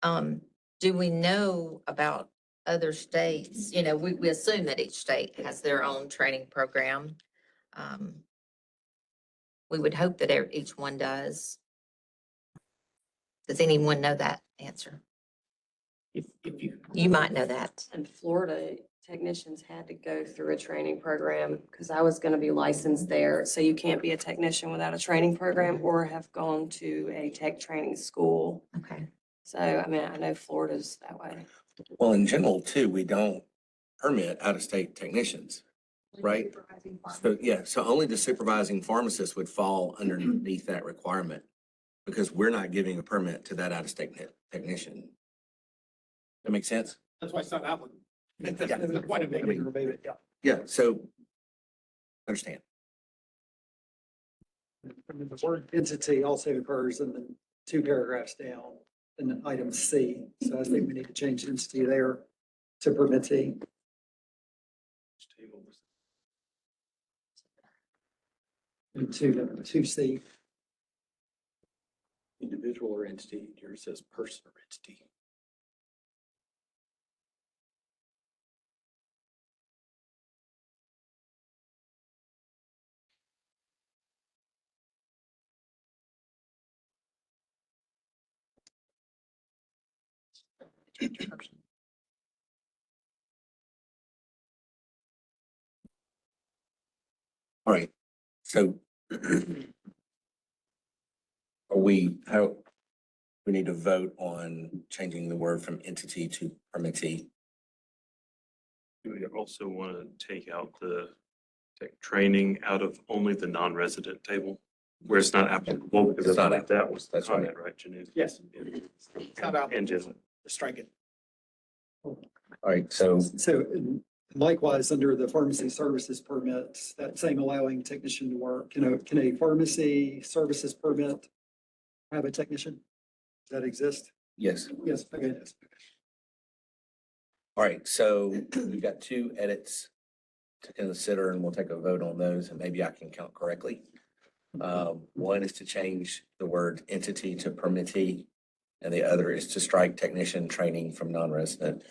Do we know about other states? You know, we assume that each state has their own training program. We would hope that each one does. Does anyone know that answer? If You might know that. In Florida, technicians had to go through a training program because I was going to be licensed there. So you can't be a technician without a training program or have gone to a tech training school. Okay. So, I mean, I know Florida's that way. Well, in general too, we don't permit out-of-state technicians, right? So, yeah, so only the supervising pharmacist would fall underneath that requirement because we're not giving a permit to that out-of-state technician. That make sense? That's why it's not applicable. That's the point of making it remove it, yeah. Yeah, so understand. The word entity also occurs in the 2 paragraphs down in the item C. So I think we need to change entity there to permittee. And to C. Individual or entity, yours says person or entity. All right, so how, we need to vote on changing the word from entity to permittee. We also want to take out the tech training out of only the non-resident table where it's not applicable because It's I not thought that was the That's right. comment, right, Janu? Yes. And It's not applicable. just Strike it. All right, so So likewise, under the pharmacy services permits, that same allowing technician to work, can a pharmacy services permit have a technician? Does that exist? yes. Yes, okay, it is. All right, so we've got 2 edits to consider and we'll take a vote on those and maybe I can count correctly. One is to change the word entity to permittee and the other is to strike technician training from non-resident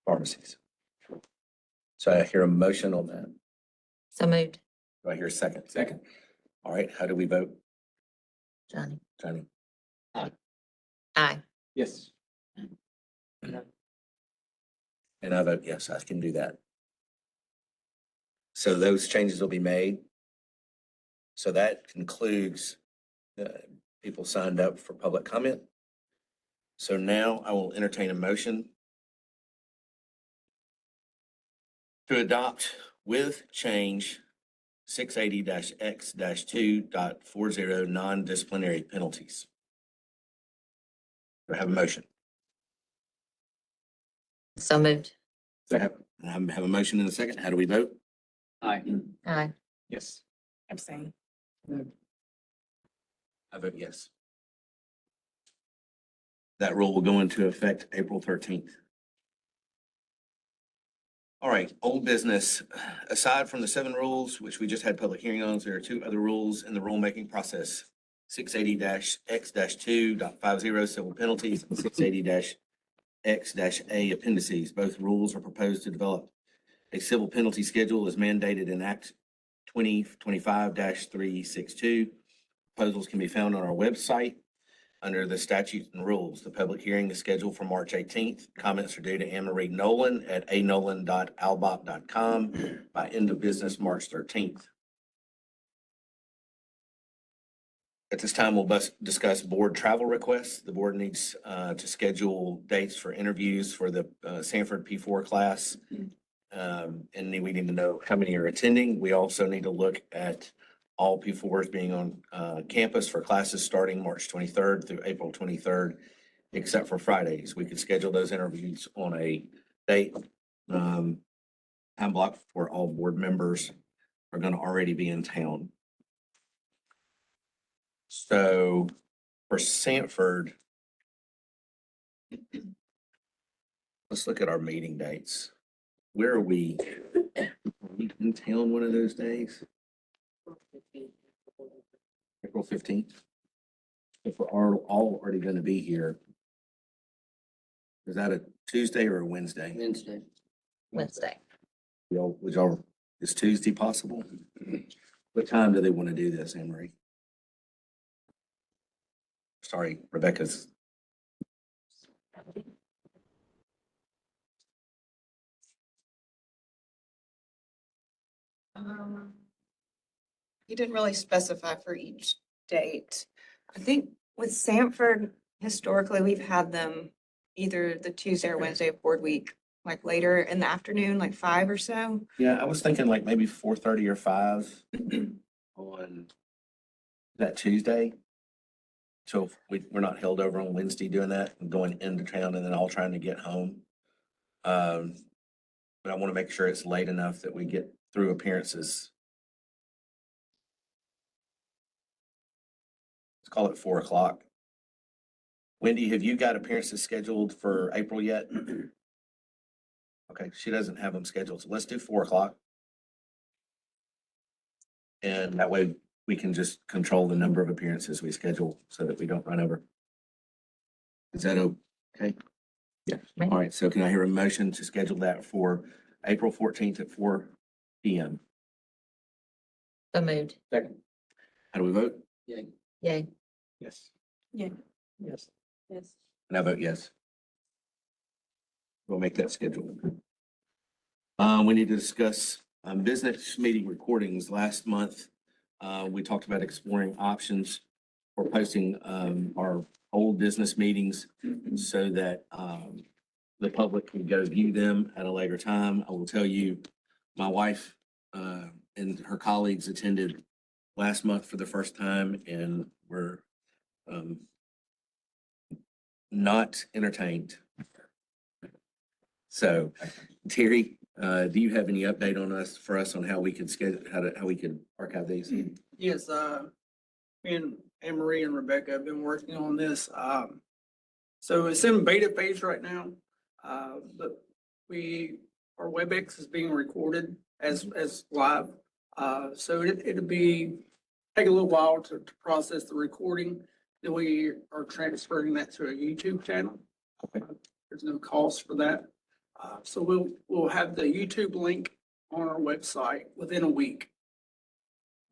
pharmacies. So I hear a motion on that. So moved, Do I hear a second? Second. All right, how do we vote, Johnny. Johnny? Aye. Yes. And I vote yes, I can do that. So those changes will be made. So that concludes the people signed up for public comment. So now I will entertain a motion to adopt with change 680-X-2.40 non-disciplinary penalties. Do I have a motion? So moved. I have a motion and a second. How do we vote? Aye. Aye. Yes. Abstain. I vote yes. That rule will go into effect April 13th. All right, old business. Aside from the 7 rules, which we just had public hearing on, there are 2 other rules in the rulemaking process. 680-X-2.50 civil penalties and 680-X-A appendices. Both rules are proposed to develop a civil penalty schedule as mandated in Act 2025-362. Proposals can be found on our website under the statutes and rules. The public hearing is scheduled for March 18th. Comments are due to Anne Marie Nolan at anolan.albop.com by end of business March 13th. At this time, we'll discuss board travel requests. The board needs to schedule dates for interviews for the Sanford P4 class. And we need to know how many are attending. We also need to look at all P4s being on campus for classes starting March 23rd through April 23rd, except for Fridays. We could schedule those interviews on a date, time block where all board members are going to already be in town. So for Sanford, let's look at our meeting dates. Where are we? Are we in town one of those days? April 15th. If we're all already going to be here, is that a Tuesday or a Wednesday? Wednesday. Wednesday. Is Tuesday possible? What time do they want to do this, Anne Marie? Sorry, Rebecca's. You didn't really specify for each date. I think with Sanford, historically, we've had them either the Tuesday or Wednesday of board week, like later in the afternoon, like 5 or so. Yeah, I was thinking like maybe 4:30 or 5 on that Tuesday. So we're not held over on Wednesday doing that and going into town and then all trying to get home. But I want to make sure it's late enough that we get through appearances. Let's call it 4 o'clock. Wendy, have you got appearances scheduled for April yet? Okay, she doesn't have them scheduled, so let's do 4 o'clock. And that way we can just control the number of appearances we schedule so that we don't run over. Is that okay? Yeah. All right, so can I hear a motion to schedule that for April 14th at 4 p.m.? So moved. Second. How do we vote? Yay. Yay. Yes. Yeah. Yes. Yes. And I vote yes. We'll make that schedule. We need to discuss business meeting recordings. Last month, we talked about exploring options for posting our old business meetings so that the public can go view them at a later time. I will tell you, my wife and her colleagues attended last month for the first time and were not entertained. So, Terry, do you have any update for us on how we could schedule, how we could archive these? Yes, me and Anne Marie and Rebecca have been working on this. So it's in beta phase right now. But our WebEx is being recorded as live. So it'll take a little while to process the recording. Then we are transferring that to a YouTube channel. There's no cost for that. So we'll have the YouTube link on our website within a week.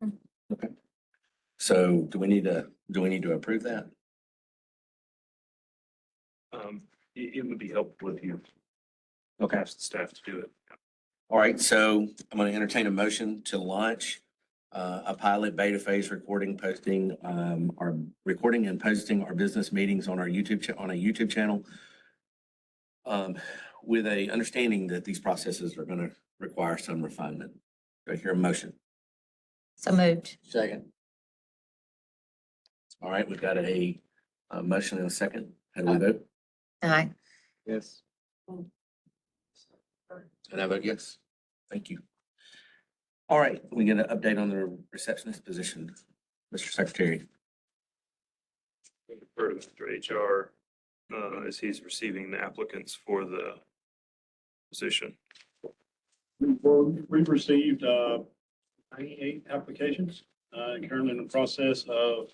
Okay. So do we need to approve that? It would be helpful if you Okay. ask the staff to do it. All right, so I'm going to entertain a motion to launch a pilot beta phase posting and posting our business meetings on our YouTube channel. With a understanding that these processes are going to require some refinement. Do I hear a motion? So moved. Second. All right, we've got a motion and a second. How do we vote? Aye. Yes. And I vote yes. Thank you. All right, we get an update on the receptionist position, Mr. Secretary. Refer to Mr. HR, as he's receiving the applicants for the position. We've received 98 applications, currently in the process of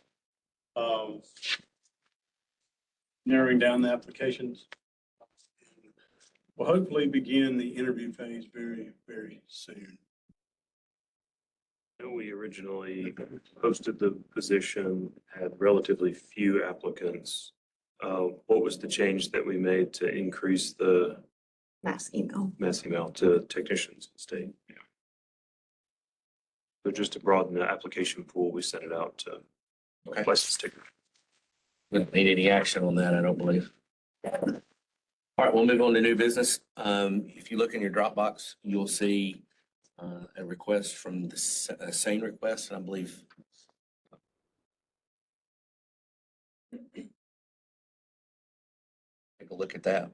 narrowing down the applications. We'll hopefully begin the interview phase very, very soon. I know we originally posted the position, had relatively few applicants. What was the change that we made to increase the Mass email. mass email to technicians instead? Yeah. So just to broaden the application pool, we sent it out to Okay. license takers. We don't need any action on that, I don't believe. All right, we'll move on to new business. If you look in your Dropbox, you'll see a request from the same request, and I believe take a look at that.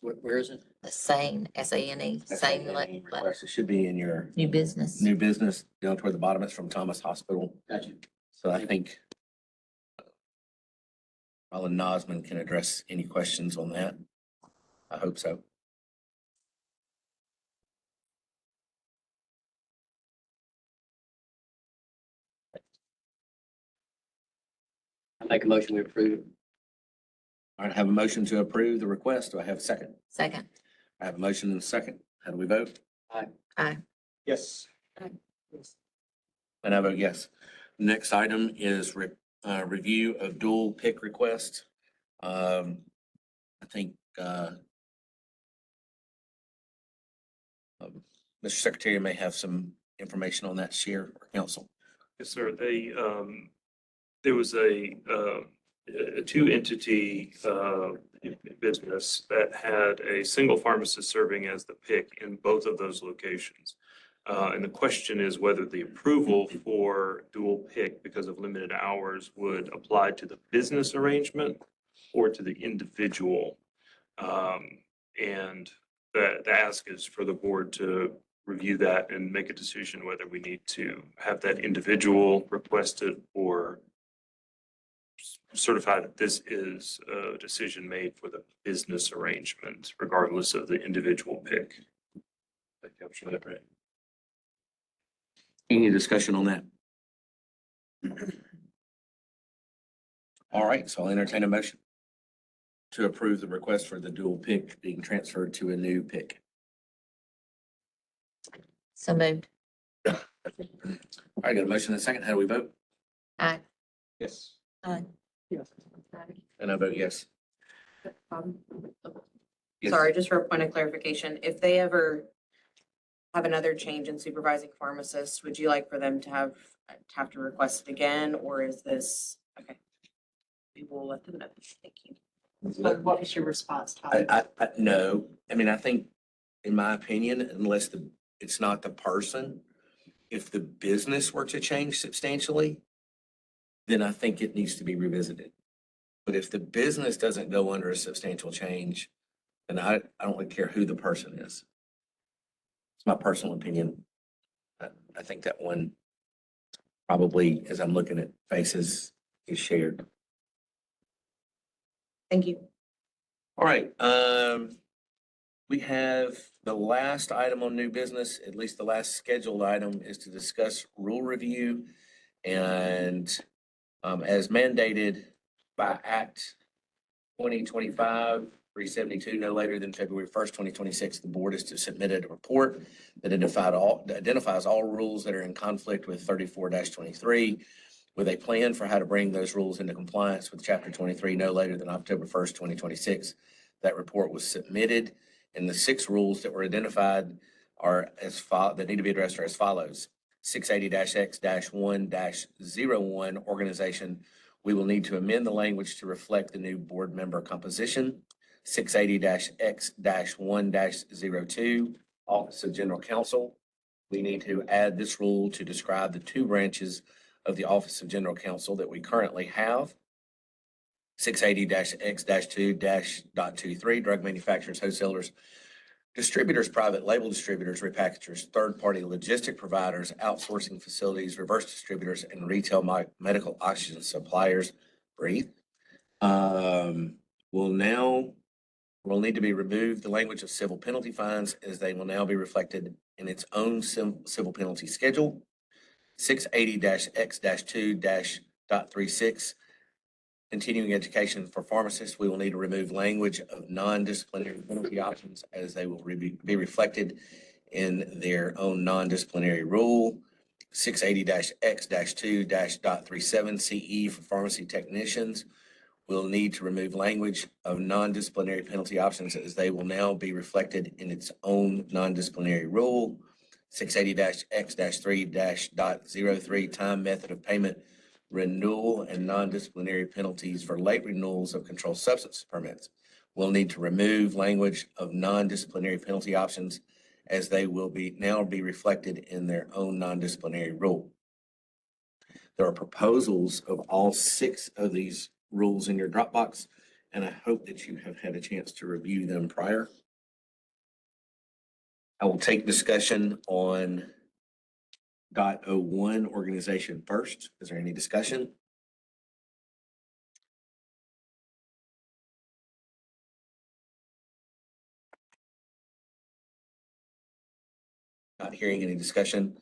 Where is it? The SANE, SANE, SANE Request. It should be in your new business. new business, down toward the bottom. It's from Thomas Hospital. Gotcha. So I think Alan Nosman can address any questions on that. I hope so. I make a motion we approve. All right, I have a motion to approve the request. Do I have a second? Second. I have a motion and a second. How do we vote? Aye. Yes. And I vote yes. Next item is review of dual pick request. I think Mr. Secretary may have some information on that to share or council. Yes, sir. There was a two entity business that had a single pharmacist serving as the pick in both of those locations. And the question is whether the approval for dual pick because of limited hours would apply to the business arrangement or to the individual. And the ask is for the board to review that and make a decision whether we need to have that individual requested or certify that this is a decision made for the business arrangement, regardless of the individual pick. I captured that right. Any discussion on that? All right, so I'll entertain a motion to approve the request for the dual pick being transferred to a new pick. So moved. All right, got a motion and a second. How do we vote? Aye. Yes. Aye. Yes. And I vote yes. Yes. Sorry, just for a point of clarification, if they ever have another change in supervising pharmacists, would you like for them to have to request it again, or is this, okay? We will let them know. Thank you. What was your response, Todd? No, I mean, I think, in my opinion, unless it's not the person, if the business were to change substantially, then I think it needs to be revisited. But if the business doesn't go under a substantial change, then I don't really care who the person is. It's my personal opinion. I think that one probably, as I'm looking at faces, is shared. Thank you. All right, we have the last item on new business, at least the last scheduled item, is to discuss rule review. And as mandated by Act 2025-372, no later than February 1st, 2026, the board is to submit a report that identifies all rules that are in conflict with 34-23, with a plan for how to bring those rules into compliance with Chapter 23 no later than October 1st, 2026. That report was submitted, and the 6 rules that were identified are that need to be addressed are as follows. 680-X-1-01 organization. We will need to amend the language to reflect the new board member composition. 680-X-1-02 Office of General Counsel. We need to add this rule to describe the 2 branches of the Office of General Counsel that we currently have. 680-X-2-.23, drug manufacturers, wholesalers, distributors, private label distributors, repackagers, third-party logistic providers, outsourcing facilities, reverse distributors, and retail medical oxygen suppliers. Breathe. Will need to be removed the language of civil penalty fines as they will now be reflected in its own civil penalty schedule. 680-X-2-.36, continuing education for pharmacists, we will need to remove language of non-disciplinary penalty options as they will be reflected in their own non-disciplinary rule. 680-X-2-.37 CE for pharmacy technicians will need to remove language of non-disciplinary penalty options as they will now be reflected in its own non-disciplinary rule. 680-X-3-.03 time method of payment renewal and non-disciplinary penalties for late renewals of controlled substance permits. We'll need to remove language of non-disciplinary penalty options as they will now be reflected in their own non-disciplinary rule. There are proposals of all 6 of these rules in your Dropbox, and I hope that you have had a chance to review them prior. I will take discussion on .01 organization first. Is there any discussion? Not hearing any discussion.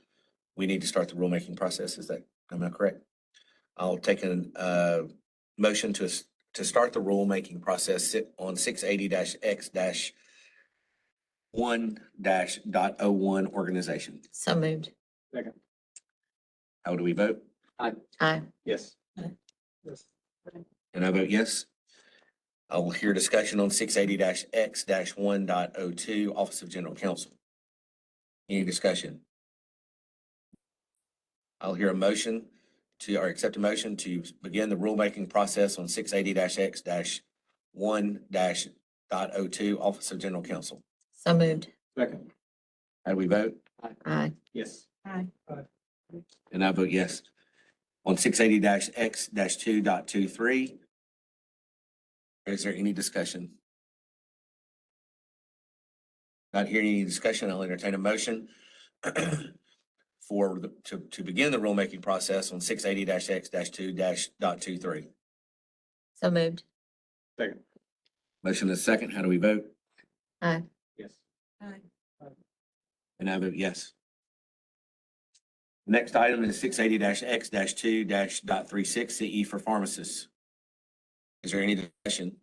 We need to start the rulemaking process. Am I correct? I'll take a motion to start the rulemaking process on 680-X-1-.01 organization. So moved. Second. How do we vote? Aye. Yes. And I vote yes. I will hear discussion on 680-X-1.02 Office of General Counsel. Any discussion? I'll hear a motion or accept a motion to begin the rulemaking process on 680-X-1-.02 Office of General Counsel. So moved. Second. How do we vote? Aye. Yes. Aye. And I vote yes. On 680-X-2.23, is there any discussion? Not hearing any discussion, I'll entertain a motion to begin the rulemaking process on 680-X-2.23. So moved. Second. Motion is second. How do we vote? Aye. Yes. Aye. And I vote yes. Next item is 680-X-2.36 CE for pharmacists. Is there any discussion?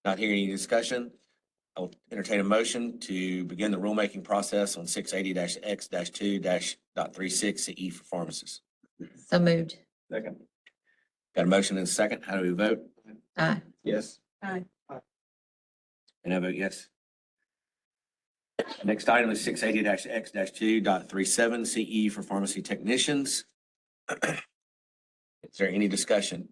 Not hearing any discussion, I'll entertain a motion to begin the rulemaking process on 680-X-2.36 CE for pharmacists. So moved. Second. Got a motion and a second. How do we vote? Aye. Yes. Aye. And I vote yes. Next item is 680-X-2.37 CE for pharmacy technicians. Is there any discussion?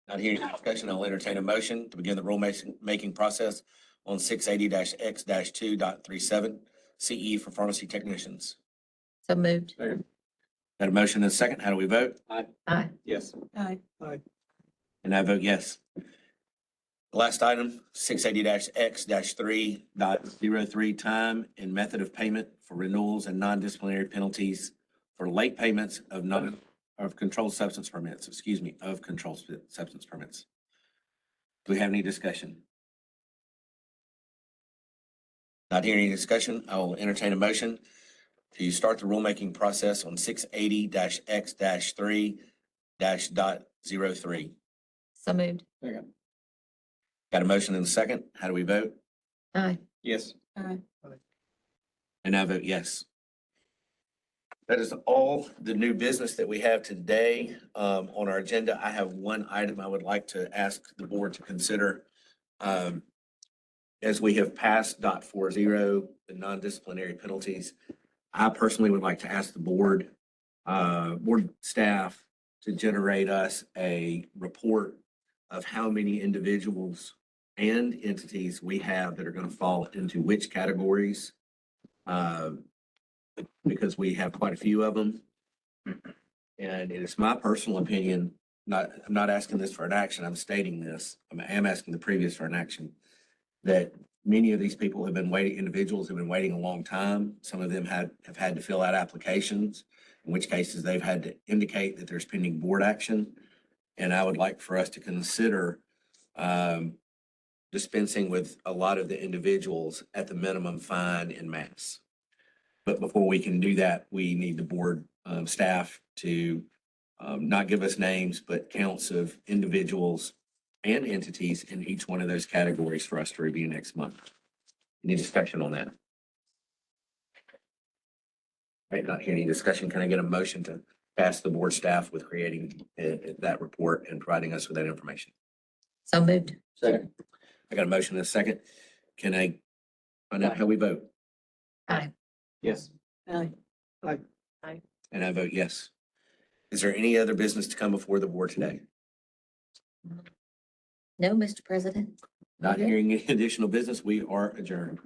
Not hearing any discussion, I'll entertain a motion to begin the rulemaking process on 680-X-2.37 CE for pharmacy technicians. So moved. Second. Got a motion and a second. How do we vote? Aye. Yes. Aye. And I vote yes. Last item, 680-X-3.03 time and method of payment for renewals and non-disciplinary penalties for late payments of controlled substance permits, of controlled substance permits. Do we have any discussion? Not hearing any discussion, I will entertain a motion to start the rulemaking process on 680-X-3-.03. So moved. Second. Got a motion and a second. How do we vote? Aye. Yes. Aye. And I vote yes. That is all the new business that we have today on our agenda. I have one item I would like to ask the board to consider. As we have passed .40, the non-disciplinary penalties, I personally would like to ask the board staff to generate us a report of how many individuals and entities we have that are going to fall into which categories. because we have quite a few of them. And it is my personal opinion, I'm not asking this for an action, I'm stating this, I am asking the previous for an action, that many of these people have been waiting, individuals have been waiting a long time. Some of them have had to fill out applications, in which cases they've had to indicate that there's pending board action. And I would like for us to consider dispensing with a lot of the individuals at the minimum fine in mass. But before we can do that, we need the board staff to not give us names, but counts of individuals and entities in each one of those categories for us to review next month. Any discussion on that? Right, not hearing any discussion. Can I get a motion to task the board staff with creating that report and providing us with that information? So moved. Second. I got a motion and a second. Can I find out how we vote? Aye. Yes. Aye. And I vote yes. Is there any other business to come before the board today? No, Mr. President. Not hearing any additional business, we are adjourned.